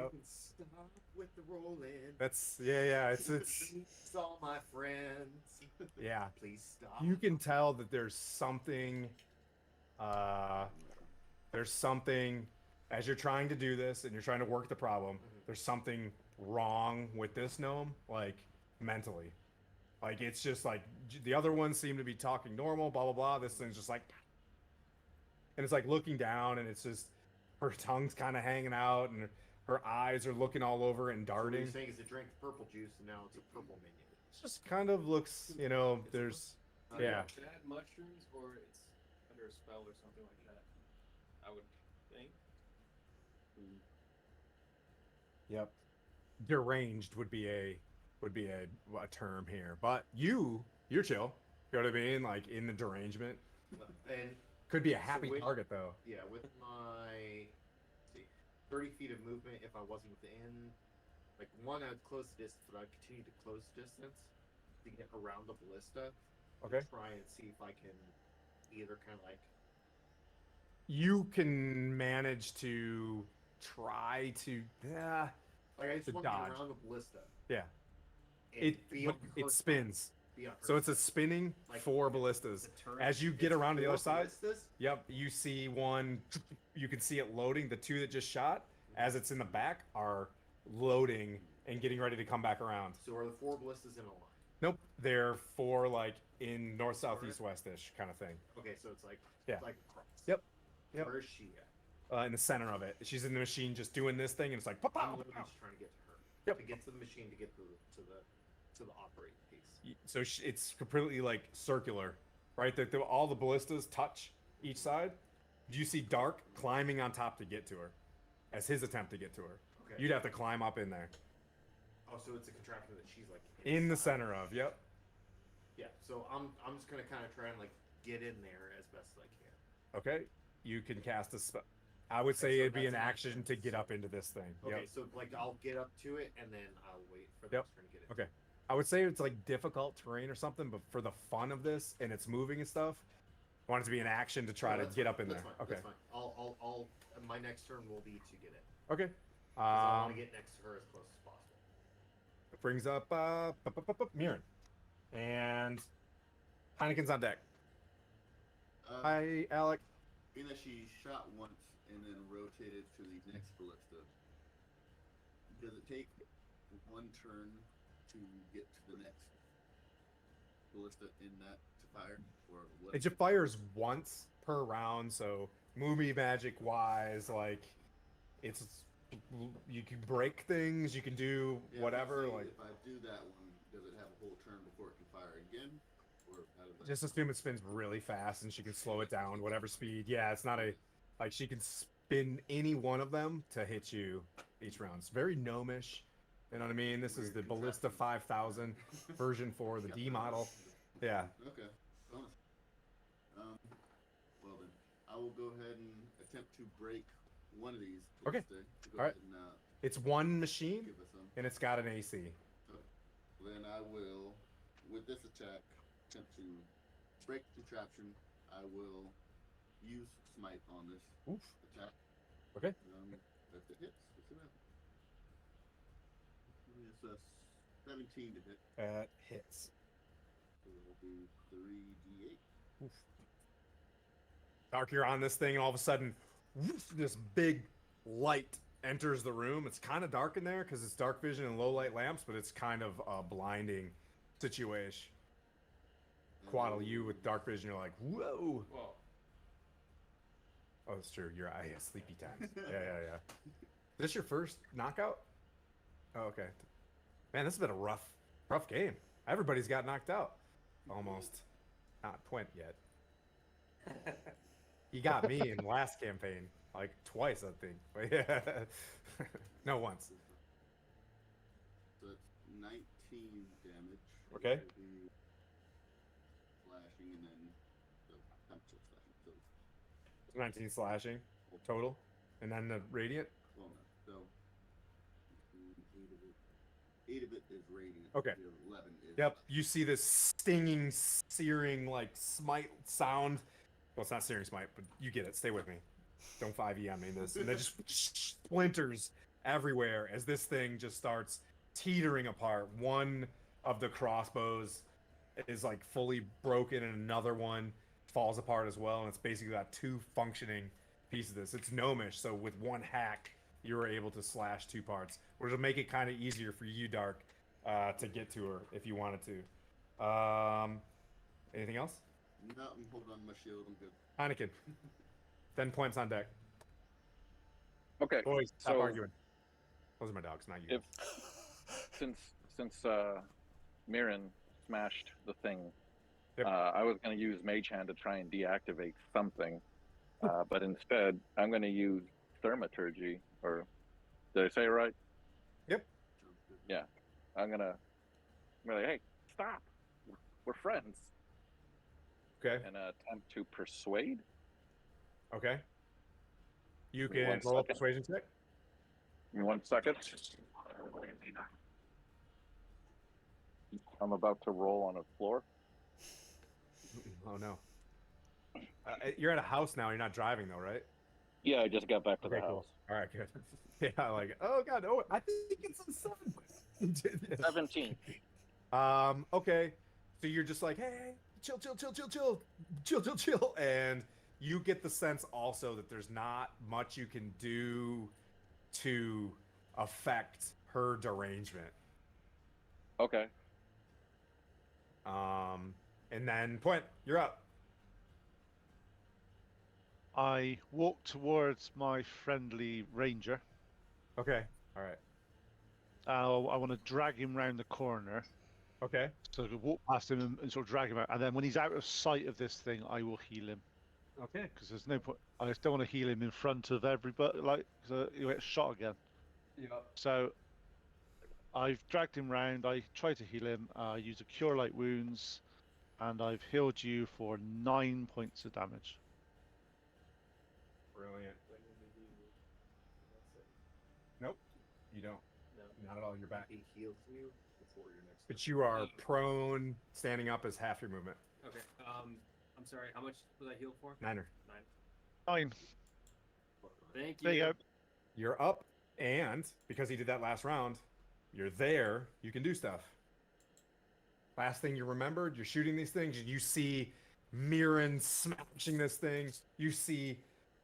Yep. can stop with the rolling. That's yeah. It's It's all my friends. yeah. Please stop. You can tell that there's something as you're trying to do this and you're trying to work the problem, there's something wrong with this gnome, like mentally. Like it's just like the other ones seem to be talking normal, blah blah blah. This thing's just like, and it's like looking down, and it's just her tongue's kind of hanging out, and her eyes are looking all over and So what darting. you're saying is it drank purple juice, and now it's a purple minion. It just kind of looks, there's yeah. Should add mushrooms, or it's under a spell or something like that. I would think. Yep. Deranged would be a term here, but you're chill. You know what I mean? Like in the derangement, And could be a So happy with- target though. yeah, with my let's see, 30 feet of movement, if I wasn't within, like one, I'd close the distance, but I'd continue to close distance to get around the ballista. Okay. To try and see if I can either kind of like You can manage to try to, I just To want to dodge. be around the ballista. yeah. And It be on her side, spins, be on her so it's a side. spinning Like, 4 ballistas. The turret. As you get It's around to the other 4 side, ballistas. yep, you see one. You can see it loading. The 2 that just shot, as it's in the back, are loading and getting ready to come back around. So are the 4 ballistas in a line? Nope, they're 4 like in north, south, east, west-ish kind of thing. Okay, so it's like Yeah. like a cross. Yep. Yep. Where is she at? In the center of it, she's in the machine just doing this thing, and it's like, pow, I'm pow, literally pow. just trying to get to her. Yep. To get to the machine, to get to the operating piece. So it's completely like circular, right? That all the ballistas touch each side. You see Dark climbing on top to get to her, as his attempt to get to her. Okay. You'd have to climb up in there, Oh, so it's a contraption that she's like in the inside. center of. Yep. Yeah. So I'm just gonna kind of try and like get in there as best I can. Okay. You can cast a spell. I would say so it'd be that's an an action action, to get so- up into this thing. Okay, Yep. so like I'll get up to it and then I'll wait for the Yep. next turn to get it. Okay. I would say it's like difficult terrain or something, but for the fun of this and it's moving and stuff, I want it to be an action to try No, to that's get fine, up in that's there. Fine, Okay. That's fine. I'll my next turn will be to get it. Okay. 'Cause I want to get next to her as close as possible. It brings up Mirren. And Heineken's on deck. Hi, Alec. Being that she shot once and then rotated to the next ballista, does it take one turn to get to the next ballista in that to fire, or what? It just fires once per round, so movie magic wise, like it's you can break things, you can do Yeah, whatever. let's say Like if I do that one, does it have a whole turn before it can fire again, or how does that? just assume it spins really fast and she can slow it down, whatever speed. Yeah, it's not a like she can spin any one of them to hit you each round. It's very gnomish. You know what I mean? This is the Ballista 5000 version for the D model. Yeah. Okay. Bonus. Well then, I will go ahead and attempt to break one of these. Okay. To go All right. ahead and, It's one machine give us some. and it's got an AC. Then I will, with this attack, attempt to break the contraption. I will use smite on this Oof. attack. Okay. If it hits, what's it at? It's a 17 to hit. That hits. So it'll be 3d8. Oof. Dark, you're on this thing, and all of a sudden, woof, this big light enters the room. It's kind of dark in there because it's dark vision and low light lamps, but it's kind of a blinding situation. Quaddle, you with dark vision, you're like, whoa. Well, Oh, it's true. You're yeah, sleepy times. Yeah. Is this your first knockout? Oh, okay. Man, this has been a rough game. Everybody's got knocked out. Almost. Not Quint yet. He got me in the last campaign. Like twice, I think. But yeah. No, once. So it's 19 damage. Okay. It'll be slashing and then the temperature slashing. So 19 slashing total. And then the radiant. well, no. So 8 of it is radiant. Okay. The 11 is. Yep. You see this stinging, searing, like smite sound. Well, it's not searing smite, but you get it. Stay with me. Don't 5e on me this. And it just splinters everywhere as this thing just starts teetering apart. One of the crossbows is like fully broken, and another one falls apart as well. And it's basically got 2 functioning pieces of this. It's gnomish, so with one hack, you were able to slash 2 parts, which will make it kind of easier for you, Dark, to get to her if you wanted to. Anything else? No, I'm holding on to my shield. I'm good. Heineken. 10 points on deck. Okay. Boys, stop so arguing. Those are my dogs, not you. If since Mirren smashed the thing, Yep. I was going to use Mage Hand to try and deactivate something, but instead I'm going to use Thaumaturgy. Or did I say it right? Yep. Sounds good. Yeah. I'm gonna be like, hey, stop. We're friends. Okay. And attempt to persuade. Okay. You Give me can one roll a second. persuasion check. Give me 1 second. I'm about to roll on a floor. Oh no. You're at a house now. You're not driving though, right? Yeah, I just got back to the Okay, cool. house. All right, good. Yeah, like, oh god, oh, I think it's a 7. 17. Okay. So you're just like, hey, chill, chill, chill, chill, chill, chill, chill, chill, and you get the sense also that there's not much you can do to affect her derangement. Okay. And then Point, you're up. I walk towards my friendly ranger. Okay. All right. I want to drag him round the corner. Okay. So I could walk past him and sort of drag him out. And then when he's out of sight of this thing, I will heal him. Okay. Because there's no point. I just don't want to heal him in front of everybody, like, so you get shot again. Yep. So I've dragged him round. I try to heal him. I use a cure light wounds, and I've healed you for 9 points of damage. Brilliant. Nope. You don't. No. Not at all. You're back. He heals you before your next. But you are prone. Standing up is half your movement. Okay. I'm sorry. How much was I healed for? 9. 9. Thank you. There you go. You're up, and because he did that last round, you're there. You can do stuff. Last thing you remembered, you're shooting these things. You see Mirren smashing this thing. You see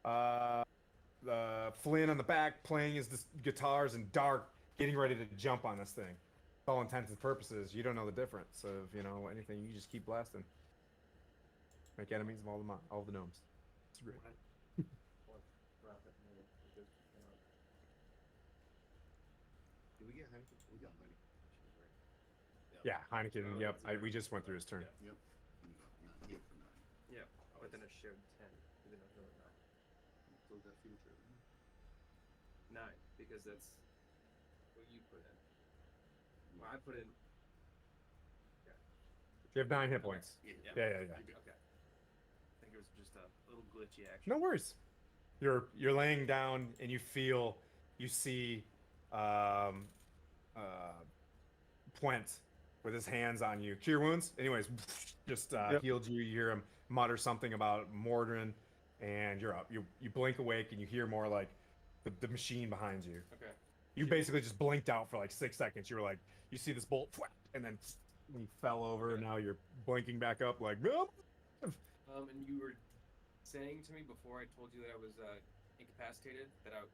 Flynn on the back playing his guitars, and Dark getting ready to jump on this thing. For all intents and purposes, you don't know the difference of anything. You just keep blasting. Make enemies of all the gnomes. It's great. Did we get Heineken? We got Heineken. Right? Yeah, Heineken. Yep, we just went through his turn. Yep. Not healed for 9. Yeah, but then it showed 10. Even though it not. So that future. 9, because that's what you put in. Well, I put in. You have 9 hit points. Yeah. Yeah. Okay. I think it was just a little glitchy action. No worries. You're laying down and you see Puent with his hands on you. Cure wounds. Anyways, just healed you. You hear him mutter something about Mordrin, and you're up. You blink awake and you hear more like the machine behind you. Okay. You basically just blinked out for like 6 seconds. You were like, you see this bolt, and then you fell over, and now you're blinking back up like, no. And you were saying to me before I told you that I was incapacitated, that I,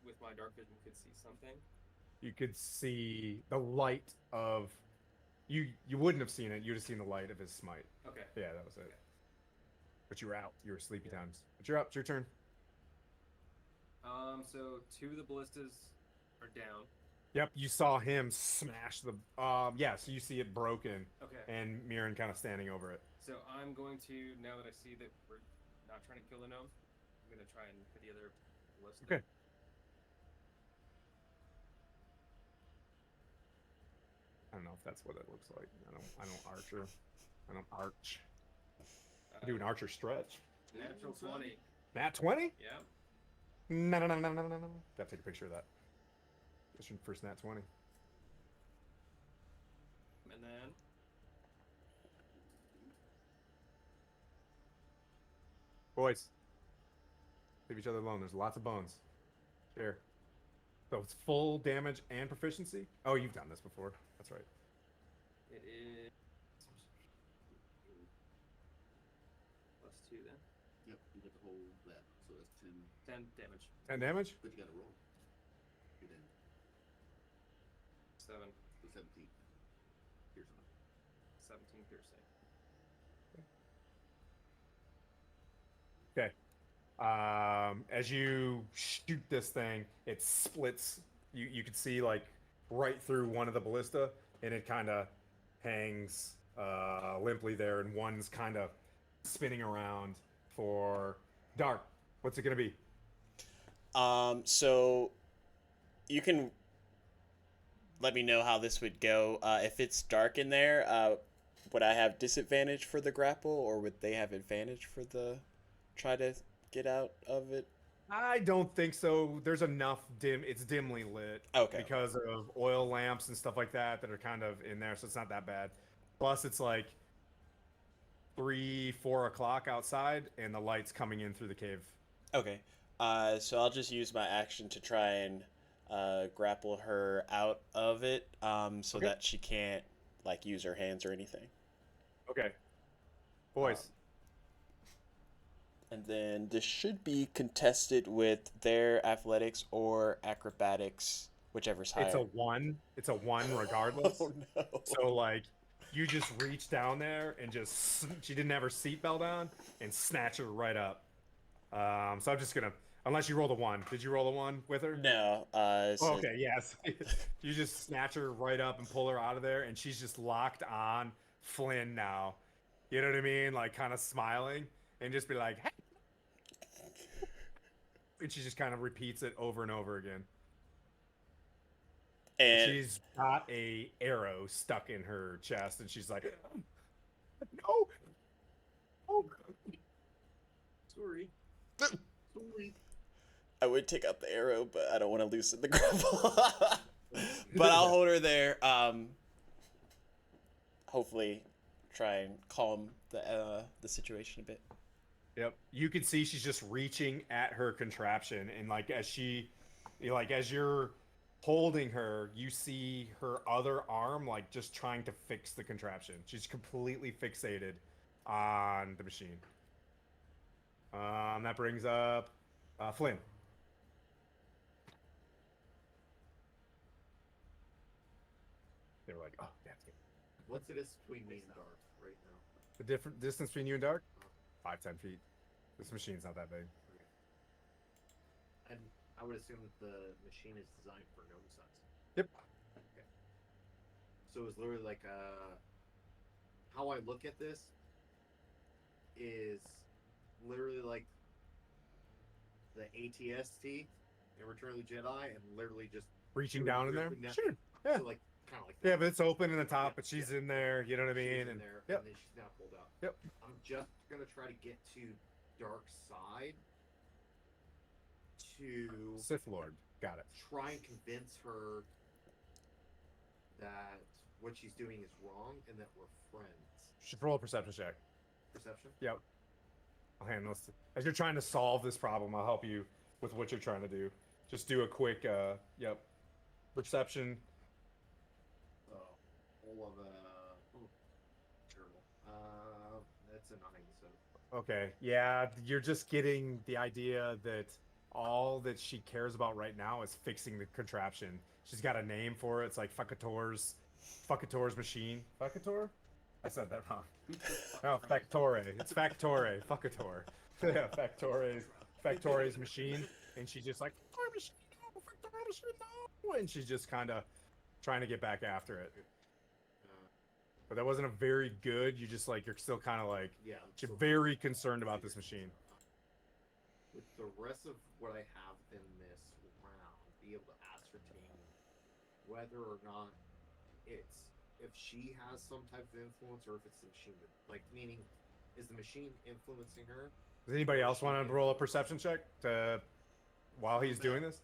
with my dark vision, could see something. You could see the light of you wouldn't have seen it. You'd have seen the light of his smite. Okay. Yeah, that was it. Okay. But you were out. You were sleepy times. But you're up. It's your turn. So 2 of the ballistas are down. Yep, you saw him smash the. Yeah, so you see it broken, Okay. and Mirren kind of standing over it. So I'm going to, now that I see that we're not trying to kill the gnome, I'm going to try and hit the other ballista. Okay. I don't know if that's what it looks like. I don't archer. I don't arch. I do an archer stretch. Natural 20. Nat 20? Yeah. No. Gotta take a picture of that. That's your first nat 20. And then Boys, leave each other alone. There's lots of bones. Here. So it's full damage and proficiency? Oh, you've done this before. That's right. it is +2 then. Yep, you get the whole that. So that's 10. 10 damage. 10 damage? But you gotta roll. You're dead. 7. So 17. Here's one. 17 piercing. Okay. As you shoot this thing, it splits. You can see like right through one of the ballista, and it kind of hangs limply there, and one's kind of spinning around for Dark. What's it gonna be? So you can let me know how this would go. If it's dark in there, would I have disadvantage for the grapple, or would they have advantage for the try to get out of it? I don't think so. There's enough it's dimly lit Okay. because of oil lamps and stuff like that that are kind of in there, so it's not that bad. Plus, it's like 3, 4 o'clock outside, and the light's coming in through the cave. Okay. So I'll just use my action to try and grapple her out of it, so Okay. that she can't like use her hands or anything. Okay. Boys. And then this should be contested with their athletics or acrobatics, whichever's higher. It's a 1. It's a 1 regardless. Oh no. So like you just reach down there and just she didn't have her seatbelt on and snatch her right up. So I'm just gonna unless you roll the 1. Did you roll the 1 with her? No. So Okay, yes. You just snatch her right up and pull her out of there, and she's just locked on Flynn now. You know what I mean? Like kind of smiling and just be like, hey. And she just kind of repeats it over and over again. and She's got a arrow stuck in her chest, and she's like, no. Oh. Sorry. I would take out the arrow, but I don't want to loosen the grapple. But I'll hold her there. Hopefully, try and calm the situation a bit. Yep. You can see she's just reaching at her contraption, and like as you're holding her, you see her other arm like just trying to fix the contraption. She's completely fixated on the machine. That brings up Flynn. They were like, oh, that's good. What's it is between me and Dark right now? The different distance between you and Dark? 5-10 feet. This machine's not that big. And I would assume that the machine is designed for gnome size. Yep. Okay. So it's literally like how I look at this is literally like the ATST in Return of the Jedi, and literally just Reaching down in there? ripping that- Sure. Yeah. So like kind of like Yeah, that. but it's open in the top, Yeah, but she's yeah. in there, you know what I She's mean? in And there, yep. and then she's now pulled out. Yep. I'm just gonna try to get to Dark Side to Sith Lord. Got it. try and convince her that what she's doing is wrong and that we're friends. Should roll a perception check. Perception? Yep. I'll handle this. As you're trying to solve this problem, I'll help you with what you're trying to do. Just do a quick, yep. Perception. Oh, all of terrible. That's a 9. So Okay. Yeah, you're just getting the idea that all that she cares about right now is fixing the contraption. She's got a name for it. It's like Fuckator's machine. Fuckator? I said that wrong. No, Factore. It's Factore. Fuckator. Yeah, Factore's machine. And she's just like, Factore machine, no, Factore machine, no. And she's just kind of trying to get back after it. But that wasn't a very good. You just like, you're still kind of like, yeah, you're so very concerned about this machine. with the rest of what I have in this round, be able to ascertain whether or not it's if she has some type of influence or if it's the machine. Like, meaning, is the machine influencing her? Does anybody else want to roll a perception check to while he's doing this?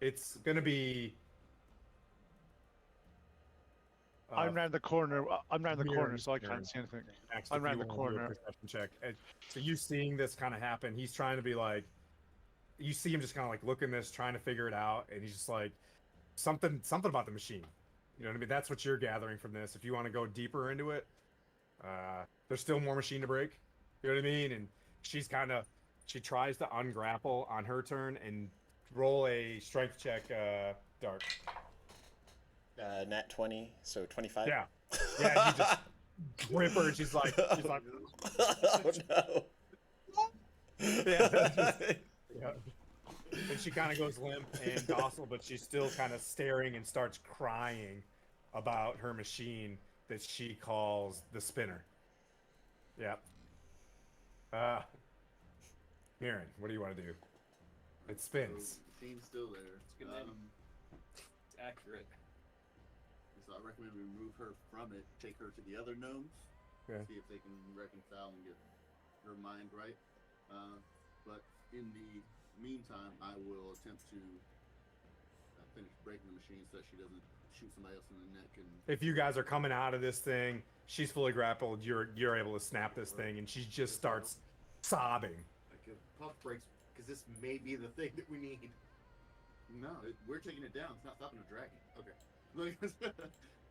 It's gonna be. I'm round the corner. I'm round the Mirror corner, so I turn. can't see anything. Next, I'm if round you the wanna do a corner. perception check. So you seeing this kind of happen? He's trying to be like. You see him just kind of like looking this, trying to figure it out, and he's just like something about the machine. You know what I mean? That's what you're gathering from this. If you want to go deeper into it, there's still more machine to break. You know what I mean? And she tries to ungrapple on her turn and roll a strength check, Dark. Nat 20, so 25. Yeah. Yeah, you just grip her and she's like, Oh no. yeah, that's just, yeah. And she kind of goes limp and docile, but she's still kind of staring and starts crying about her machine that she calls the spinner. Yep. Mirren, what do you want to do? It spins. Machine's still there. It's good name. It's accurate. so I recommend we remove her from it, take her to the other gnomes, Okay. see if they can reconcile and get her mind right. But in the meantime, I will attempt to finish breaking the machine so that she doesn't shoot somebody else in the neck. And If you guys are coming out of this thing, she's fully grappled. You're able to snap this thing, and she just starts sobbing. Like if puff breaks, because this may be the thing that we need. no, we're taking it down. It's not stopping the dragon. Okay.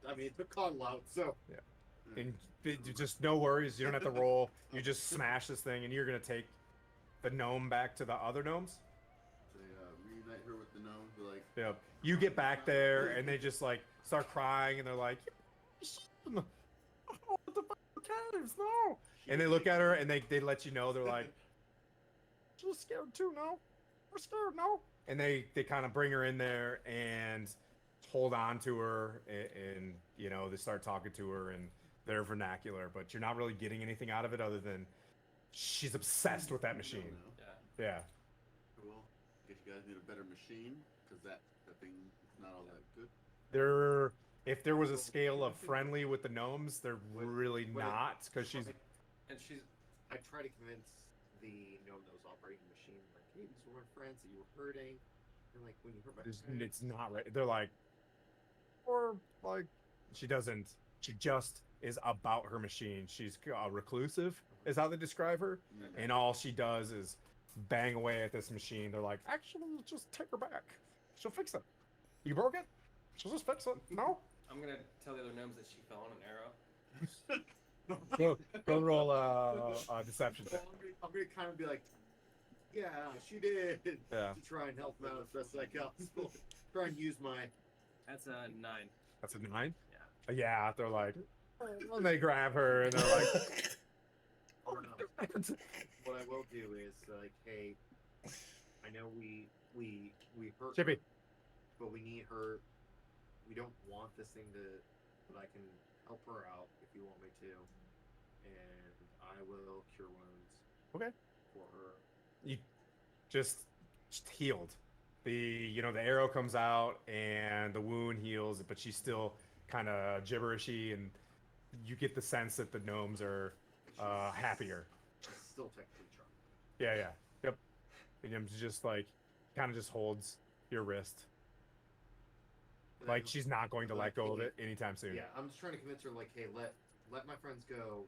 I mean, it took Coddle out, so. And just no worries. You don't have to roll. You just smash this thing, and you're gonna take the gnome back to the other gnomes. They reunite her with the gnomes. They're like, Yeah. You get back there, and they just like start crying, and they're like, "Oh, the caves, no!" And they look at her, and they let you know. They're like, "She's scared too, no? We're scared, no?" And they kind of bring her in there and hold on to her, and you know they start talking to her in their vernacular, but you're not really getting anything out of it other than she's obsessed with that machine. Yeah. Yeah. well, I guess you guys need a better machine because that thing's not all that good. If there was a scale of friendly with the gnomes, they're really not, because she's And she's I try to convince the gnome that was operating the machine, like, hey, these were my friends that you were hurting. And like, when you hurt my friends, it's not right. They're like, or like, she just is about her machine. She's reclusive, is how they describe her, and all she does is bang away at this machine. They're like, actually, just take her back. She'll fix it. You broke it? She'll just fix it. No? I'm gonna tell the other gnomes that she fell on an arrow. Go roll deception. So I'm gonna kind of be like, yeah, she did. Yeah. To try and help them out as best I can. So, try and use my. That's a 9. That's a 9? Yeah. Yeah, they're like, and they grab her and they're like, What I will do is like, hey, I know we hurt Chippy. her, but we need her. We don't want this thing to, but I can help her out if you want me to, and I will cure wounds. Okay. For her. You just healed. The arrow comes out and the wound heals, but she's still kind of gibberishy, and you get the sense that the gnomes are happier. She's still technically charmed. Yeah. Yep. And it's just like kind of just holds your wrist. Like she's not going to let go of it anytime soon. Yeah, I'm just trying to convince her, like, hey, let my friends go.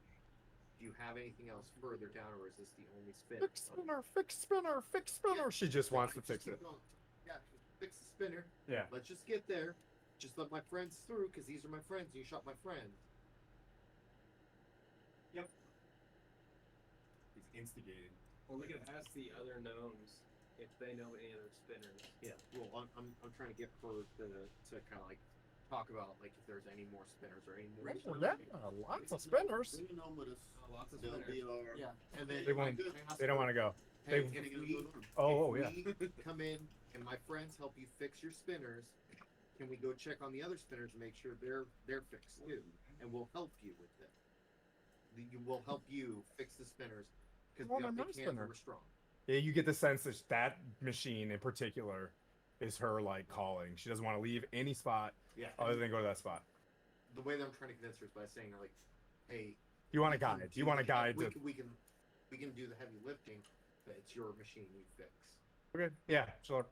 Do you have anything else further down, or is this the only spin? Fix spinner. She just wants to fix it. Yeah, fix the spinner. Yeah. Let's just get there. Just let my friends through, because these are my friends, and you shot my friend. Yep. He's instigating. Well, we can ask the other gnomes if they know any other spinners. Yeah. Well, I'm trying to get her to kind of like talk about like if there's any more spinners or any more. Lots of spinners. Bring a gnome with us. Lots of They'll spinners. be our. Yeah, and then They won't. I ask They don't her, want to go. Hey, They- if we, Yeah. if we come in and my friends help you fix your spinners, can we go check on the other spinners and make sure they're fixed too? And we'll help you with it. We'll help you fix the spinners because Well, we I'm they not a can't. spinner. We're strong. Yeah, you get the sense that that machine in particular is her like calling. She doesn't want to leave any spot Yeah. other than go to that spot. The way that I'm trying to convince her is by saying like, hey, You want a we can guide. do You want a the- guide we to. can, we can we can do the heavy lifting, but it's your machine you fix. Okay. Yeah. So.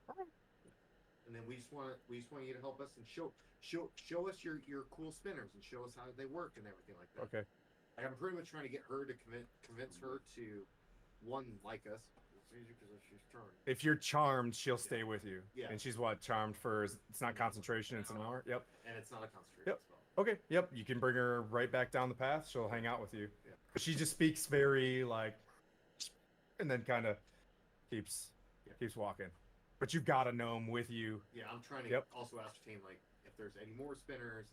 And then we just want you to help us and show us your cool spinners and show us how they work and everything like that. Okay. Like, I'm pretty much trying to get her to convince her to one like us. It's easy because she's charmed. If you're charmed, she'll stay with you. Yeah. And she's what, charmed for? It's not concentration. It's an hour. Yep. And it's not a concentration Yep. spell. Okay. Yep. You can bring her right back down the path. She'll hang out with you. Yeah. She just speaks very like, and then kind of keeps walking. But you've got a gnome with you. Yeah, I'm trying to Yep. also ascertain like if there's any more spinners,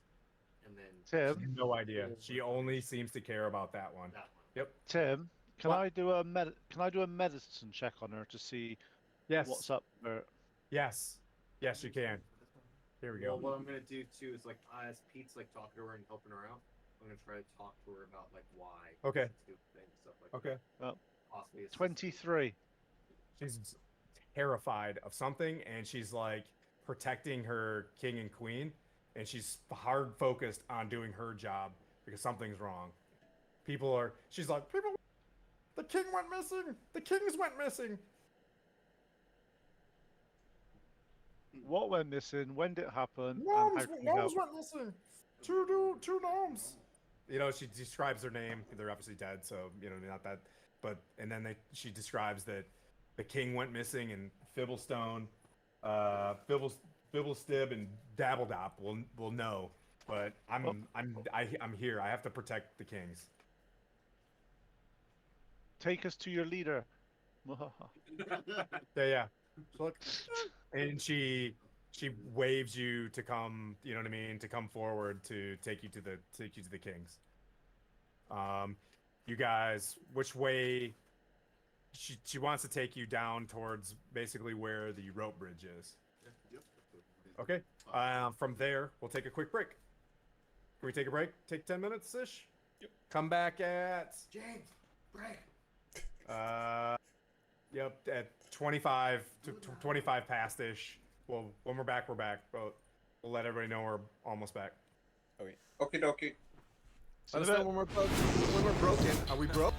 and then Tim, No idea. She only seems to care about that one. that one. Yep. Tim, can What? I do a medicine check on her to see Yes. what's up there? Yes. Yes, you can. Here we Well, go. what I'm gonna do too is like as Pete's like talking to her and helping her out, I'm gonna try to talk to her about like why. Okay. it's a good thing, stuff like Okay. that. Possibly it's 23. She's terrified of something, and she's like protecting her king and queen, and she's hard focused on doing her job because something's wrong. She's like, people, the king went missing. The kings went missing. What went missing? When did it happen? And Gnomes, how can we help? gnomes went missing. Two gnomes. You know, she describes their name. They're obviously dead, so you know, not that. But and then she describes that the king went missing, and Fibblestone, Fibblestib, and Dabbledop will know. But I'm here. I have to protect the kings. Take us to your leader. Yeah. So look, and she waves you to come. You know what I mean? To come forward to take you to the kings. You guys, which way? She wants to take you down towards basically where the rope bridge is. Yep. Okay. From there, we'll take a quick break. Can we take a break? Take 10 minutes ish. Yep. Come back at James, break. Yep, at 25 to 25 past ish. Well, when we're back, we're back. But we'll let everybody know we're almost back. Okie dokie. Let us know when we're broken. Are we broke?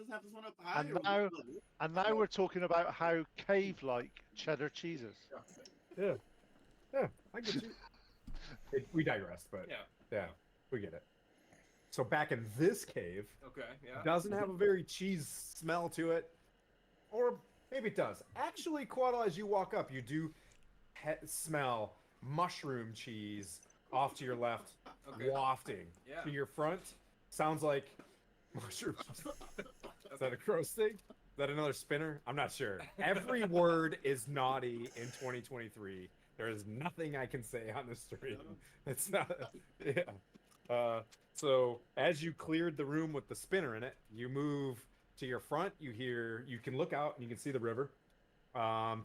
just have this one up higher. And now, and now we're talking about how cave-like cheddar cheese is. Yeah, I get you. We digress, but yeah, we get it. So back in this cave, Okay, yeah. doesn't have a very cheese smell to it, or maybe it does. Actually, Quaddle, as you walk up, you do smell mushroom cheese off to your left, Okay. wafting Yeah. to your front. Sounds like mushrooms. Is that a gross thing? Is that another spinner? I'm not sure. Every word is naughty in 2023. There is nothing I can say on the stream. It's not. Yeah. So as you cleared the room with the spinner in it, you move to your front. You can look out and you can see the river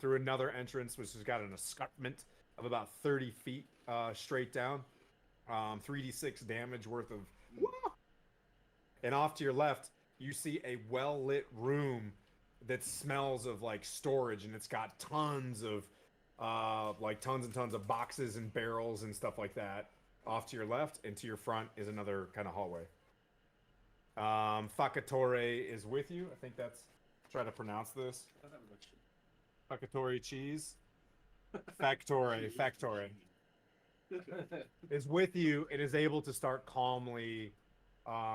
through another entrance, which has got an escarpment of about 30 feet straight down. 3d6 damage worth of. And off to your left, you see a well-lit room that smells of like storage, and it's got tons of tons and tons of boxes and barrels and stuff like that. Off to your left, and to your front is another kind of hallway. Facatore is with you. I think that's try to pronounce this. Facatore cheese. Factore is with you and is able to start calmly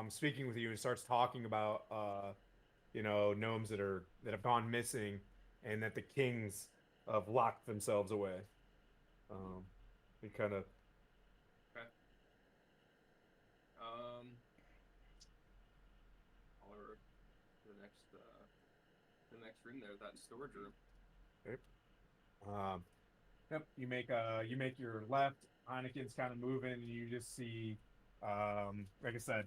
speaking with you, and starts talking about gnomes that have gone missing, and that the kings have locked themselves away. He kind of. Okay. Or the next room there, that storage room. Okay. Yep. You make your left. Heineken's kind of moving, and you just see, like I said,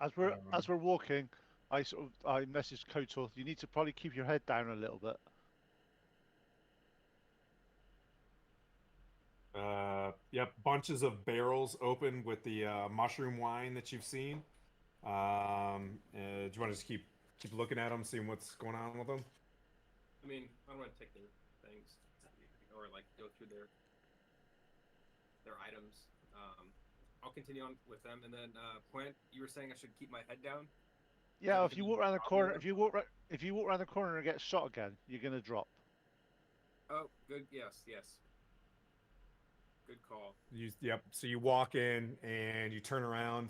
As we're walking, I messaged Kotor. You need to probably keep your head down a little bit. Yep, bunches of barrels open with the mushroom wine that you've seen. Do you want to just keep looking at them, seeing what's going on with them? I mean, I don't want to take their things or like go through their items. I'll continue on with them, and then Quint, you were saying I should keep my head down. Yeah, if you walk around the corner, if you walk around the corner and get shot again, you're gonna drop. Oh, good. Yes. Good call. Yep. So you walk in and you turn around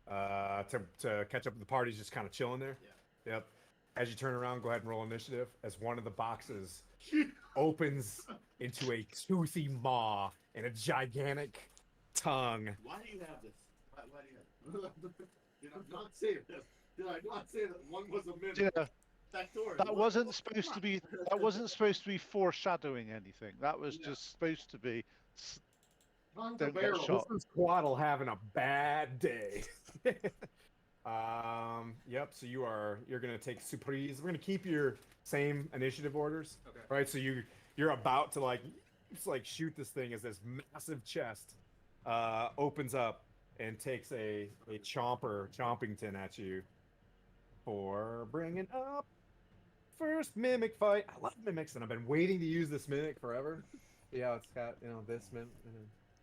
to catch up with the party. Just kind of chilling there. Yeah. Yep. As you turn around, go ahead and roll initiative. As one of the boxes opens into a toothy maw and a gigantic tongue. Why do you have this? Why do you have this? Did I not say this? Did I not say that one was a minute? Yeah. Factorial. That wasn't supposed to be. That wasn't supposed to be foreshadowing anything. That was just supposed to be. Tons Don't of get barrels. shot. This is Quaddle having a bad day. Yep. So you're gonna take surprise. We're gonna keep your same initiative orders. Okay. Right. So you're about to shoot this thing as this massive chest opens up and takes a chompington at you for bringing up first mimic fight. I love mimics, and I've been waiting to use this mimic forever. Yeah, it's got this mimic,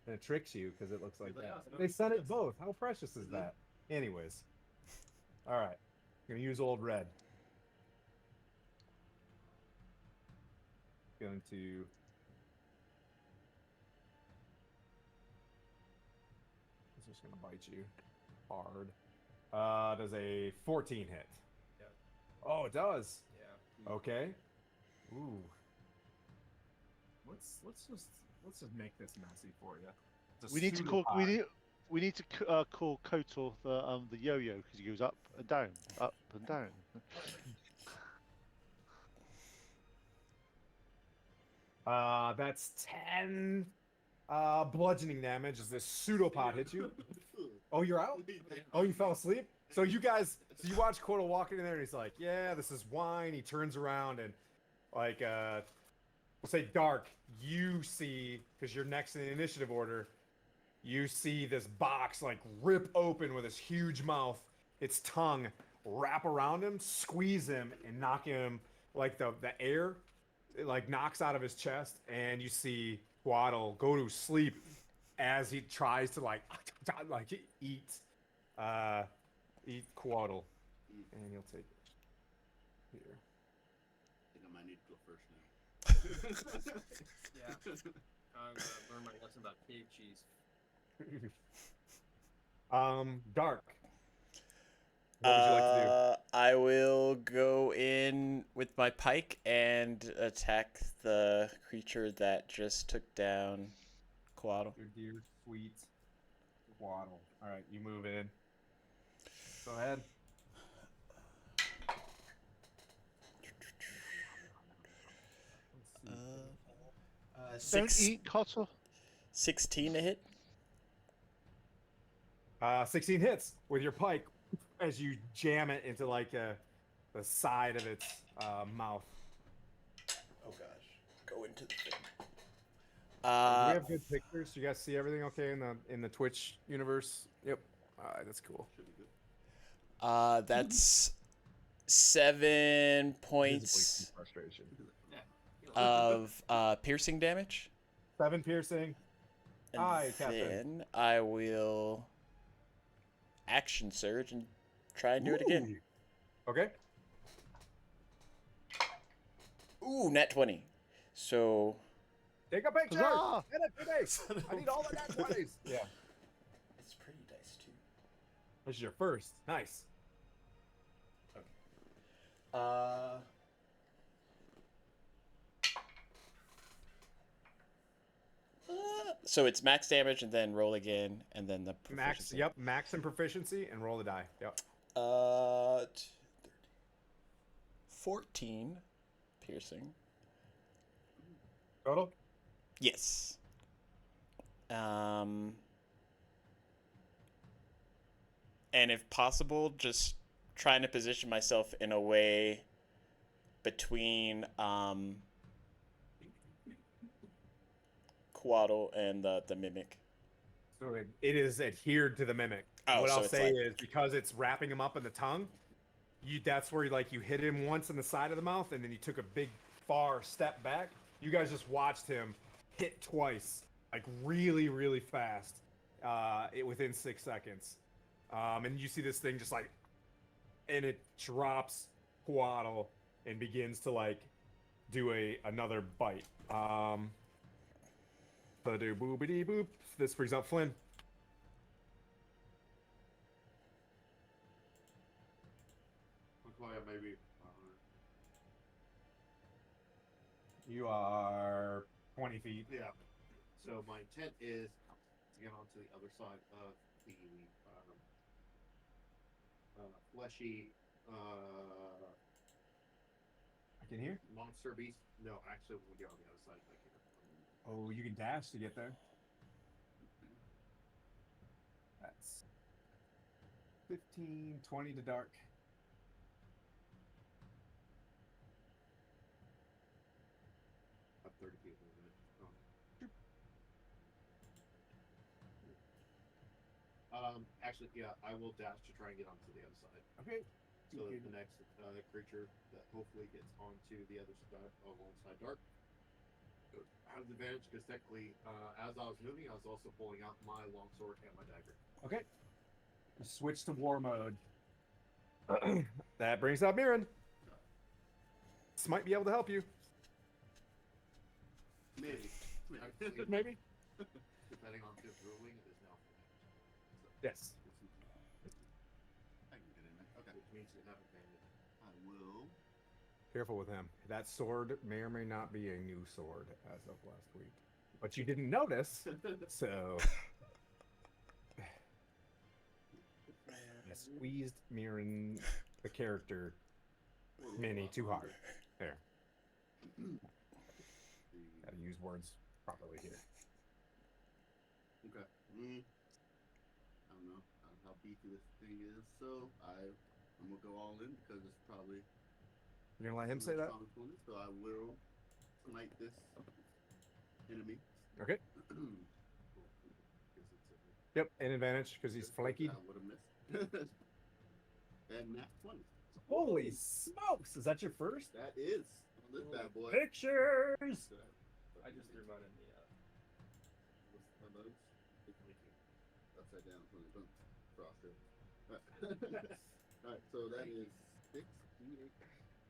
and it tricks you because it looks like that. They sent it both. How precious is that? Anyways, all right, I'm gonna use old red. Going to. It's just gonna bite you hard. Does a 14 hit? Yeah. Oh, it does. Yeah. Okay. Ooh. Let's just make this messy for you. We need to call. We need to call Kotor the yo-yo, because he goes up and down, up and down. That's 10 bludgeoning damage as this pseudopod hits you. Oh, you're out? Oh, you fell asleep? So you watch Quaddle walking in there, and he's like, yeah, this is wine. He turns around and we'll say Dark, you see, because you're next in the initiative order, you see this box rip open with his huge mouth, its tongue wrap around him, squeeze him, and knock him the air knocks out of his chest, and you see Quaddle go to sleep as he tries to eat Quaddle, and he'll take here. I think I might need to go first now. Yeah. I'm gonna learn my lesson about cave cheese. Dark. What would you like to do? I will go in with my pike and attack the creature that just took down Coatl. Your dear sweet Waddle. All right, you move in. Go ahead. Let's see. Don't eat Cotter. 16 to hit. 16 hits with your pike as you jam it into like the side of its mouth. Oh gosh, go into the thing. Do we have good pictures? You guys see everything okay in the Twitch universe? Yep. All right, that's cool. Should be good. That's 7 points Frustration. of piercing damage. 7 piercing. And Aye, Captain. then I will action surge and try and do it again. Okay. Ooh, nat 20. So Take a picture. Huzzah! I need all the nat 20s. Yeah. it's pretty dice too. This is your first. Nice. So it's max damage and then roll again and then the Max. proficiency. Yep. Max and proficiency and roll the die. Yep. 14 piercing. Total. Yes. And if possible, just trying to position myself in a way between Coatl and the mimic. So it is adhered to the mimic. Oh, what so I'll it's say like- is because it's wrapping him up in the tongue, that's where you hit him once in the side of the mouth and then you took a big far step back. You guys just watched him hit twice, like really, really fast, within 6 seconds. And you see this thing just and it drops Coatl and begins to do another bite. Ba-do boobity boop. This brings up Flynn. Looks like maybe. You are 20 feet. Yeah. So my intent is to get onto the other side of the fleshy I can hear. monster beast. No, actually, we'll get on the other side. Back here. Oh, you can dash to get there. That's 15, 20 to dark. Up 30 feet. Actually, yeah, I will dash to try and get onto the other side. Okay. So that the next creature that hopefully gets onto the other side, alongside Dark, has advantage because technically, as I was moving, I was also pulling out my longsword and my dagger. Okay. Switch to war mode. That brings up Mirren. This might be able to help you. Maybe. Maybe. Depending on his ruling, it is now. Yes. I can get in there. Okay. Which means you have advantage. I will. Careful with him. That sword may or may not be a new sword as of last week. But you didn't notice, so... I squeezed Mirren, the character, mini too hard. There. Gotta use words properly here. Okay. I don't know how beefy this thing is, so I'm gonna go all in because it's probably. You're gonna let him say that? strong opponent, so I will smite this enemy. Okay. Yep, an advantage because he's flanky. I would have missed. And nat 20. Holy smokes! Is that your first? That is on this bad boy. Pictures! I just threw mine in the. What's my bonus? Upside down. Boom. Frosted. Alright, so that is 6 d8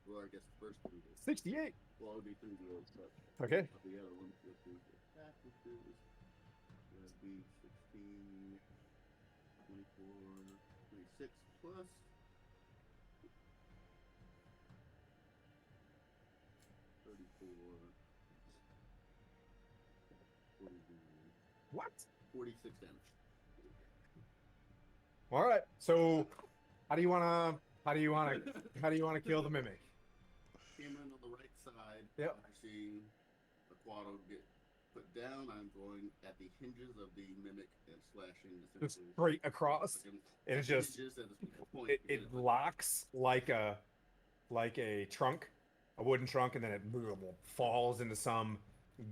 Well, I guess the first 3 days. 68. Well, it would be 3 days, but Okay. the other one would be practices. That'd be 16, 24, 26 plus. 34, 40, What? 46 damage. All right. So, how do you wanna kill the mimic? Cameron on the right side. Yep. I see the Quado get put down. I'm going at the hinges of the mimic and slashing Just essentially. straight across. Like And it just hinges at this point. it locks like a trunk, a wooden trunk, and then it falls into some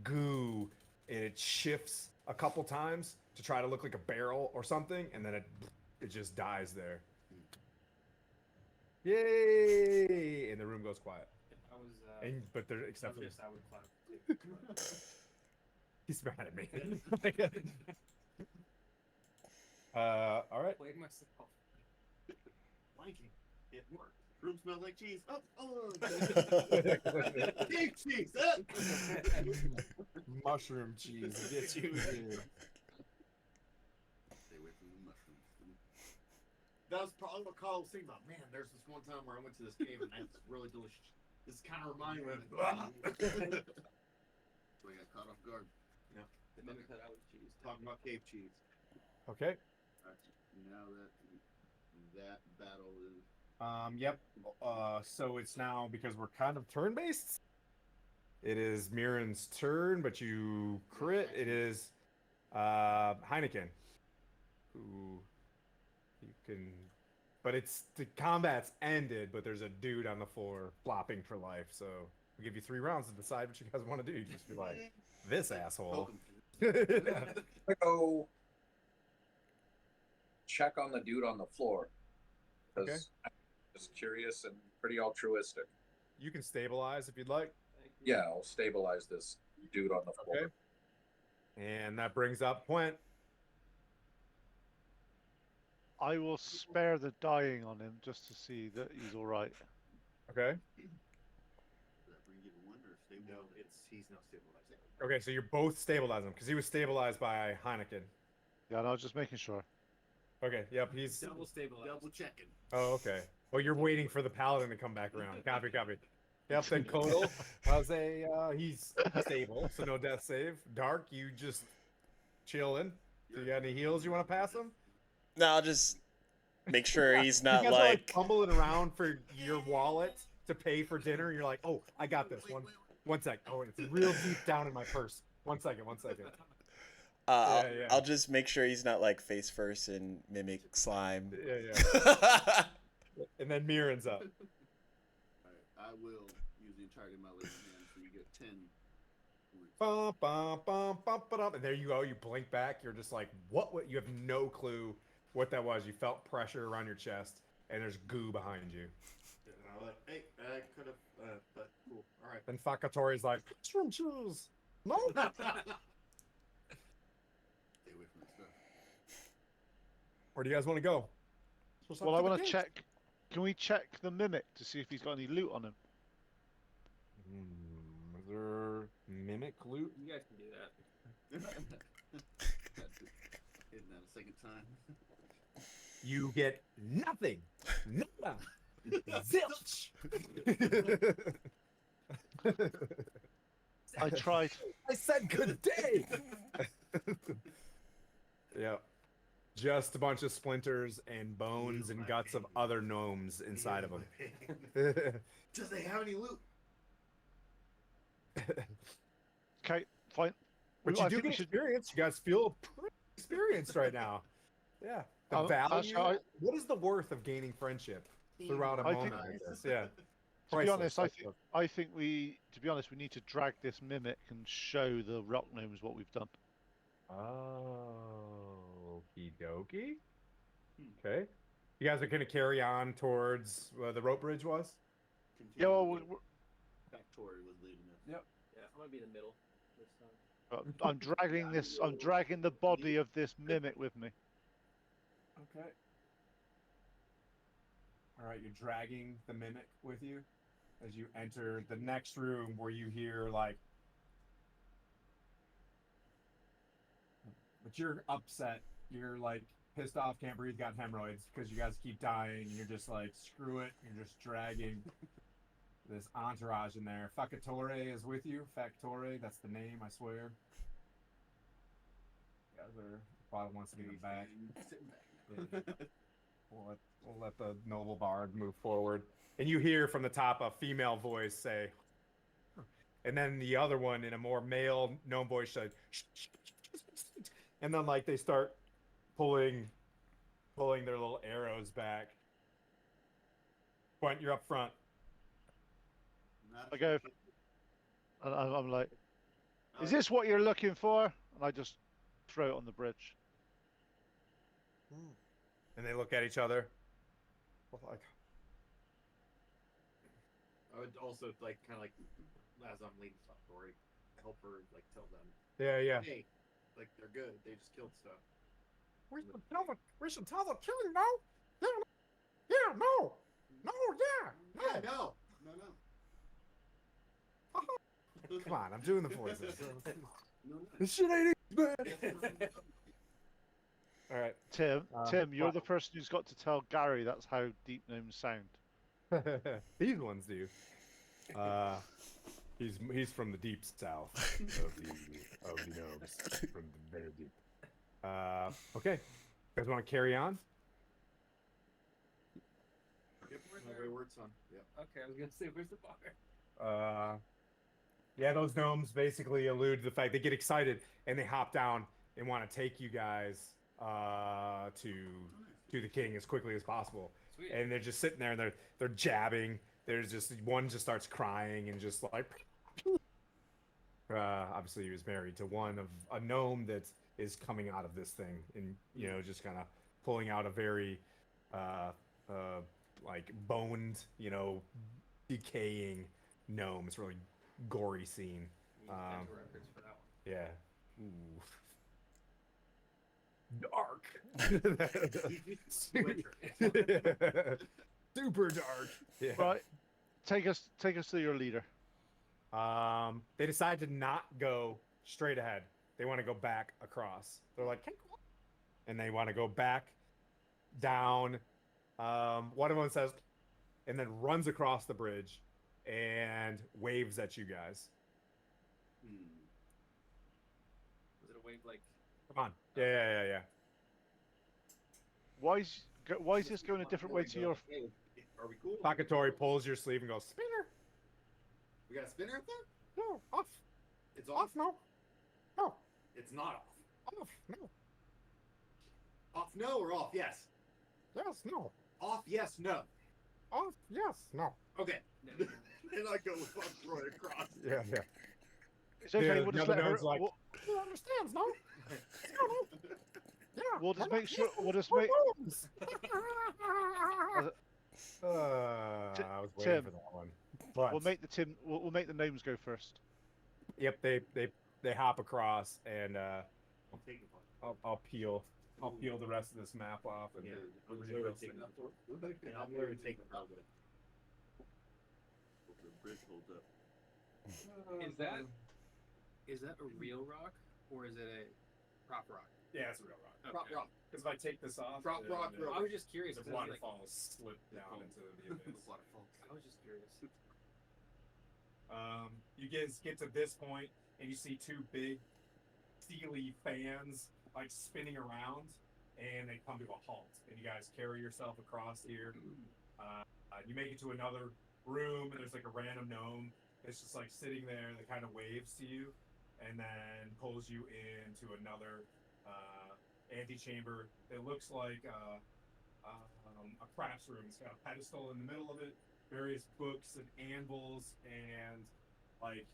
goo, and it shifts a couple times to try to look like a barrel or something, and then it just dies there. Yay! And the room goes quiet. If I was, But there, except for this, I would clap. he's mad at me. All right. Played myself. Liking. It worked. Room smells like cheese. Oh, Big cheese. Mushroom cheese gets you here. Stay away from the mushrooms. That was probably what Carl was thinking about. Man, there's this one time where I went to this cave and it's really delicious. This kind of reminded me of So I got caught off guard. The mimic that I would choose. talking about cave cheese. Okay. Now that battle is Yep. So it's now, because we're kind of turn-based, it is Mirren's turn, but you crit. It is Heineken, who you can, but it's the combat's ended, but there's a dude on the floor flopping for life. So we give you 3 rounds to decide what you guys want to do. You just be like, this asshole. I go check on the dude on the floor. Okay. I'm just curious and pretty altruistic. You can stabilize if you'd like. Thank you. Yeah, I'll stabilize this dude on the floor. Okay. And that brings up Quint. I will spare the dying on him just to see that he's all right. Okay. does that bring you to 1 or stay No, one? he's no stabilizing. Okay, so you're both stabilizing him because he was stabilized by Heineken. Yeah, no, just making sure. Okay, yep, he's. Double stabilized. Double checking. Oh, okay. Well, you're waiting for the paladin to come back around. Copy. Yep, then Kodal, I'll say he's stable, so no death save. Dark, you just chilling. Do you got any heals you want to pass him? No, I'll just make sure he's not you guys are like. fumbling around for your wallet to pay for dinner. And you're like, oh, I got this. One sec. Oh, it's real deep down in my purse. One second. I'll just make sure he's not like face first in mimic slime. Yeah. And then Mirren's up. Alright, I will use the entirety of my left hand, so you get 10 points. Bum, bum, bum, bum, ba-dum. And there you go. You blink back. You're just like, what? You have no clue what that was. You felt pressure around your chest, and there's goo behind you. And I was like, hey, I could have, but cool. All right. Then Fakatori's like, mushroom cheese. No. Stay away from that stuff. Where do you guys want to go? Well, I want to check. Can we check the mimic to see if he's got any loot on him? Is there mimic loot? You guys can do that. Hitting that a second time. You get nothing. Nada. Zilch. I tried. I said good day. Yeah. Just a bunch of splinters and bones and guts of other gnomes inside of them. Does they have any loot? Okay, fine. But I you do think we get should- experience. You guys feel pretty experienced right now. Yeah. The value. What is the worth of gaining friendship throughout a I moment think- like this? Yeah. To be honest, Priceless. I think we need to drag this mimic and show the rock gnomes what we've done. Oh, okie dokie. Okay. You guys are going to carry on towards where the rope bridge was? Yeah, well, Factory was leading us. Yeah, I'm gonna be in the middle this time. I'm dragging this. I'm dragging the body of this mimic with me. Okay. All right, you're dragging the mimic with you. as you enter the next room where you hear like, but you're upset. You're like pissed off, can't breathe, got hemorrhoids because you guys keep dying. And you're just like, screw it. You're just dragging this entourage in there. Facatore is with you. Factore, that's the name, I swear. You guys are probably wants to get him back. Yeah. We'll let the noble bard move forward. And you hear from the top a female voice say, and then the other one in a more male gnome voice said, and then like they start pulling their little arrows back. Quint, you're up front. I go, and I'm like, is this what you're looking for? And I just throw it on the bridge. And they look at each other. Like, I would also like kind of like as I'm leading stuff, or help her like tell them, yeah. hey, like they're good. They just killed stuff. We should tell the king, no? Yeah, no. Yeah, no. Come on, I'm doing the voices. No, This shit ain't bad. All right. Tim, you're wow. the person who's got to tell Gary that's how deep gnomes sound. These ones do. He's from the deep south of the gnomes, from the very deep. Okay, you guys want to carry on? Every word, son. Yeah. Okay, I was gonna say, where's the bar? Yeah, those gnomes basically allude to the fact they get excited and they hop down and want to take you guys to the king as quickly as possible. Sweet. And they're just sitting there and they're jabbing. There's just one just starts crying and just like obviously he was married to one of a gnome that is coming out of this thing and just kind of pulling out a very like boned, decaying gnome. It's a really gory scene. Dental records for that one. Yeah. Ooh. Dark. Super dark. Yeah. Right, take us to your leader. They decide to not go straight ahead. They want to go back across. They're like, and they want to go back down. One of them says, and then runs across the bridge and waves at you guys. Was it a wave like? Come on. Yeah. Why is this going a different way to your? Hey, are we cool? Pakatori pulls your sleeve and goes, spinner. We got a spinner up there? No, off. It's Off, no. No. It's not off. Off, no. Off no or off yes? Yes, no. Off yes no. Off, yes, no. Okay. No. And I go with fuck Troy across. Yeah. It's okay. Yeah, We'll just the let other her. gnome's like, We'll, he understands, no? No. Yeah. we'll just we're make not sure. here We'll just for make. gnomes. I was waiting Tim, for that one. But, We'll make the Tim. We'll make the gnomes go first. yep, they hop across, and I'll take it. I'll peel the rest of this map off. And Yeah, we're I'm gonna sure go it's taking sit- up for it. And I'm going to take it out with it. Hope the bridge holds up. Is that a real rock or is it a prop rock? Yeah, it's a real rock. Prop rock. Because if I take this off, Prop rock, then, rock. I was just curious. the 'cause I was like- waterfalls slip down into the abyss. I was just curious. You guys get to this point, and you see two big steely fans like spinning around, and they come to a halt. And you guys carry yourself across here. You make it to another room, and there's like a random gnome that's just like sitting there that kind of waves to you, and then pulls you into another antechamber. It looks like a crafts room. It's got a pedestal in the middle of it, various books and anvils, and like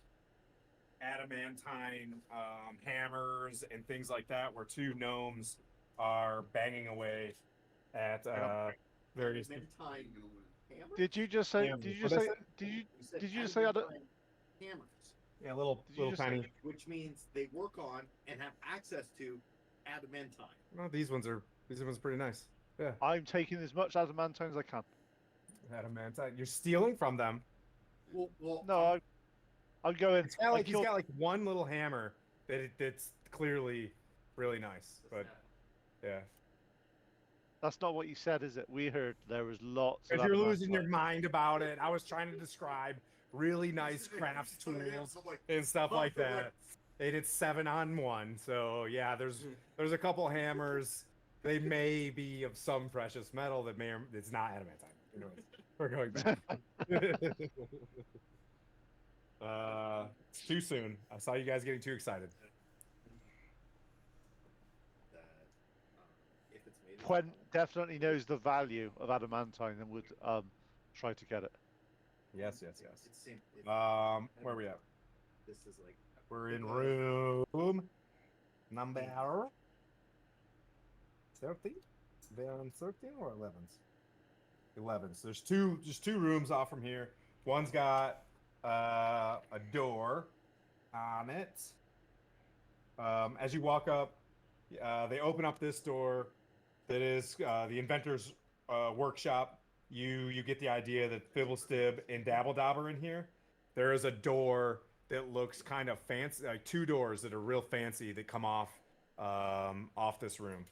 adamantine hammers and things like that, where two gnomes are banging away at various. Adamantine hammer? Did you just say? Hammers. Did you What just did I say? Did you? said Did you just say other? adamantine hammers? Yeah, little Did you just say- tiny. Which means they work on and have access to adamantine. No, these ones are pretty nice. Yeah, I'm taking as much adamantine as I can. adamantine. You're stealing from them. Well, No, I'm going. It's got I like he's killed- got like one little hammer that's clearly really nice, but yeah. That's not what you said, is it? We heard there was lots of Because you're losing your adamantite. mind about it. I was trying to describe really nice crafts tools and stuff like that. They did 7-on-1, so yeah. There's a couple hammers. They may be of some precious metal that may or it's not adamantine. Anyways, we're going back. It's too soon. I saw you guys getting too excited. That if it's made. Quen definitely knows the value of adamantine and would try to get it. Yes. It's same. Where are we at? This is like. We're in room number 13. They're on 13 or 11? 11. So there's two rooms off from here. One's got a door on it. As you walk up, they open up this door. That is the inventor's workshop. You get the idea that Fibblestib and Dabbledob are in here. There is a door that looks kind of fancy, like two doors that are real fancy that come off this room.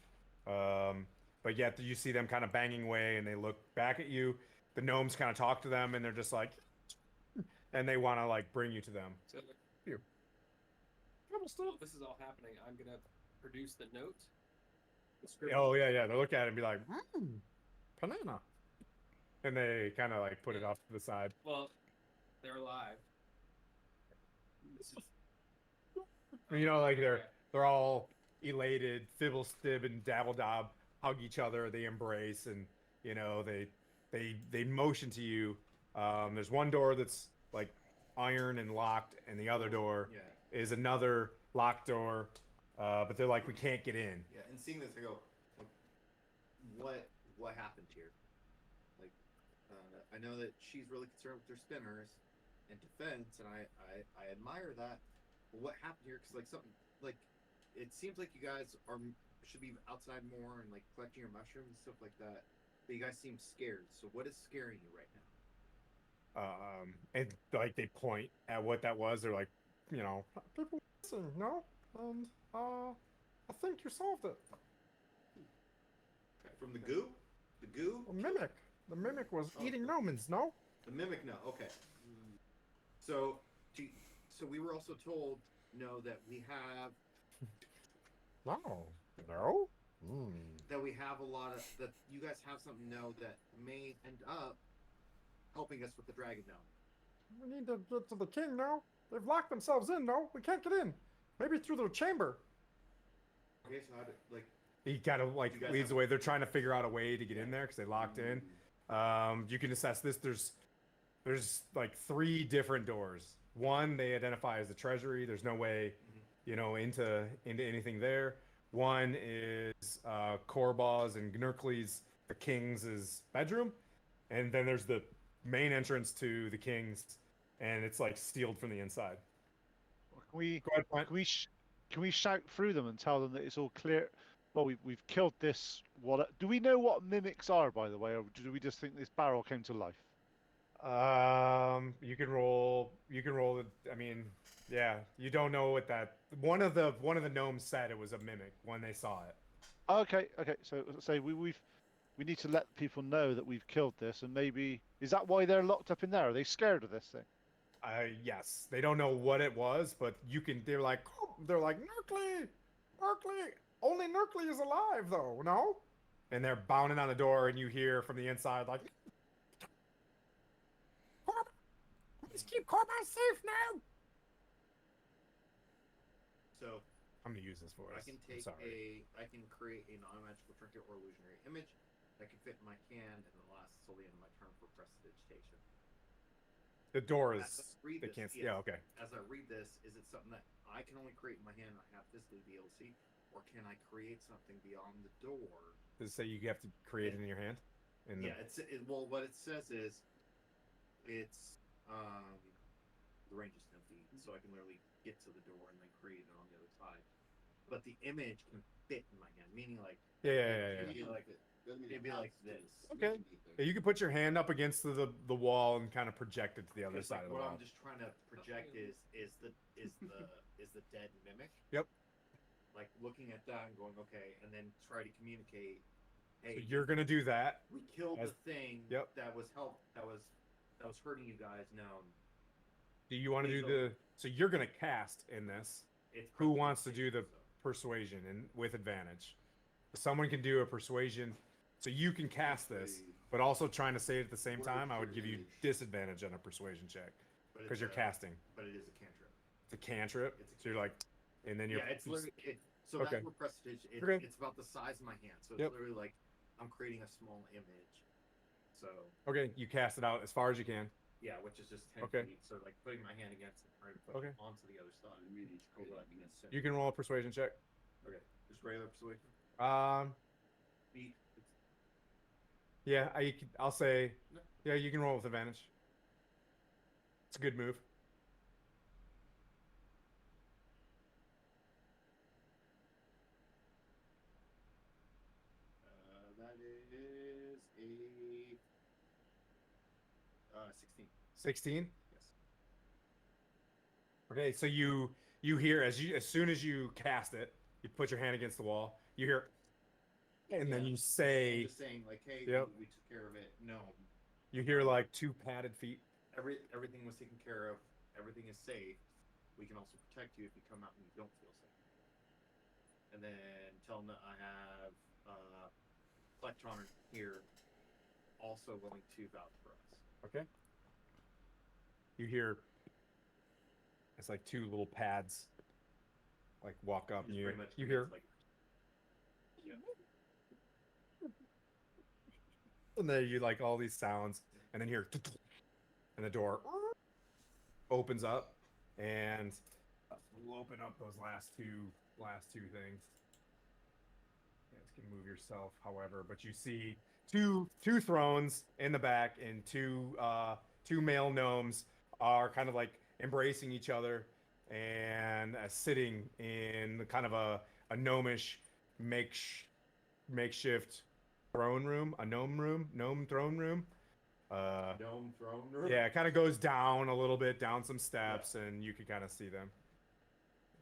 But yet you see them kind of banging away, and they look back at you. The gnomes kind of talk to them, and they're just like, and they want to like bring you to them. So, Here. while this is all happening, I'm gonna produce the note. The script. Oh yeah. They look at it and be like, banana, and they kind of like put it off to the side. Well, they're alive. This is, You know, like they're all elated. Fibblestib and Dabbledob hug each other. They embrace, and you know they motion to you. There's one door that's like iron and locked, and the other door is another locked door. But they're like, we can't get in. Yeah, and seeing this, I go, like, what happened here? Like, I know that she's really concerned with her spinners and defense, and I admire that. But what happened here? Because like something like it seems like you guys should be outside more and like collecting your mushrooms and stuff like that. But you guys seem scared. So what is scaring you right now? And like they point at what that was. They're like, you know, people missing, no? And I think you solved it. From the goo? The goo? A mimic. The mimic was eating no. gnomons, no? The mimic, no. Okay. So we were also told, that we have No. that we have a lot of that you guys have something that may end up helping us with the dragon gnome. We need to get to the king now. They've locked themselves in, no? We can't get in. Maybe through the chamber. Okay, so how did like He kind of like You guys leads have- away. They're trying to figure out a way to get in there because they locked in. You can assess this. There's like 3 different doors. One they identify as the treasury. There's no way, into anything there. One is Korbaw's and Gnurkly's, the king's bedroom, and then there's the main entrance to the king's, and it's like sealed from the inside. Can we Go ahead, Brent. can we shout through them and tell them that it's all clear? Well, we've killed this. Do we know what mimics are, by the way, or do we just think this barrel came to life? You can roll. I mean, yeah. You don't know what that. One of the gnomes said it was a mimic when they saw it. Okay. So say we need to let people know that we've killed this, and maybe is that why they're locked up in there? Are they scared of this thing? Yes. They don't know what it was, but you can. They're like Gnurkly. Only Gnurkly is alive, though. No. And they're pounding on the door, and you hear from the inside like, "Let's keep Corbin safe now." so I'm gonna use this for us. I can I'm sorry. I can create a non-magical trinket or illusionary image that can fit in my hand and it lasts till the end of my turn for prestidigitation. The door As is. I read They this, can't. yes, Yeah. Okay. As I read this, is it something that I can only create in my hand and I have physically be able to see, or can I create something beyond the door? Does it say you have to create it in your hand? Well, what it says is, it's the range is 10 feet, so I can literally get to the door and then create it on the other side. But the image can fit in my hand, meaning like Yeah. Like Doesn't mean It'd it be has like to this. sneak Okay. anything. Yeah, you can put your hand up against the wall and kind of project it to the other Because side like of the what wall. I'm just trying to project is the dead mimic. Yep. Like looking at that and going, okay, and then try to communicate. Hey, So you're gonna do that. we killed as- the thing Yep. that was hurting you guys. No, Do you want to Please do don't. the? So you're gonna cast in this. it's Who wants to do the so. persuasion and with advantage? Someone can do a persuasion, so you can cast this, but also trying to say it at the same Word time. I would for give you image. disadvantage on a persuasion check But because it's you're a- casting. But it is a cantrip. It's a cantrip, It's a so you're like, and then you're Yeah, it's literally so Okay. that's where prestidigitation. Okay. It's about the size of my hand, so it's Yep. literally like I'm creating a small image. So okay. You cast it out as far as you can. yeah, which is just 10 Okay. feet. So like putting my hand against it, trying to put Okay. it onto the other side. I mean, each Go creating like an this. You can roll a persuasion check. Okay, just regular persuasion. Beat. Yeah, I'll say, No. yeah, you can roll with advantage. It's a good move. That is a 16. 16. Yes. Okay, so you hear as soon as you cast it, you put your hand against the wall. You hear, and then Yeah. you I'm say, just saying, like, hey, Yep. we took care of it. No, you hear like 2 padded feet. everything was taken care of. Everything is safe. We can also protect you if you come out and you don't feel safe. And then tell them that I have Plectron here, also willing to vouch for us. Okay. You hear, it's like 2 little pads, like walk up, and Just you pretty much you begins, hear, like, yeah. and then you like all these sounds, and then hear, and the door opens up, and we'll open up those last two things. You guys can move yourself, however, but you see two thrones in the back, and two male gnomes are kind of like embracing each other and sitting in kind of a gnomish makeshift throne room, a gnome throne room. Dome throne room. Yeah, it kind of goes down a little bit, down some steps, and you can kind of see them.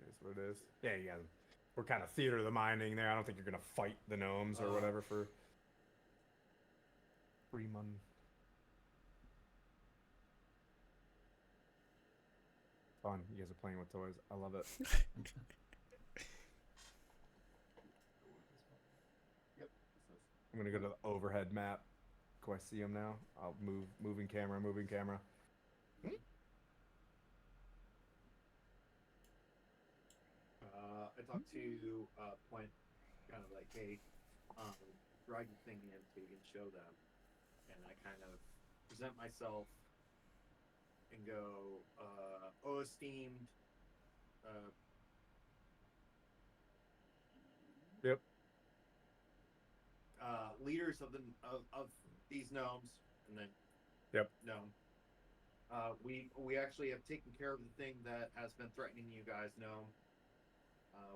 That's what it is. Yeah, yeah. We're kind of theater of the minding there. I don't think you're gonna fight the gnomes or whatever for free money. Fun. You guys are playing with toys. I love it. Yep. I'm gonna go to the overhead map. Can I see them now? I'll moving camera. I talked to Point, kind of like, hey, drag the thing in so you can show them, and I kind of present myself and go, oh, esteemed. Yep. Leaders of these gnomes, and then Yep. gnome. We actually have taken care of the thing that has been threatening you guys, gnome.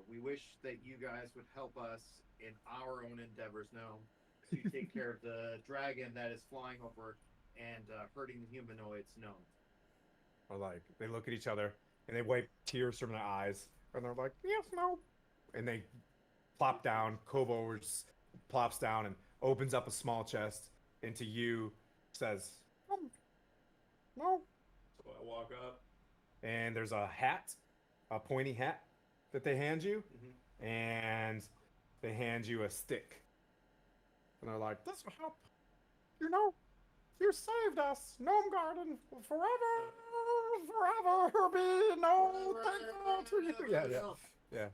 We wish that you guys would help us in our own endeavors, gnome, to take care of the dragon that is flying over and hurting the humanoids, gnome. Or like they look at each other and they wipe tears from their eyes, and they're like, "Yes, no," and they plop down. Kovo just plops down and opens up a small chest into you, says, "No." So I walk up. And there's a hat, a pointy hat that they hand you, Mm-hmm. and they hand you a stick. And they're like, "This will help. You know, you saved us, Gnome Garden, forever be no thankful to you." Yeah.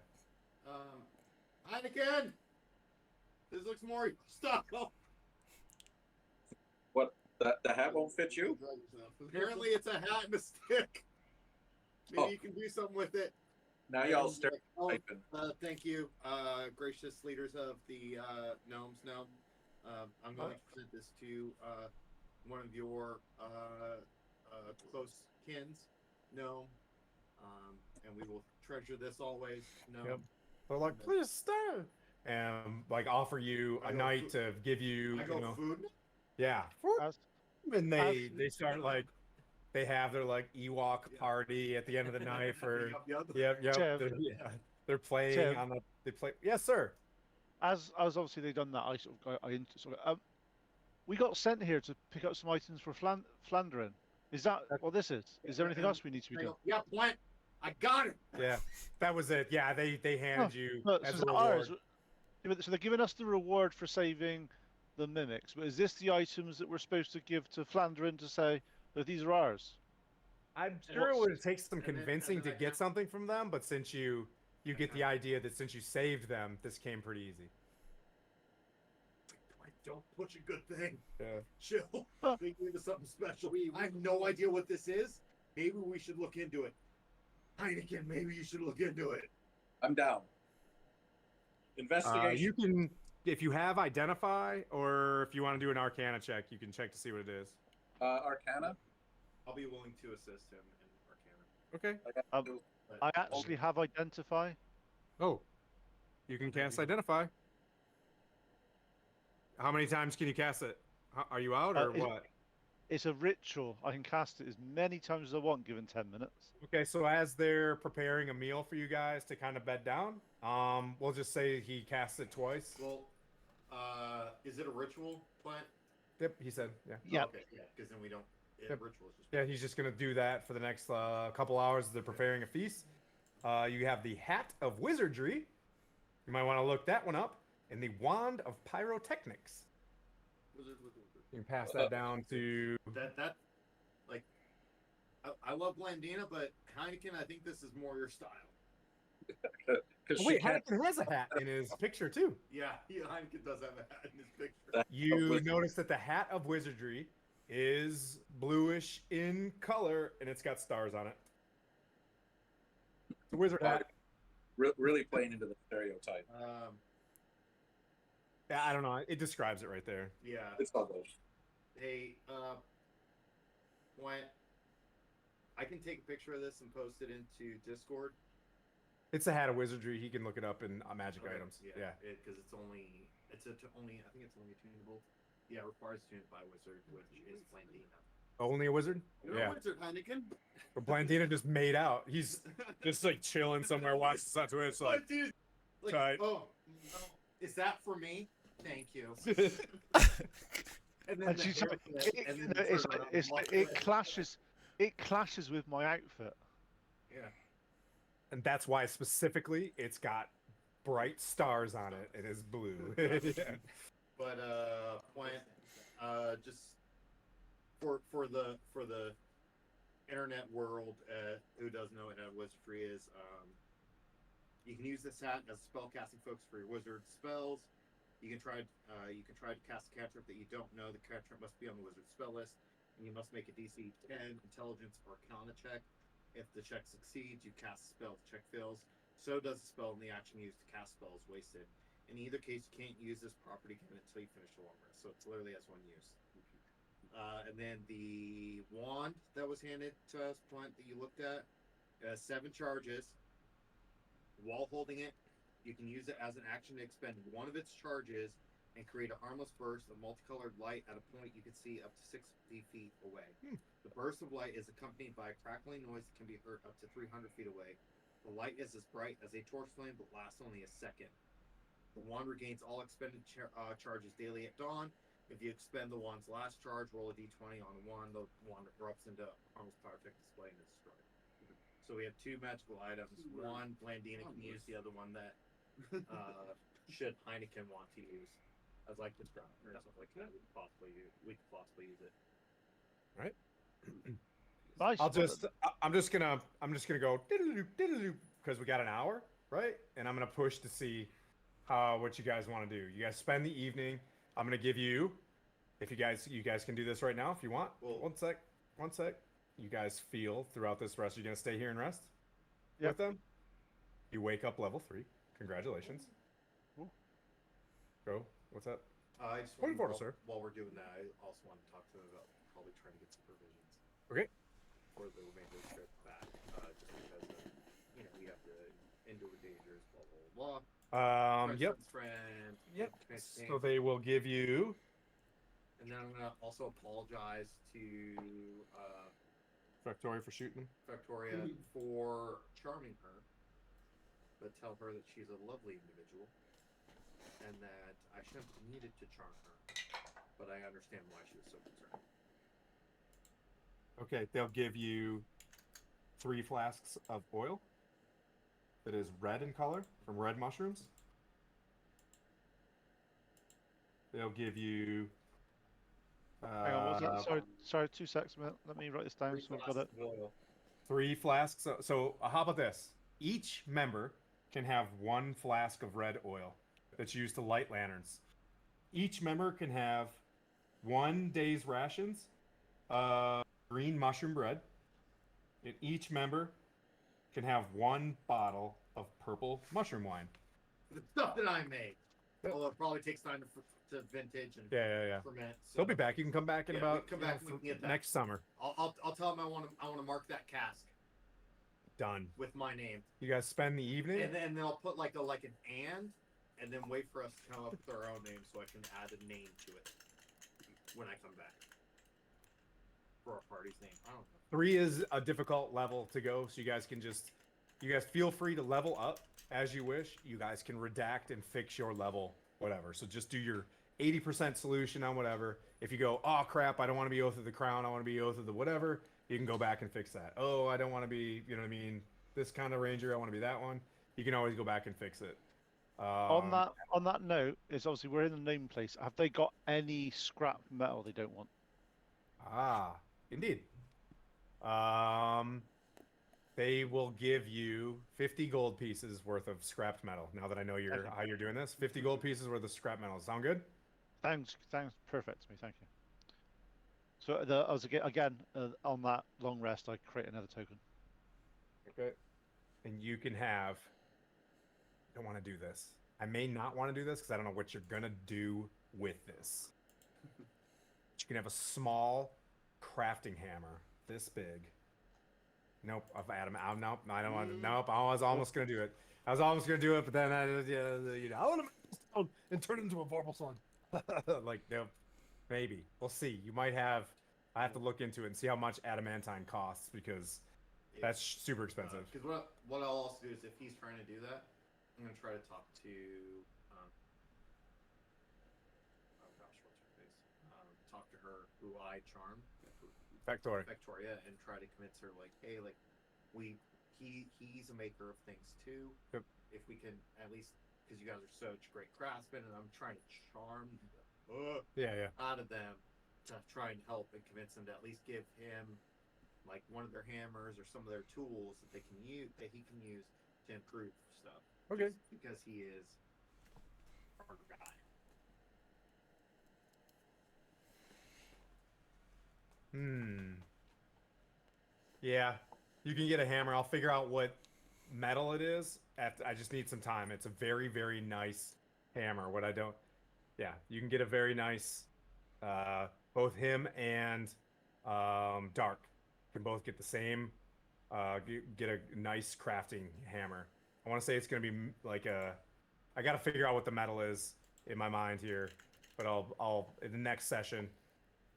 Heineken! This looks more stuck. What? The hat won't fit you? Apparently, it's a hat and a stick. Maybe Oh. you can do something with it. Now And y'all he's start like, typing. thank you, gracious leaders of the gnomes. Gnome, I'm going to present this to one of your close kins, gnome, and we will treasure this always. Gnome. Yep. They're like, "Please stay." like offer you I a go night food. to give you, I you go know, food. yeah. As, And as they start like they have their like Ewok Yeah. party at the end of the night for Yup. yep. Tim, They're playing Tim, on the they play. Yes, sir. as obviously they've done that, I sort of we got sent here to pick up some items for Flandrin. Is that what this is? Is there anything And else we need to be I doing? go, yeah, Plant. I got it. Yeah, that was it. Yeah, they handed you No, so as is a that reward. ours? Yeah, but- so they're giving us the reward for saving the mimics, but is this the items that we're supposed to give to Flandrin to say that these are ours? I'm sure it would take some and then- convincing and to then I get have- something from them, but since you get the idea that since you saved them, this came pretty easy. Don't push a good thing. Yeah. Chill. Huh. They gave us something special. I have no idea what this is. Maybe we should look into it. Heineken, maybe you should look into it. I'm down. Investigation. You can, if you have identify, or if you want to do an Arcana check, you can check to see what it is. Arcana. I'll be willing to assist him in Arcana. Okay. I actually have identify. Oh, you can cast identify. How many times can you cast it? Are you out or what? It's a ritual. I can cast it as many times as I want, given 10 minutes. Okay, so as they're preparing a meal for you guys to kind of bed down, we'll just say he casts it twice. Well, is it a ritual, Plant? Yep, he said, yeah. Yeah. Oh, okay, yeah, because then we don't. Yeah, Yep. ritual is just. Yeah, he's just gonna do that for the next couple hours as they're preparing a feast. You have the Hat of Wizardry. You might want to look that one up. And the Wand of Pyrotechnics. You can pass that down to. That, like, I love Blandina, but Heineken, I think this is more your style. Because Oh, wait, Heineken has a hat in his picture too. Yeah, Heineken does have a hat in his picture. You notice that the Hat of Wizardry is bluish in color, and it's got stars on it. It's a wizard hat. really playing into the stereotype. Yeah, I don't know. It describes it right there. Yeah. It's all good. Hey, Wyatt, I can take a picture of this and post it into Discord. It's a Hat of Wizardry. He can look it up in magic items. Yeah. Because it's only, I think it's only tunable. Yeah, it requires tuned by wizard, which is Blandina. Only a wizard? You're Yeah. a wizard, Heineken. But Blandina just made out. He's just like chilling somewhere, watching this on Twitch. Like, But dude, like, tight. oh, no, is that for me? Thank you. And then And the she's haircut, and then the turnaround it muscle. clashes with my outfit. Yeah. and that's why specifically it's got bright stars on it. It is blue. Yeah. But just for the internet world, who doesn't know what wizardry is, you can use this hat as a spell casting focus for your wizard spells. You can try to cast a cantrip that you don't know. The cantrip must be on the wizard spell list, and you must make a DC 10 Intelligence or Arcana check. If the check succeeds, you cast a spell. If the check fails, so does the spell, and the action used to cast spell is wasted. In either case, you can't use this property again until you finish the long rest. So it literally has one use. And then the wand that was handed to us, Plant, that you looked at, 7 charges. While holding it, you can use it as an action to expend one of its charges and create a harmless burst of multicolored light at a point you can see up to 60 feet away. The burst of light is accompanied by a crackling noise that can be heard up to 300 feet away. The light is as bright as a torch flame, but lasts only a second. The wand regains all expended charges daily at dawn. If you expend the wand's last charge, roll a d20 on the wand. The wand erupts into harmless pyrotechnic display and is destroyed. So we have 2 magical items. One, Blandina can use. The other one that should Heineken want to use, as like this ground or something like that, we could possibly use it. Right. Nice. I'm just gonna go because we got an hour, right? And I'm gonna push to see what you guys want to do. You guys spend the evening. I'm gonna give you, if you guys can do this right now if you want. Well, One sec. You guys feel throughout this rest. You're gonna stay here and rest Yep. with them. You wake up level 3. Congratulations. Cool. Go. What's up? I just Point of wanted, order, sir. while we're doing that, I also want to talk to them about probably trying to get some provisions. Okay. For the remainder of the trip back, just because we have to endure dangers, blah blah blah. Yep. Friend, Yep. Commit So games. they will give you. And then I'm gonna also apologize to Victoria for shooting them. Victoria for charming her, but tell her that she's a lovely individual, and that I shouldn't have needed to charm her, but I understand why she was so concerned. Okay, they'll give you 3 flasks of oil that is red in color from red mushrooms. They'll give you. Hang on, what's that? Sorry, 2 seconds. Let me write this down 3 so I've got it. flasks of oil. 3 flasks. So how about this? Each member can have 1 flask of red oil that's used to light lanterns. Each member can have 1 day's rations of green mushroom bread. And each member can have 1 bottle of purple mushroom wine. The stuff that I made. Although it probably takes time to vintage and Yeah. ferment. So They'll be back. You can come back in Yeah, we about can come back and we can get that. next summer. I'll tell them I want to mark that cask Done. with my name, You guys spend the evening. and then they'll put like an and then wait for us to come up with our own name so I can add a name to it when I come back for our party's name. I don't know. 3 is a difficult level to go, so you guys feel free to level up as you wish. You guys can redact and fix your level, whatever. So just do your 80% solution on whatever. If you go, oh crap, I don't want to be Oath of the Crown, I want to be Oath of the whatever, you can go back and fix that. Oh, I don't want to be, you know what I mean, this kind of ranger, I want to be that one. You can always go back and fix it. On that note, is obviously we're in the name place. Have they got any scrap metal they don't want? Indeed. They will give you 50 gold pieces worth of scrapped metal. Now that I know Okay. how you're doing this, 50 gold pieces worth of scrap metal. Sound good? Sounds perfect to me. Thank you. So I was again on that long rest. I create another token. Okay. And you can have. I don't want to do this. I may not want to do this because I don't know what you're gonna do with this. But you can have a small crafting hammer this big. Nope, Adam. Nope, I don't want to. Nope, I was almost gonna do it. I was almost gonna do it, but then I want to make this down and turn it into a vorpal song. Like, nope. Maybe we'll see. You might have. I have to look into it and see how much adamantine costs because that's super expensive. Because what I'll also do is if he's trying to do that, I'm gonna try to talk to oh gosh, what's her face? Talk to her who I charm, Victoria, and try to convince her like, hey, like he's a maker of things too. Yep. If we can at least, because you guys are such great craftsmen, and I'm trying to charm out of them to try and help and convince them to at least give him like one of their hammers or some of their tools that he can use to improve stuff. Okay. Just because he is our guy. Yeah, you can get a hammer. I'll figure out what metal it is. I just need some time. It's a very, very nice hammer. What I don't. Yeah, you can get a very nice. Both him and Dark can both get the same. Get a nice crafting hammer. I want to say it's gonna be like a. I gotta figure out what the metal is in my mind here, but I'll in the next session,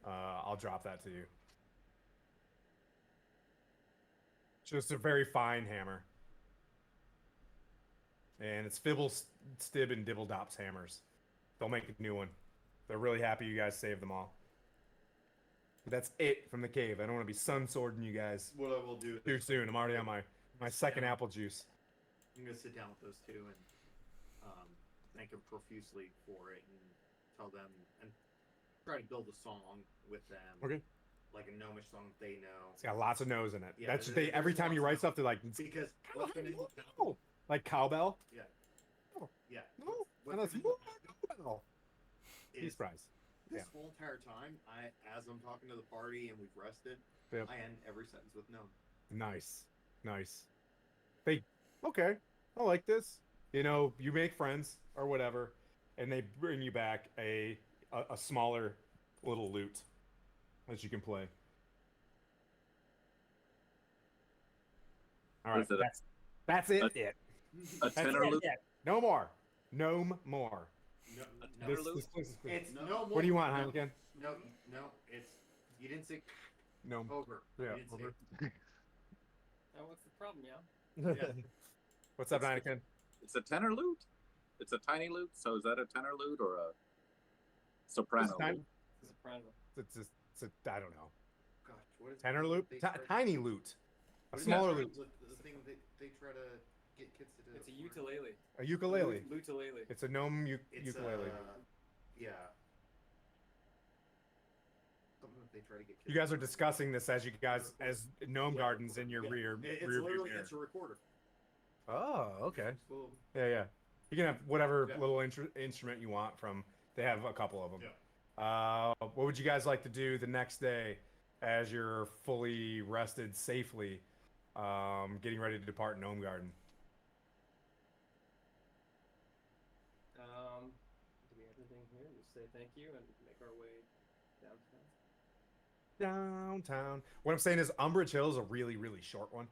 I'll drop that to you. Just a very fine hammer. And it's Fibble, Stib, and Dibbledop's hammers. They'll make a new one. They're really happy you guys saved them all. But that's it from the cave. I don't want to be sun swording you guys What I will do too soon. I'm already on my second apple juice. I'm gonna sit down with those two and thank them profusely for it and tell them and try to build a song with them. Okay. Like a gnomish song that they know. It's got lots of no's in it. Yeah, That's every time you write stuff, they're like, Because what's gonna like cowbell. Yeah. Oh. Yeah. No, What's and that's gonna cowbell. He's surprised. This Yeah. whole entire time, as I'm talking to the party and we've rested, Yep. I end every sentence with no. Nice. Okay, I like this. You know, you make friends or whatever, and they bring you back a smaller little lute that you can play. All right, Is it that's it. a That's tenor it. lute? No more. Gnome more. No, This, no, this place is cool. it's No. no more. What do you want, no, Heineken? No, no, it's you didn't say No. over. Yeah, You didn't over. Now, what's the problem, yeah? Yeah. What's up, It's- Heineken? It's a tenor lute. It's a tiny lute. So is that a tenor lute or a soprano tiny. lute? It's a soprano. It's a I don't know. Gosh, what is Tenor what lute, they try- tiny lute, a what is smaller that lute, The thing they try to get kids to do. It's a ukulele. a ukulele. Lutelele. It's a gnome It's ukulele. yeah. Something that they try to get kids. You guys to are do. discussing this as you guys as gnome Yeah, gardens in your yeah. rear It's rear view literally mirror. it's a recorder. Oh, okay. It's full of- Yeah. You can have whatever Yeah. little instrument you want from. They have a couple of them. Yeah. What would you guys like to do the next day as you're fully rested safely, getting ready to depart Gnome Garden? Do we have anything here? Just say thank you and make our way downtown. Downtown. What I'm saying is Umbridge Hill is a really, really short one.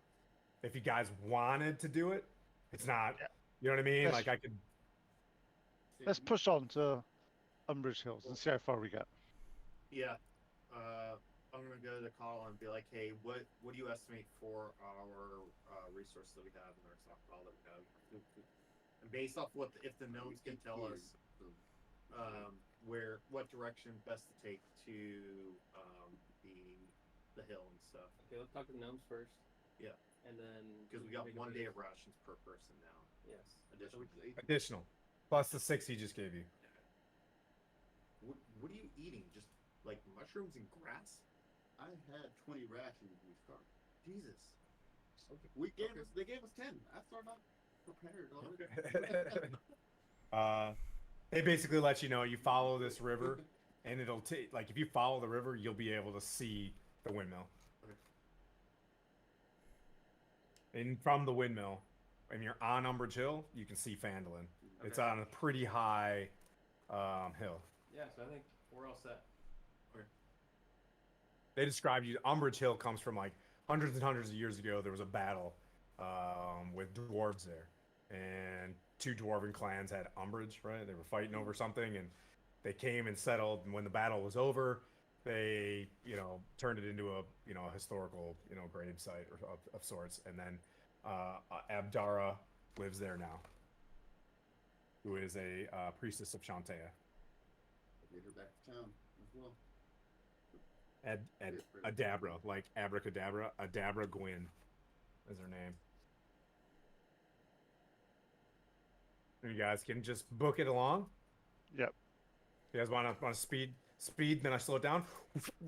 If you guys wanted to do it, it's not. You know what I mean? Yes. Like I could. Let's push on to Umbridge Hills and see how far we get. Yeah. I'm gonna go to Carl and be like, hey, what do you estimate for our resources that we have in our stockpile that we have? And based off if the gnomes can tell us what direction best to take to the hill and stuff. Okay, let's talk to the gnomes first. Yeah. And then Because we got 1 day of rations per person now. Yes. Additional. Plus the 6 he just gave you. What are you eating? Just like mushrooms and grass? I had 20 rations when we started. Jesus. Okay. They gave us 10. I started not prepared already. They basically let you know you follow this river, and it'll take like if you follow the river, you'll be able to see the windmill. And from the windmill, when you're on Umbridge Hill, you can see Phandalin. It's on a pretty high hill. Yeah, so I think we're all set. They described you. Umbridge Hill comes from like hundreds and hundreds of years ago. There was a battle with dwarves there, and 2 dwarven clans had Umbridge. Right, they were fighting over something, and they came and settled. And when the battle was over, they turned it into a a historical grave site or of sorts. And then Abdara lives there now, who is a priestess of Shantea. Get her back to town as well. Adabra, like abracadabra. Adabra Gwyn is her name. And you guys can just book it along. Yep. You guys want to speed, then I slow it down.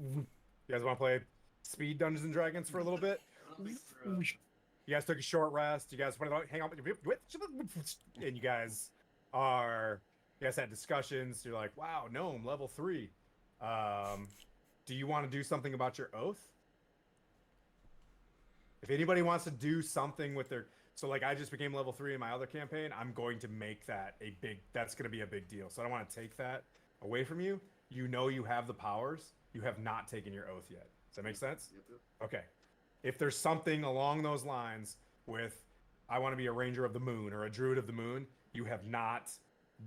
You guys want to play speed Dungeons and Dragons for a little bit? You guys took a short rest. You guys want to hang out, and you guys had discussions. You're like, wow, gnome level 3. Do you want to do something about your oath? If anybody wants to do something with their, so like I just became level 3 in my other campaign, I'm going to make that that's going to be a big deal. So I don't want to take that away from you. You know you have the powers. You have not taken your oath yet. Does that make sense? Yep. Okay. If there's something along those lines with, I want to be a ranger of the moon or a druid of the moon, you have not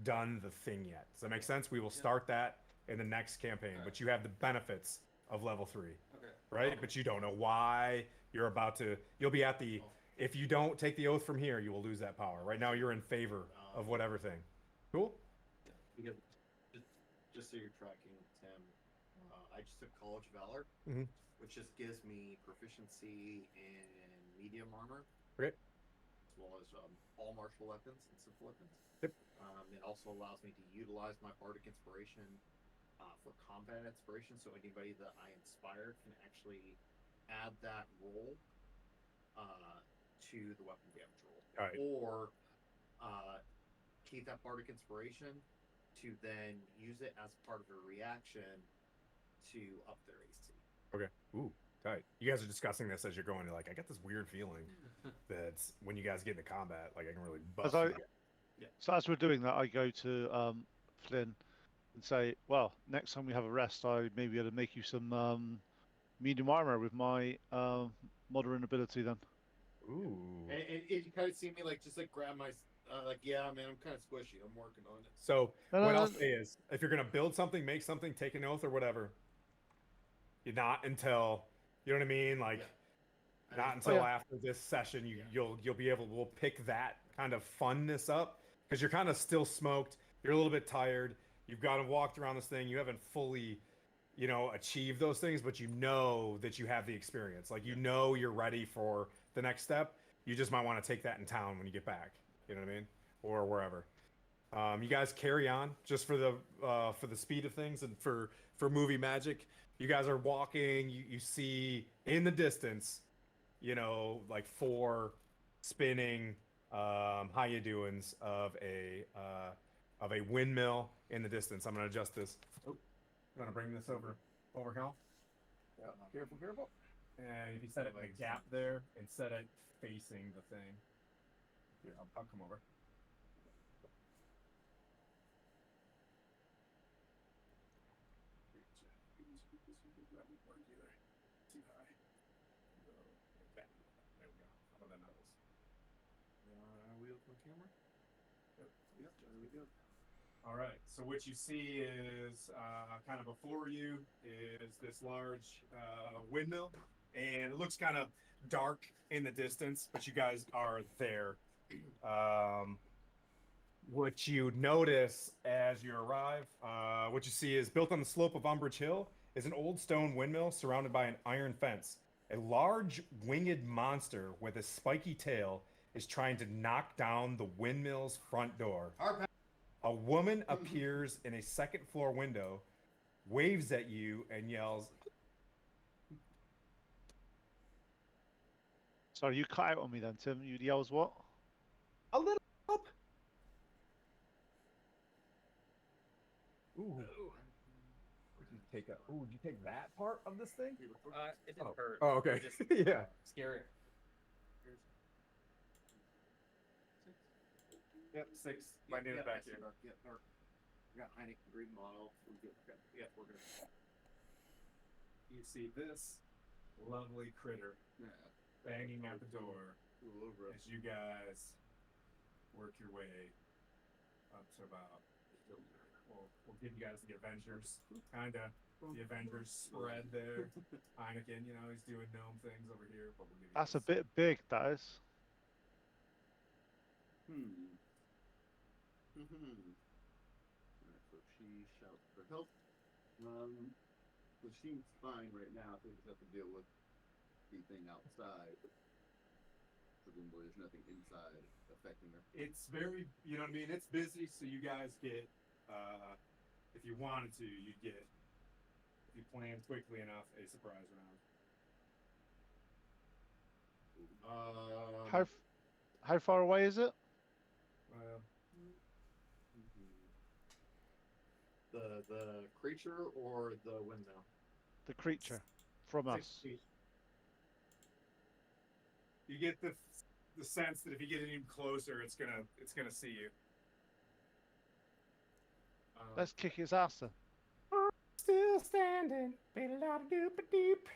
done the thing yet. Does that make sense? We will start that in the next campaign, but you have the benefits of level 3. Okay. Right? But you don't know why you'll be at the, if you don't take the oath from here, you will lose that power. Right now you're in favor of whatever thing. Cool? Because just so you're tracking, Tim, I just took College Valor, Mhm. which just gives me proficiency in medium armor. Okay. As well as all martial weapons and simple weapons. Yep. It also allows me to utilize my bardic inspiration for combat inspiration, so anybody that I inspire can actually add that roll to the weapon damage roll. All right. Or keep that bardic inspiration to then use it as part of a reaction to up their AC. Okay. Ooh, tight. You guys are discussing this as you're going to, like, I got this weird feeling that when you guys get into combat, like I can really bust you. So as we're doing that, I go to Flynn and say, well, next time we have a rest, I may be able to make you some medium armor with my modern ability then. Ooh. And you kind of see me like just like grab my Like, yeah, man, I'm kind of squishy. I'm working on it. So No, what no, I'll no. say is, if you're gonna build something, make something, take an oath or whatever, you're not until you know what I mean. Like, Yeah. not Oh, until yeah. after this session, Yeah. you'll be able. We'll pick that kind of funness up because you're kind of still smoked. You're a little bit tired. You've got to walk around this thing. You haven't fully, achieved those things, but you know that you have the experience. Like you know you're ready for the next step. You just might want to take that in town when you get back. You know what I mean, or wherever. You guys carry on just for the speed of things and for movie magic. You guys are walking. You see in the distance, like four spinning how you doings of a windmill in the distance. I'm gonna adjust this. Oh, I'm gonna bring this over, Cal. Yeah, careful, careful. And if you set it in a gap there and set it facing the thing, here, I'll come over. Too high. Go back. There we go. How about that knuckles? Wheel from camera. Yep, there we go. All right. So what you see is kind of before you is this large windmill, and it looks kind of dark in the distance, but you guys are there. What you notice as you arrive, what you see is built on the slope of Umbridge Hill is an old stone windmill surrounded by an iron fence. A large winged monster with a spiky tail is trying to knock down the windmill's front door. A woman appears in a second floor window, waves at you, and yells, Sorry, you cut out on me then, Tim. You yells what? "A little help!" Ooh. Did you take that part of this thing? It didn't hurt. Oh, okay. It just Yeah. scary. Yep, 6. My name is back here. Yep, we got Heineken green model. We're good. Yeah, we're good. You see this lovely critter banging at the door as you guys work your way up to about. We'll give you guys the Avengers, kind of the Avengers spread there. Heineken, he's doing gnome things over here, but we'll give you. That's a guys- bit big, that is. Alright, so she shouts for help. So she's fine right now. I think we have to deal with the thing outside. Presumably, there's nothing inside affecting her. It's very, it's busy, so you guys get, if you wanted to, you'd get, if you planned quickly enough, a surprise round. How far away is it? Well, The creature or the windmill? The creature from 6 us. feet. You get the sense that if you get even closer, it's gonna see you. Let's kick its ass then. Still standing, deep.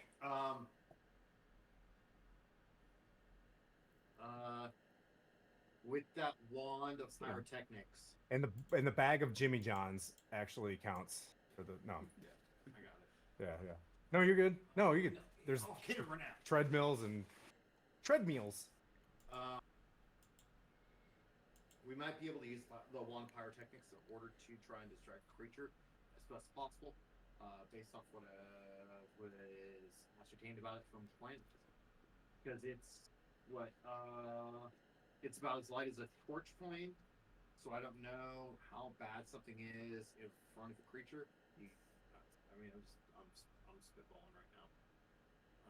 With that wand of pyrotechnics. And the bag of Jimmy John's actually counts for the no. Yeah, I got it. Yeah. No, you're good. No, you're good. There's I'll hit it right now. treadmills and treadmills. We might be able to use the wand pyrotechnics in order to try and distract the creature as best as possible, based off what is ascertained about it from the plant. Because it's it's about as light as a torch flame, so I don't know how bad something is in front of a creature. I'm spitballing right now.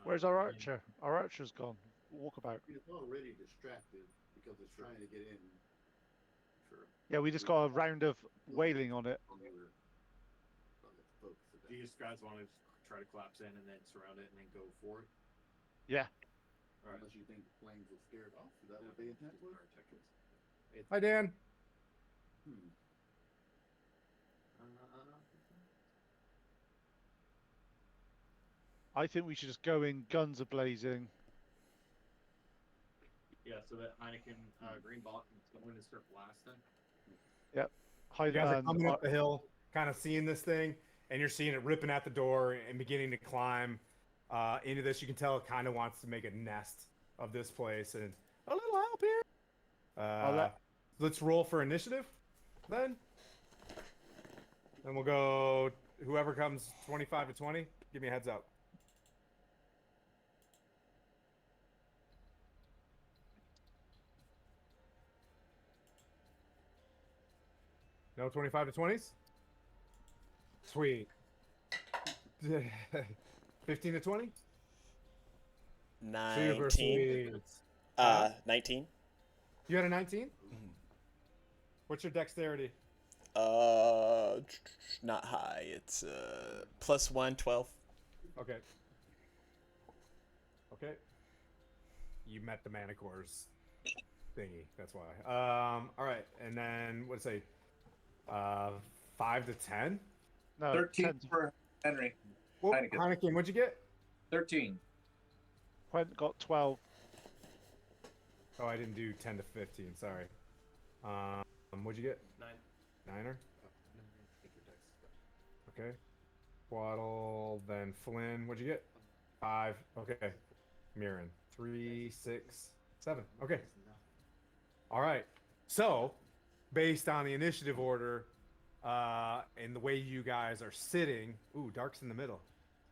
Where's our archer? Our archer's gone. Walkabout. It's already distracted because it's trying to get in. Sure. Yeah, we just got a round of wailing on it. Do you guys want to try to collapse in and then surround it and then go forward? Yeah. All right. Unless you think the flames will scare it off. Is that what they intent was? Hi, Dan. I think we should just go in guns a blazing. Yeah, so that Heineken green ball can go in and start blasting. Yep. You guys are And coming up the hill, kind of seeing this thing, and you're seeing it ripping at the door and beginning to climb into this. You can tell it kind of wants to make a nest of this place, and a little help here. Let's roll for initiative, then. Then we'll go. Whoever comes 25 to 20, give me a heads up. No 25 to 20s? Sweet. 15 to 20? Super 19. sweet. 19. You had a 19? What's your dexterity? Not high. It's +1, 12. Okay. Okay. You met the Manicore's thingy. That's why. All right. And then, what'd it say? 5 to 10? no, 13 10. for Henry. Well, Heineken. Heineken, what'd you get? 13. Quent got 12. Oh, I didn't do 10 to 15. Sorry. What'd you get? 9. Niner? Okay. Waddle, then Flynn. What'd you get? 5. Okay. Mirren. 3, 6, 7. Okay. All right. So, based on the initiative order, and the way you guys are sitting, ooh, Dark's in the middle.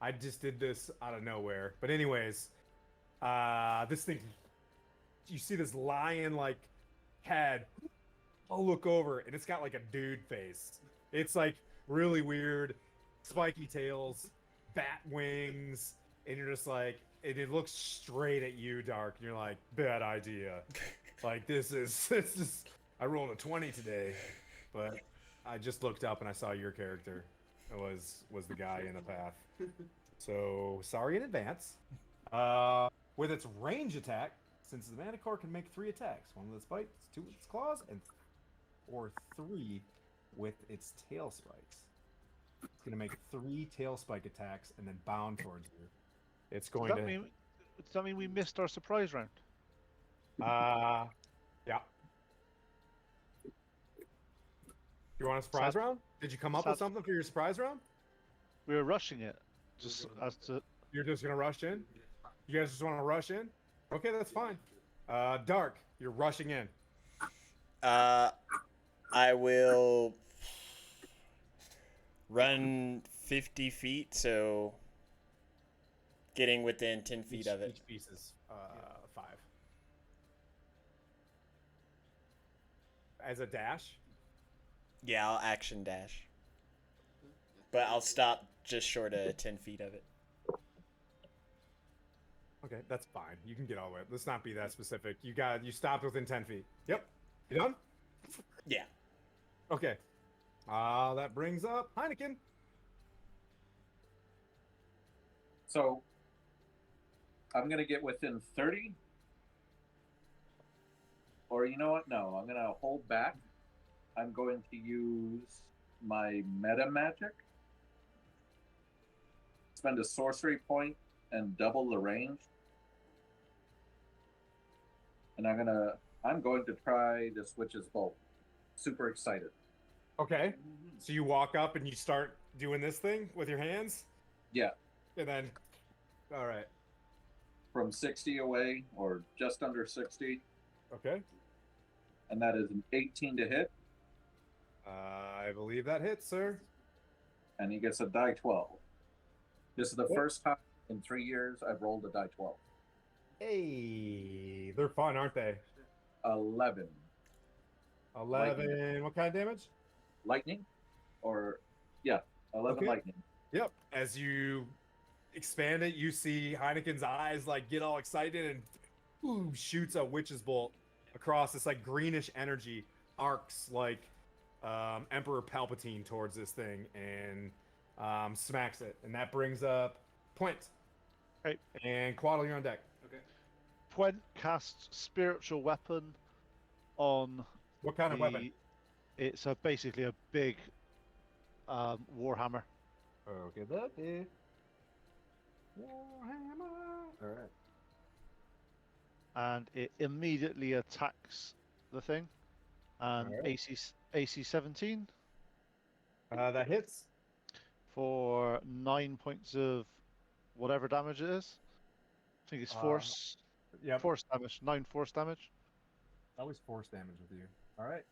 I just did this out of nowhere. But anyways, this thing, you see this lion-like head. I'll look over, and it's got like a dude face. It's like really weird, spiky tails, bat wings, and you're just like, and it looks straight at you, Dark, and you're like, bad idea. Like this is I rolled a 20 today, but I just looked up and I saw your character. It was the guy in the path. So sorry in advance. With its range attack, since the Manicore can make 3 attacks, 1 with its bites, 2 with its claws, or 3 with its tail spikes. It's gonna make 3 tail spike attacks and then bound towards you. It's going Does that mean we missed our surprise round? Yeah. You want a surprise round? Did you come up with something for your surprise round? We were rushing it, just as to. You're just gonna rush in? You guys just want to rush in? Okay, that's fine. Dark, you're rushing in. I will run 50 feet, so getting within 10 feet of it. Each piece is 5. As a dash? Yeah, I'll action dash. But I'll stop just short of 10 feet of it. Okay, that's fine. You can get all the way. Let's not be that specific. You stopped within 10 feet. Yep. You done? Yeah. Okay. That brings up Heineken. So I'm gonna get within 30. Or you know what? No, I'm gonna hold back. I'm going to use my meta magic. Spend a sorcery point and double the range. And I'm going to try this witch's bolt. Super excited. Okay. So you walk up and you start doing this thing with your hands? Yeah. And then, all right. From 60 away, or just under 60. Okay. And that is an 18 to hit. I believe that hits, sir. And he gets a die 12. This is the first time in 3 years I've rolled a die 12. Hey, they're fun, aren't they? 11. 11. Lightning. What kind of damage? Lightning? Or, yeah, 11 lightning. Yep. As you expand it, you see Heineken's eyes like get all excited and boom, shoots a witch's bolt across this like greenish energy, arcs like Emperor Palpatine towards this thing and smacks it. And that brings up Point. Right. And Quaddle, you're on deck. Okay. Pwent casts spiritual weapon on. What kind of weapon? It's basically a big warhammer. Okay, that is Warhammer. All right. and it immediately attacks the thing. And Alright. AC 17 That hits. for 9 points of whatever damage it is. I think it's force Yep. force damage. 9 force damage. Always force damage with you. All right.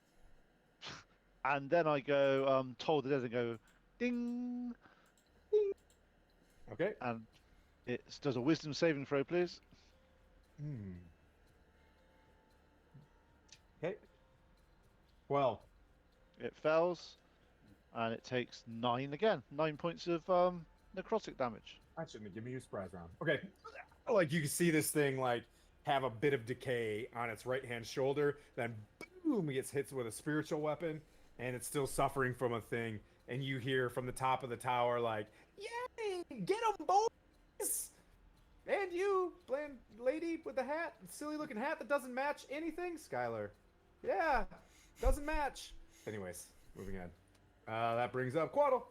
And then I go toll the dead and go ding, Okay. and it does a wisdom saving throw, please. Okay. 12. It fails, and it takes 9 again. 9 points of necrotic damage. I shouldn't have given you a surprise round. Okay. Like you can see this thing like have a bit of decay on its right hand shoulder, then boom, it gets hit with a spiritual weapon, and it's still suffering from a thing. And you hear from the top of the tower like, "Yay! Get 'em, boys!" And you, bland lady with the hat, silly looking hat that doesn't match anything, Skylar. Yeah, doesn't match. Anyways, moving on. That brings up Quaddle.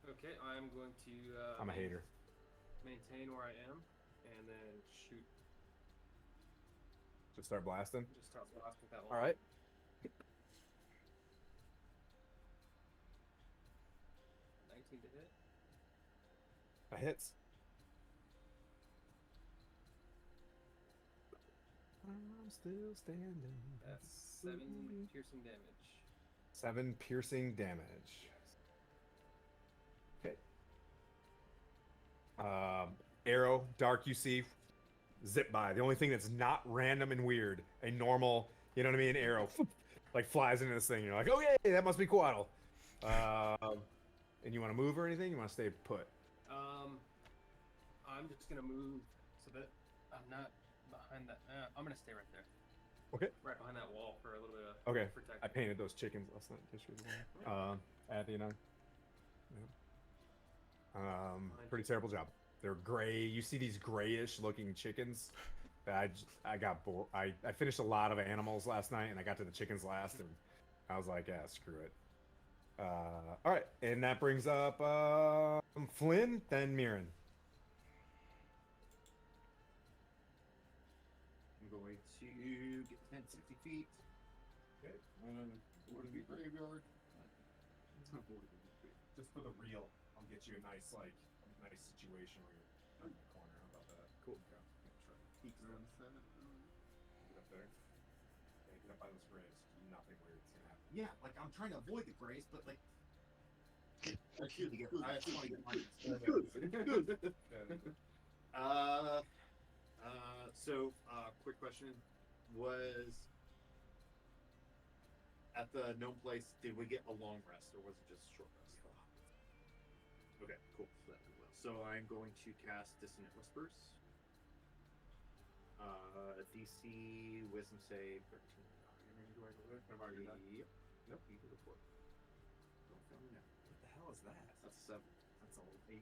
Okay, I'm going to. I'm a hater. Maintain where I am, and then shoot. Just start blasting. Just start blasting that. All right. 19 to hit. That hits. I'm still standing. That's 7 piercing damage. 7 piercing damage. Okay. Arrow, dark, you see, zip by. The only thing that's not random and weird, a normal, you know what I mean, arrow, like flies into this thing. You're like, okay, that must be Quaddle. And you want to move or anything? You want to stay put? I'm just gonna move so that I'm not behind that. I'm gonna stay right there. Okay. Right behind that wall for a little bit of Okay. protection. I painted those chickens last night. Just for the at the pretty terrible job. They're gray. You see these grayish looking chickens. I got bored. I finished a lot of animals last night, and I got to the chickens last, and I was like, yeah, screw it. All right, and that brings up Flynn, then Mirren. I'm going to get 10, 60 feet. Okay. Would it be graveyard? Just for the real, I'll get you a nice situation where you're in the corner. How about that? Cool. Yeah. Peaks around 7. Get up there. Yeah, get up by those graves. Nothing weird's gonna happen. Yeah, like I'm trying to avoid the grace, but like. I should get. I just want to get points. Quick question: was at the gnome place? Did we get a long rest, or was it just a short rest? Okay, cool. So I'm going to cast Dissonant Whispers. DC Wisdom save 13. Do I go there? I've already done. Yep. Nope. You can go for it. Don't fail me now. What the hell is that? That's a 7. That's all 8.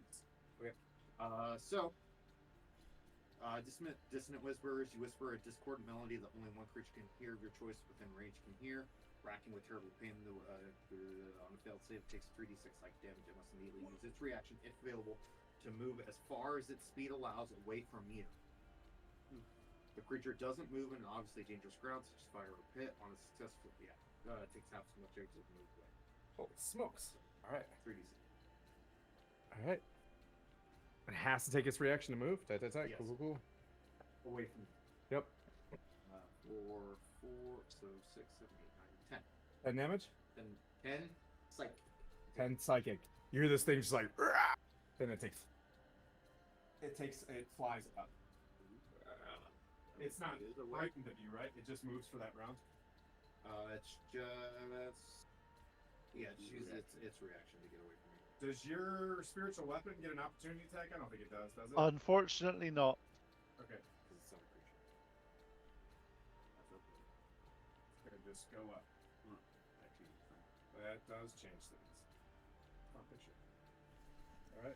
Dissonant Whispers. You whisper a discordant melody that only one creature can hear of your choice within range can hear. Racking with terrible pain on a failed save, takes 3d6 like damage. It must immediately use its reaction, if available, to move as far as its speed allows away from you. The creature doesn't move in an obviously dangerous ground, such as fire or pit. On a successful, it takes half as much exit to move away. Holy smokes! All right. 3d6. All right. It has to take its reaction to move. Tight. Yes. Cool. Away from you. Yep. 4, so 6, 7, 8, 9, 10. 10 damage. Then 10 psychic. 10 psychic. You hear this thing just like, "Rah!" Then it flies up. It's not frightened of you, right? It just moves for that round. It's just use its reaction to get away from me. Does your spiritual weapon get an opportunity attack? I don't think it does it? Unfortunately, not. Okay. Because it's not a creature. That's okay. It's gonna just go up. Actually, That does change things. Fun picture. All right.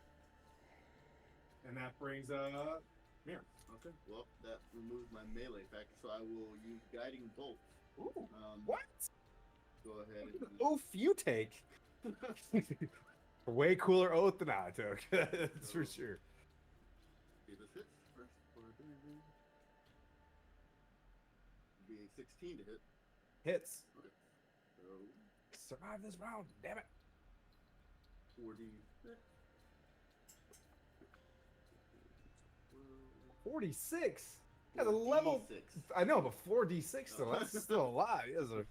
And that brings Mirror. okay. Well, that removes my melee factor, so I will use Guiding Bolt. Ooh. What? Go ahead and Oof, you take. Way cooler oath than I took. That's for sure. see this hits. First for 16 to hit. Hits. Okay. So Survive this round. Damn it. 46. 46. That's a level. 46. I know, but 4d6 still. That's still alive. Is a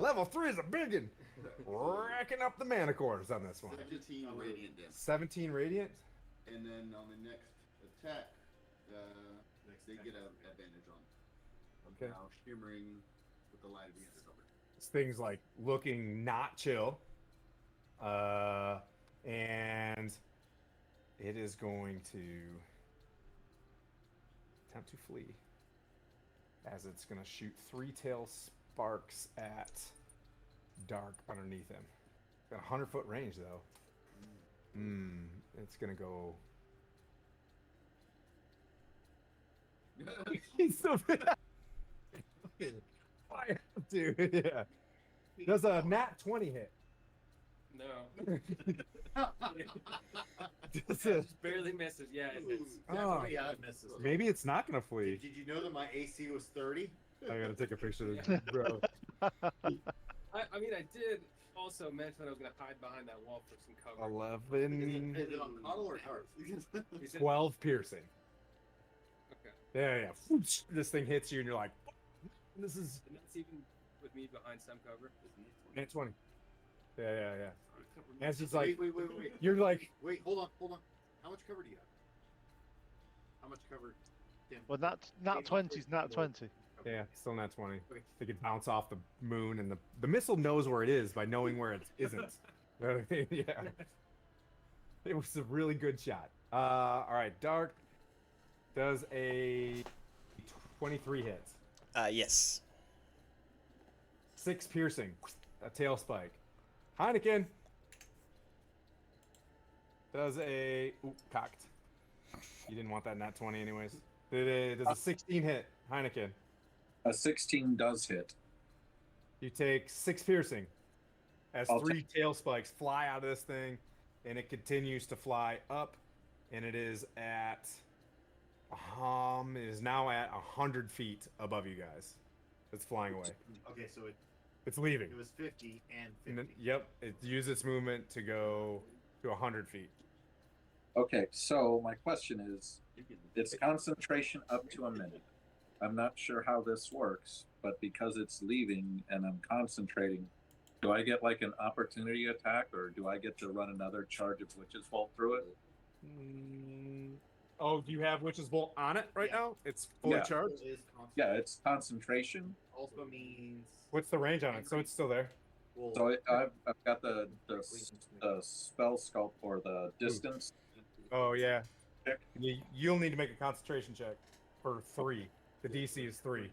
level 3 is a big one. Racking up the mana cores on this one. 17 radiant damage. 17 radiant. And then on the next attack, they get an advantage on. Okay. Now shimmering with the light against it. This thing's like looking not chill. And it is going to attempt to flee. As it's going to shoot 3 tail sparks at Dark underneath him. Got a 100-foot range though. It's going to go. He's so bad. Fire, dude. Yeah. Does a nat 20 hit? No. Does it? Just barely misses. Yeah, it hits. Oh, Yeah, it misses. maybe it's not gonna flee. Did you know that my AC was 30? I gotta take a picture of this, bro. I mean, I did also mention I was gonna hide behind that wall for some cover. 11, Is it on Connell or Darth? He said- 12 piercing. Okay. Yeah. Whoosh, this thing hits you, and you're like, "This is And that's even with me behind some cover. nat 20." Yeah. As it's like, Wait. you're like, Wait, hold on. How much cover do you have? How much cover? Tim? Well, nat 20's nat 20. yeah, still nat 20. They could bounce off the moon, and the missile knows where it is by knowing where it isn't. Yeah. It was a really good shot. All right, Dark does a 23 hit. Yes. 6 piercing. A tail spike. Heineken does a cocked. You didn't want that nat 20 anyways. Does a 16 hit. Heineken. A 16 does hit. You take 6 piercing as I'll 3 tail spikes fly out of this thing, and it continues to fly up, and it is at now at 100 feet above you guys. It's flying away. Okay, so It's leaving. it was 50 and And 50. then, yep, it used its movement to go to 100 feet. Okay, so my question is, it's concentration up to a minute. I'm not sure how this works, but because it's leaving and I'm concentrating, do I get like an opportunity attack, or do I get to run another charge of Witch's Bolt through it? Oh, do you have Witch's Bolt on it right Yeah. now? It's fully Yeah. charged? It is constant. Yeah, it's concentration. Also means. What's the range on it? So it's still there. Well, So I've got the spell sculpt or the distance. Oh, yeah. Check. You'll need to make a concentration check for 3. The DC is 3.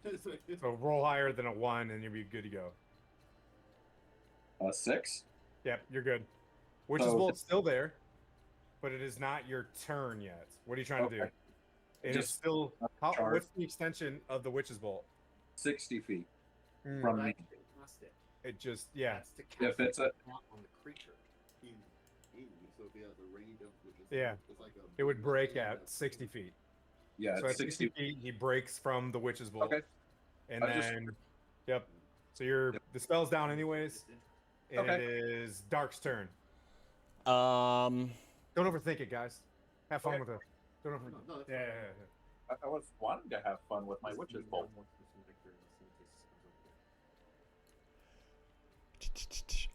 So roll higher than a 1 and you'll be good to go. 6. Yep, you're good. Witch's So- Bolt's still there, but it is not your turn yet. What are you trying to do? Okay. And it's Just still. charge. What's the extension of the Witch's Bolt? 60 feet Mm, from me. cast it. It just, yeah. That's to cast If it's it a- on the creature. So if he has a range of which is Yeah. it's like a It would break at 60 feet. Yeah, So it's at 60 feet, he breaks from the Witch's Bolt. Okay. And I just- then, yep. So the spell's down anyways, and Okay. it is Dark's turn. Um, Don't overthink it, guys. Have fun Okay. with it. Don't overthink it. No, that's Yeah. I was wanting to have fun with my Witch's Bolt.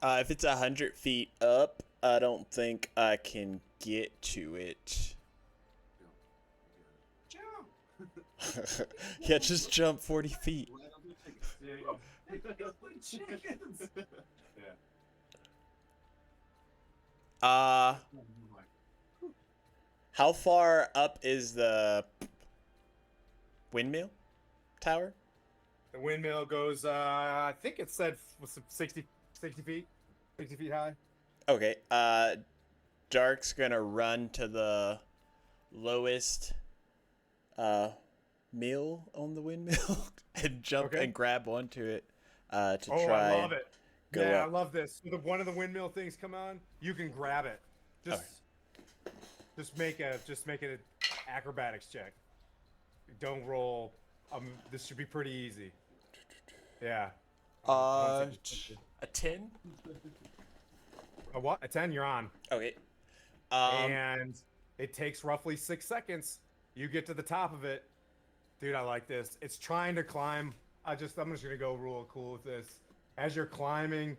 if it's 100 feet up, I don't think I can get to it. Yeah, just jump 40 feet. How far up is the windmill tower? The windmill goes, I think it said 60 feet. 60 feet high. Okay, Dark's gonna run to the lowest mill on the windmill and jump Okay. and grab onto it to Oh, try I love and it. go Yeah, up. I love this. So one of the windmill things come on, you can grab it. Just make an acrobatics check. Don't roll. This should be pretty easy. Yeah. One A 10. A what? A 10. You're on. Okay. And it takes roughly 6 seconds. You get to the top of it. Dude, I like this. It's trying to climb. I'm just gonna go real cool with this. As you're climbing,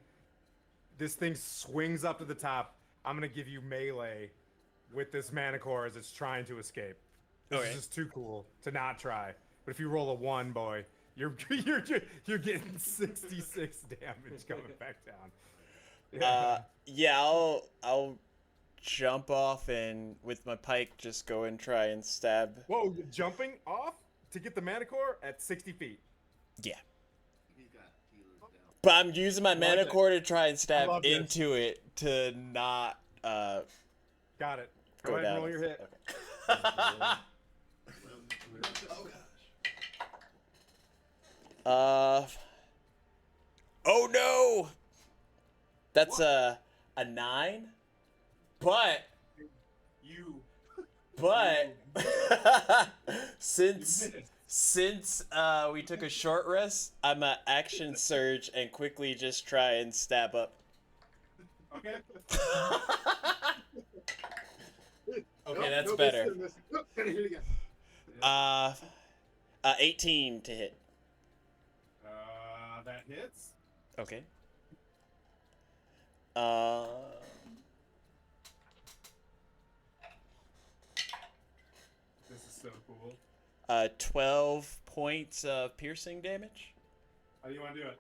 this thing swings up to the top. I'm gonna give you melee with this Manicore as it's trying to escape. This Okay. is just too cool to not try. But if you roll a 1, boy, you're getting 66 damage coming back down. Yeah, I'll jump off and with my pike just go and try and stab. Whoa, you're jumping off to get the Manicore at 60 feet. Yeah. He's got healers down. But I'm using my like Manicore to try and stab love this. into it to not Got it. Go go ahead down. and roll your hit. Okay. Oh no! That's a 9. But since we took a short rest, I'm a action surge and quickly just try and stab up. Okay. Okay, that's better. Nope, gotta hit again. 18 to hit. That hits. Okay. This is so cool. 12 points of piercing damage. How do you want to do it?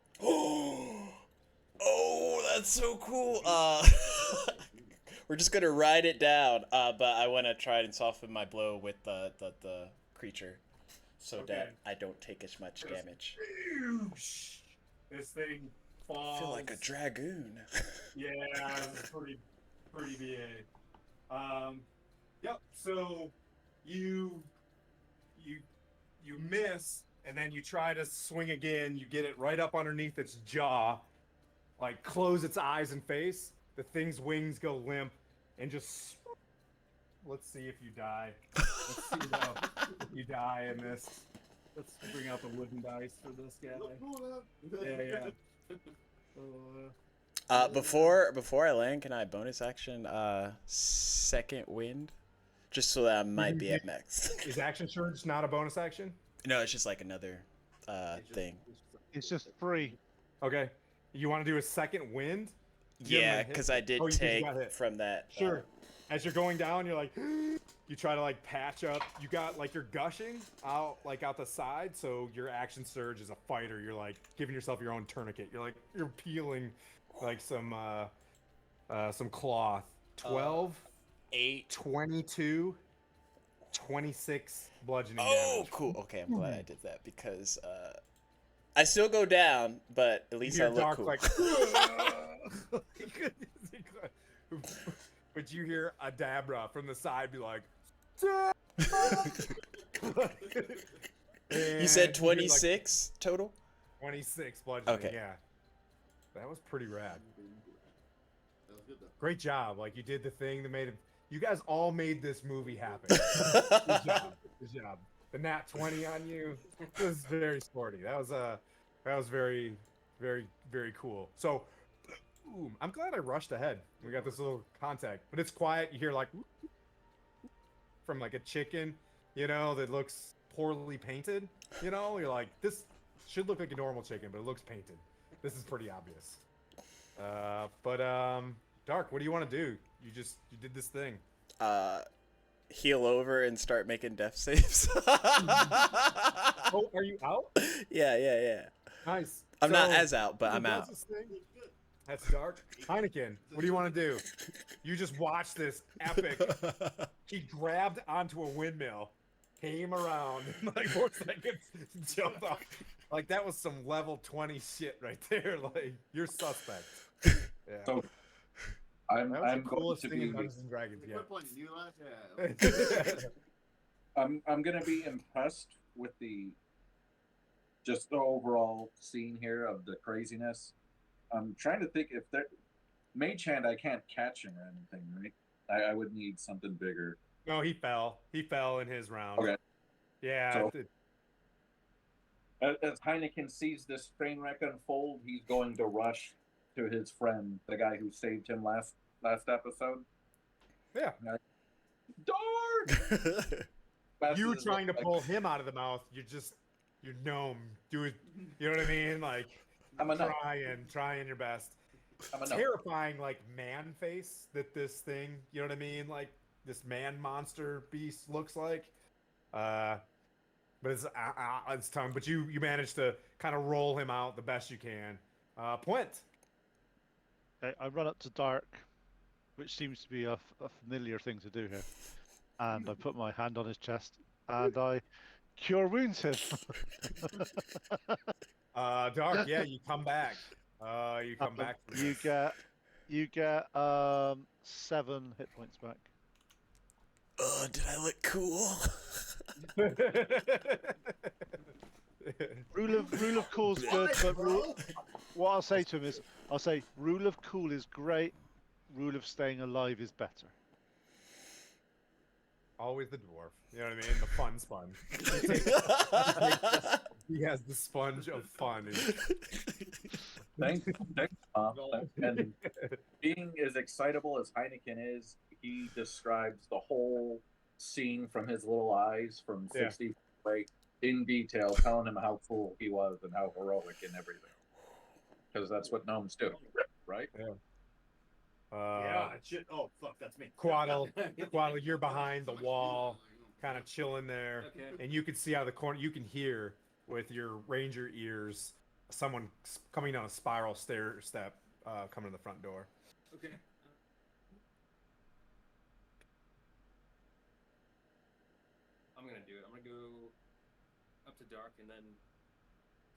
Oh, that's so cool. We're just gonna ride it down. But I want to try and soften my blow with the creature, so Okay. that I don't take as much damage. This thing I falls. feel like a dragoon. Yeah, it's pretty BA. Yep. So you miss, and then you try to swing again. You get it right up underneath its jaw, like close its eyes and face. The thing's wings go limp, and just let's see if you die. Let's see if you die in this. Let's bring out the wooden dice for this guy. Yeah. Before I land, can I bonus action second wind, just so that I might be at max. Is action surge not a bonus action? No, it's just like another thing. It's just free. Okay. You want to do a second wind? Give him a Yeah, hit. because I did Oh, you take got hit. from that. Sure. As you're going down, you're like, you try to like patch up. You got like you're gushing out the side, so your action surge is a fighter. You're like giving yourself your own tourniquet. You're peeling like some cloth. 12, 8. 22, 26 bludgeoning Oh, damage. cool. Okay, I'm glad I did that because I still go down, but at least You I hear look Dark cool. like, but you hear Adabra from the side be like, You said 26 total? 26 bludgeoning. Okay. Yeah, that was pretty rad. That was good though. Great job. Like you did the thing that made it. You guys all made this movie happen. Good job. Good job. The nat 20 on you was very sporty. That was very, very, very cool. So, I'm glad I rushed ahead. We got this little contact, but it's quiet. You hear like from like a chicken, that looks poorly painted. You're like, this should look like a normal chicken, but it looks painted. This is pretty obvious. But Dark, what do you want to do? You did this thing. Heal over and start making death saves. Oh, are you out? Yeah. Nice. I'm not So, as out, but he I'm does out. this thing. That's Dark. Heineken, what do you want to do? You just watch this epic. He grabbed onto a windmill, came around, in like 4 seconds, jumped off. Like that was some level 20 shit right there. Like you're suspect. Yeah. So that I'm was I'm the going coolest to thing in be Dungeons and Dragons. Quit Yeah. playing new life. Yeah. I'm gonna be impressed with just the overall scene here of the craziness. I'm trying to think if there Mage Hand I can't catch him or anything, right? I would need something bigger. No, he fell. He fell in his round. Okay. Yeah. So- As Heineken sees this train wreck unfold, he's going to rush to his friend, the guy who saved him last episode. Yeah. Dark. You trying to pull him out of the mouth? You're gnome. Do it. You know what I mean? Like I'm a gnome. trying your best. I'm a gnome. Terrifying, like man face that this thing. You know what I mean? Like this man monster beast looks like. But it's tongue. But you managed to kind of roll him out the best you can. Point. Okay, I run up to Dark, which seems to be a familiar thing to do here, and I put my hand on his chest and I cure wounds him. Dark. Yeah, you come back. You come back. From You this. get 7 hit points back. Oh, did I look cool? Rule of cool's good, but what I'll say to him is, I'll say rule of cool is great. Rule of staying alive is better. Always the dwarf. You know what I mean? The fun sponge. He has the sponge of fun. Thanks, Mom. And being as excitable as Heineken is, he describes the whole scene from his little eyes from 60 feet away in detail, telling him how cool he was and how heroic and everything. Because that's what gnomes do, right? Yeah. Yeah, shit. Oh, fuck, that's me. Quaddle, you're behind the wall, kind of chilling there, Okay. and you can see out of the corner. You can hear with your ranger ears someone coming down a spiral step, coming to the front door. Okay. I'm gonna do it. I'm gonna go up to Dark and then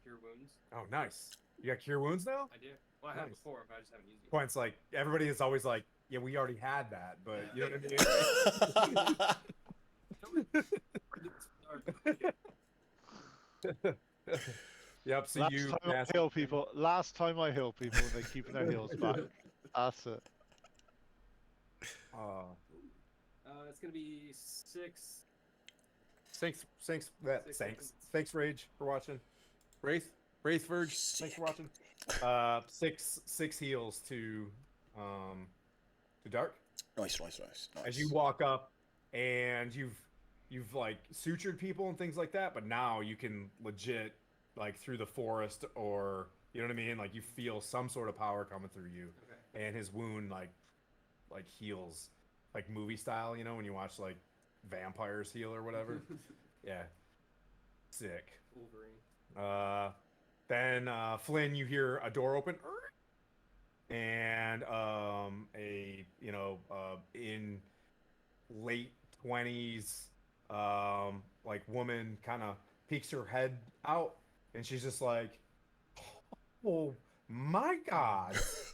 cure wounds. Oh, nice. You got cure wounds now? I do. Well, I had it Nice. before, but I just haven't used it. Points like everybody is always like, yeah, we already had that, but you know what I mean? Yep. So Last time I heal people, and they keep their heals back. That's it. It's gonna be 6. Thanks, Rage, for watching. Wraith Verge, thanks for watching. 6 heals to Dark. Nice. As you walk up, and you've like sutured people and things like that, but now you can legit like through the forest, or you know what I mean, like you feel some sort of power coming through you. Okay. And his wound like heals like movie style, you know, when you watch like vampires heal or whatever. Yeah, sick. Wolverine. Then Flynn, you hear a door open, and in late 20s like woman kind of peeks her head out, and she's just like, oh my god,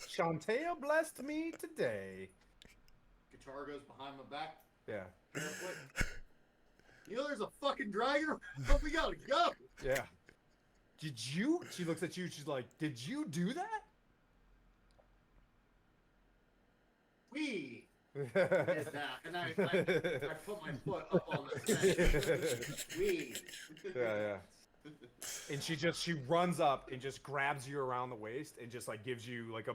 Shantae blessed me today. Guitar goes behind my back. Yeah. You know there's a fucking dragon. But we gotta go. Yeah. She looks at you, she's like, did you do that? We did that. And I put my foot up on the thing. We. Yeah. And she runs up and just grabs you around the waist and just like gives you like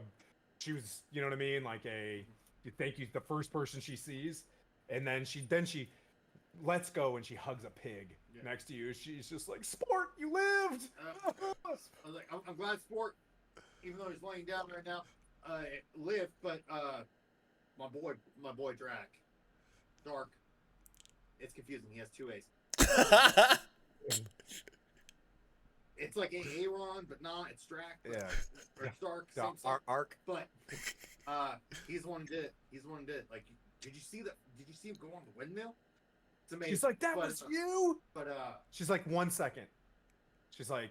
she was, you know what I mean? Like thank you, the first person she sees. And then she lets go and she hugs a pig next to you. She's just like, Sport, you lived! I was like, I'm glad Sport, even though he's laying down right now, lived, but my boy Dark, it's confusing. He has 2 A's. It's like Aaron, but not. It's Drac. Yeah. Or it's Dark. Arc. But he's the one who did it. He's the one who did it. Like, did you see that? Did you see him go on the windmill? It's amazing. She's like, that was you? But she's like, 1 second. She's like,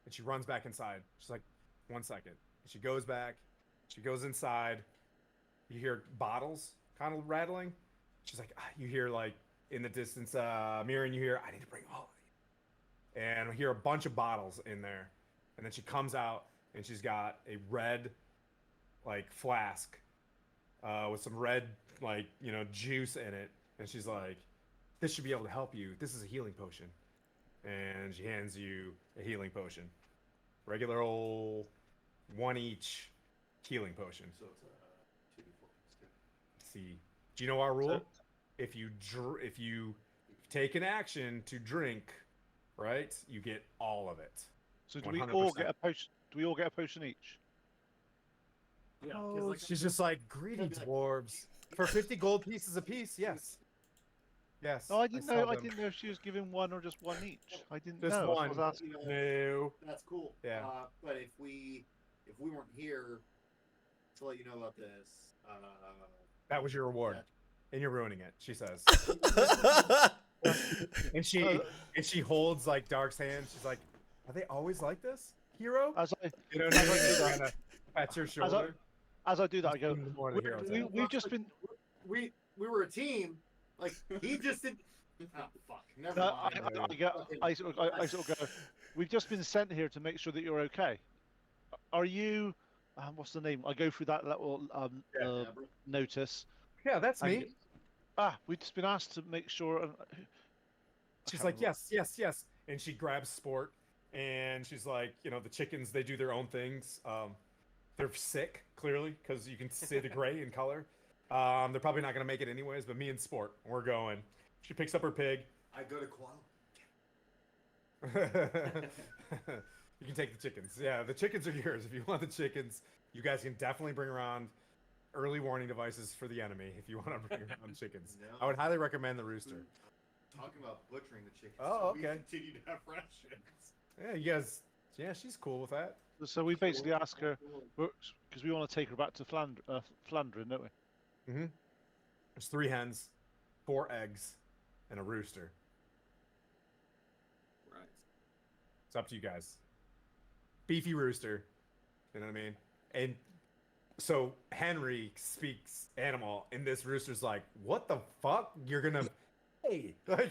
and she runs back inside. She's like, 1 second. And she goes back. She goes inside. You hear bottles kind of rattling. She's like, you hear like in the distance, Mirror, and you hear, I need to bring all of you. And I hear a bunch of bottles in there. And then she comes out and she's got a red like flask with some red like, you know, juice in it. And she's like, this should be able to help you. This is a healing potion. and she hands you a healing potion. Regular old 1 each healing potion. So it's a 2d4 See, do you know our rule? So- If you take an action to drink, right, you get all of it. So do we all get 100%. a potion? Do we all get a potion each? Yeah, 'cause, Oh, like, she's just like greedy I'd be like- dwarves for 50 gold pieces apiece. Yes. Yes. No, I didn't sell know. I them. didn't know if she was giving one or just one each. I didn't Just know. one. I was asking. you know, No. that's cool. Yeah. But if we weren't here to let you know about this, That was your reward, and you're ruining it. She says, and she holds like Dark's hand. She's like, "Are they always like this, hero?" As I You know, as I do and that- kind of pat your shoulder. as I do that, I go. The more the hero We, type. we've just been. we were a team. Like he just did. Oh fuck! Never No, mind. I sort of go. We've just been sent here to make sure that you're okay. Are you? What's the name? I go through that little Yeah, notice. Yeah, that's and me. we've just been asked to make sure. She's can't like, remember. yes, and she grabs Sport, and she's like, you know, the chickens, they do their own things. They're sick, clearly, because you can see the gray in color. They're probably not gonna make it anyways, but me and Sport, we're going. She picks up her pig. I go to Koala. You can take the chickens. Yeah, the chickens are yours. If you want the chickens, you guys can definitely bring around early warning devices for the enemy if you want to bring around chickens. No. I would highly recommend the rooster. Talking about butchering the chickens. Oh, so we okay. continue to have rations. Yeah, you guys. Yeah, she's cool with that. So we basically ask her because we want to take her back to Flandrin, don't we? Mm-hmm. There's 3 hens, 4 eggs, and a rooster. Right. It's up to you guys. Beefy rooster. You know what I mean? And so Henry speaks animal, and this rooster's like, "What the fuck? You're gonna, hey, like,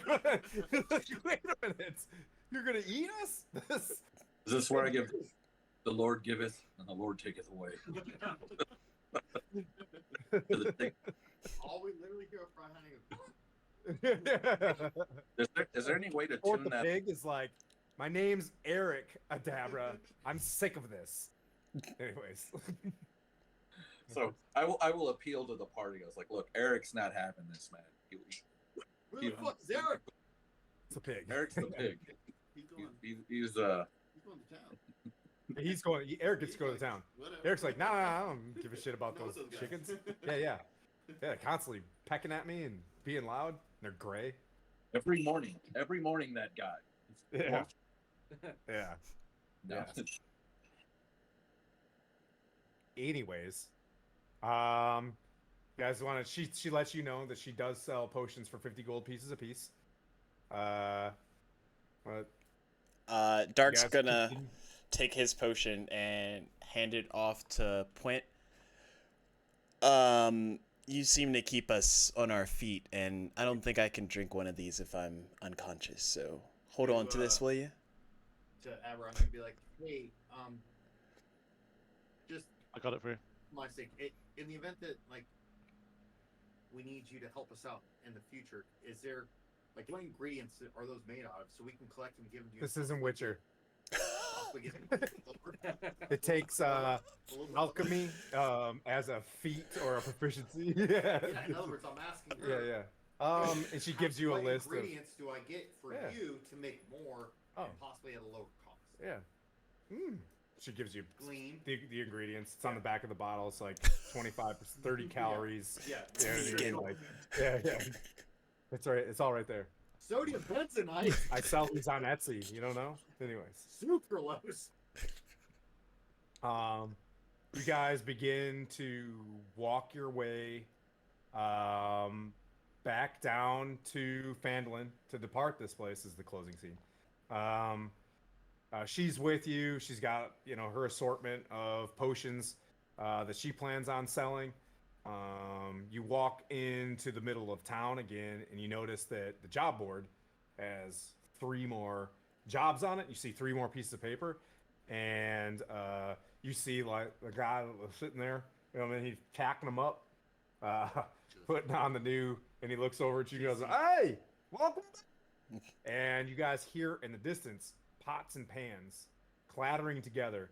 wait a minute, you're gonna eat us?" This, Is this where I give the Lord giveth and the Lord taketh away? All we literally hear from hunting is Is there any way to or tune the that? pig is like, "My name's Eric Adabra. I'm sick of this." Anyways, So I will appeal to the party. I was like, look, Eric's not having this, man. who the fuck is Eric? it's a pig. Eric's the pig. He's going. He's He's going to town. He's going. Eric gets to go to town. Whatever. Eric's like, nah, I don't give a shit about Knows those those guys. chickens. Yeah, constantly pecking at me and being loud. They're gray. every morning that guy. Yeah. Yeah. No. Yeah. Anyways, guys want to? She lets you know that she does sell potions for 50 gold pieces apiece. What? Dark's guys gonna continue? take his potion and hand it off to Puent. You seem to keep us on our feet, and I don't think I can drink one of these if I'm unconscious. So hold on to this, will you? To Abra, I'm gonna be like, hey, just I got it for you. for my sake, in the event that like we need you to help us out in the future, is there like what ingredients are those made out of so we can collect them and give them to you? This isn't Witcher. Possibly get It takes alchemy as a feat or a proficiency. Yeah. Yeah, in other words, I'm asking her. Yeah. And she gives you a what list of. ingredients do I get for Yeah. you to make more Oh. and possibly at a lower cost? Yeah. She gives you Glean. the ingredients. It's on the back of the bottle. It's like 25, 30 calories. Yeah. You know what I mean? Like, yeah. It's right. It's all right there. Sodium bentonite. I sell these on Etsy. You don't know? Anyways. Sucralose. You guys begin to walk your way back down to Fandolin to depart this place is the closing scene. She's with you. She's got, her assortment of potions that she plans on selling. You walk into the middle of town again, and you notice that the job board has 3 more jobs on it. You see 3 more pieces of paper, and you see like the guy that was sitting there. He's tacking them up, putting on the new, and he looks over at you and goes, "Hey, welcome back." And you guys hear in the distance pots and pans clattering together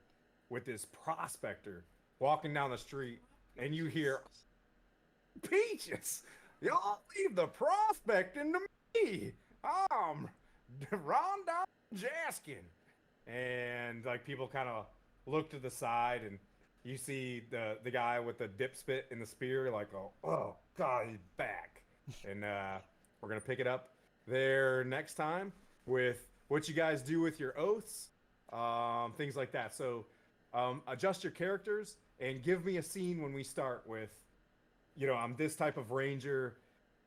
with this prospector walking down the street, and you hear, Peaches, y'all leave the prospecting to me. I'm Rondon Jaskin. And like people kind of look to the side, and you see the guy with the dip spit and the spear, like, oh God, he's back. And we're gonna pick it up there next time with what you guys do with your oaths, things like that. So adjust your characters and give me a scene when we start with, I'm this type of ranger.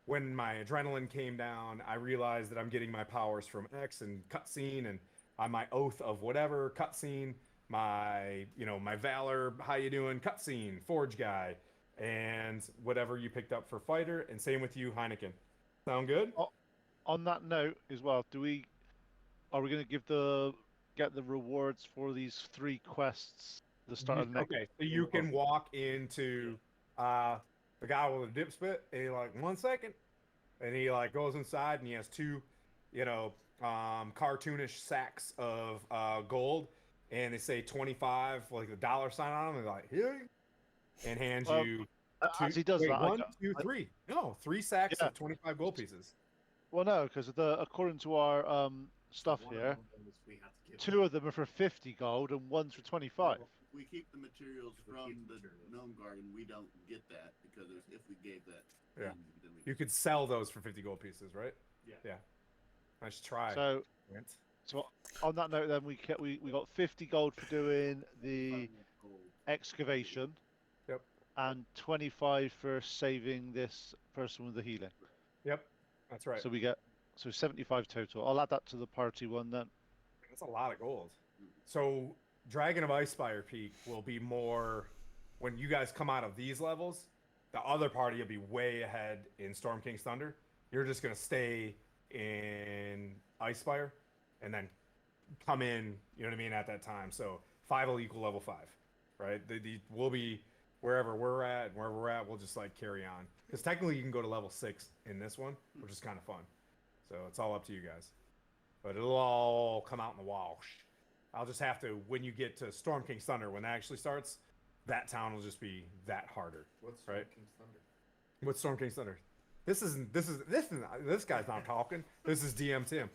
When my adrenaline came down, I realized that I'm getting my powers from X and cutscene, and on my oath of whatever cutscene, my valor, how you doing, cutscene, forge guy, and whatever you picked up for fighter, and same with you, Heineken. Sound good? On that note as well, are we going to get the rewards for these 3 quests at the start of the next? Okay, so you can walk into the guy with a dip spit, and you're like, 1 second, and he like goes inside, and he has 2, cartoonish sacks of gold, and they say 25, like the dollar sign on them. They're like, here, and hands you. As he does that, 1, 2, 3. No, 3 sacks of 25 gold pieces. Well, no, because according to our stuff here, 2 of them are for 50 gold and 1's for 25. If we keep the materials from the gnome garden, we don't get that because if we gave that, Yeah. then we You could sell those for 50 gold pieces, right? Yeah. Nice try. So on that note, then we got 50 gold for doing the excavation. Yep. And 25 for saving this person with the healing. Yep. That's right. So we get 75 total. I'll add that to the party one then. That's a lot of gold. So Dragon of Icespire Peak will be more when you guys come out of these levels. The other party will be way ahead in Storm King's Thunder. You're just gonna stay in Icespire and then come in, you know what I mean, at that time. So 5 will equal level 5, right? We'll be wherever we're at, and wherever we're at, we'll just like carry on. Because technically you can go to level 6 in this one, which is kind of fun. So it's all up to you guys. But it'll all come out in the wash. I'll just have to, when you get to Storm King's Thunder, when that actually starts, that town will just be that harder. What's Storm right? King's Thunder? What's Storm King's Thunder? This guy's not talking. This is DM Tim.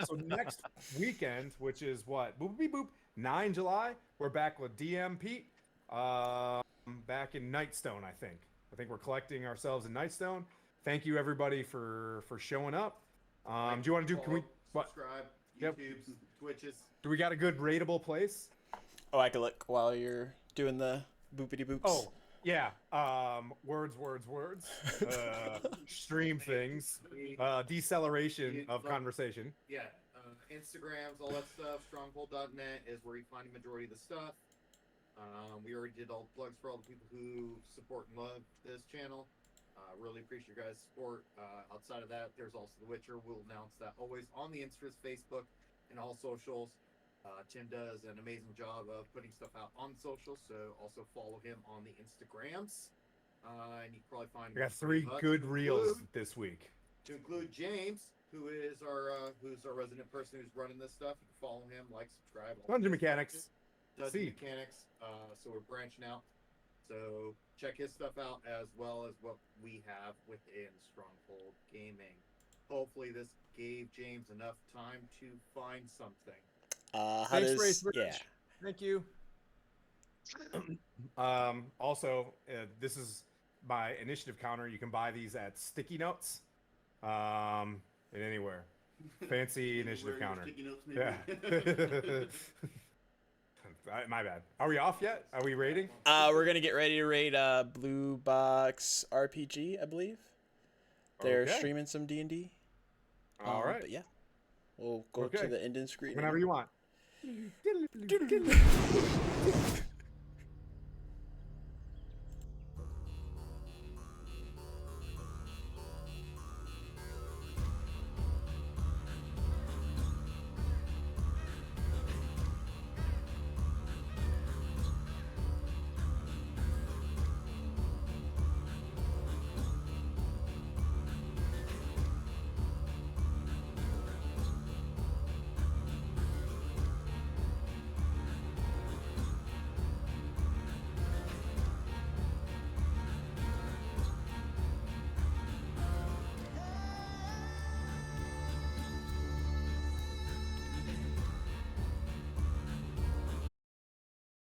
So next weekend, which is what? Boop beep boop. 9 July, we're back with DM Pete. Back in Nightstone, I think. I think we're collecting ourselves in Nightstone. Thank you everybody for showing up. Do you want to do? Can we? What? Subscribe. Yep. YouTube's, Twitches. Do we got a good rateable place? Oh, I can look while you're doing the boopity boops. Oh, yeah. Words. Stream things. Deceleration of conversation. Yeah. Instagrams, all that stuff. Stronghold.net is where you find the majority of the stuff. We already did all the plugs for all the people who support and love this channel. Really appreciate your guys' support. Outside of that, there's also The Witcher. We'll announce that always on the Instas, Facebook, and all socials. Tim does an amazing job of putting stuff out on socials, so also follow him on the Instagrams. And you can probably find. We got 3 good reels this week. To include James, who is our resident person who's running this stuff. You can follow him, like, subscribe. Dungeon Mechanics. Dungeon Mechanics. So we're branching out. So check his stuff out as well as what we have within Stronghold Gaming. Hopefully this gave James enough time to find something. Yeah. Thank you. Also, this is my initiative counter. You can buy these at Sticky Notes. And anywhere. Fancy initiative counter. Sticky notes, maybe? Yeah. My bad. Are we off yet? Are we rating? We're gonna get ready to raid Blue Box RPG, I believe. They're Okay. streaming some D&D. All right. But yeah, we'll go to the end screen. Whenever you want.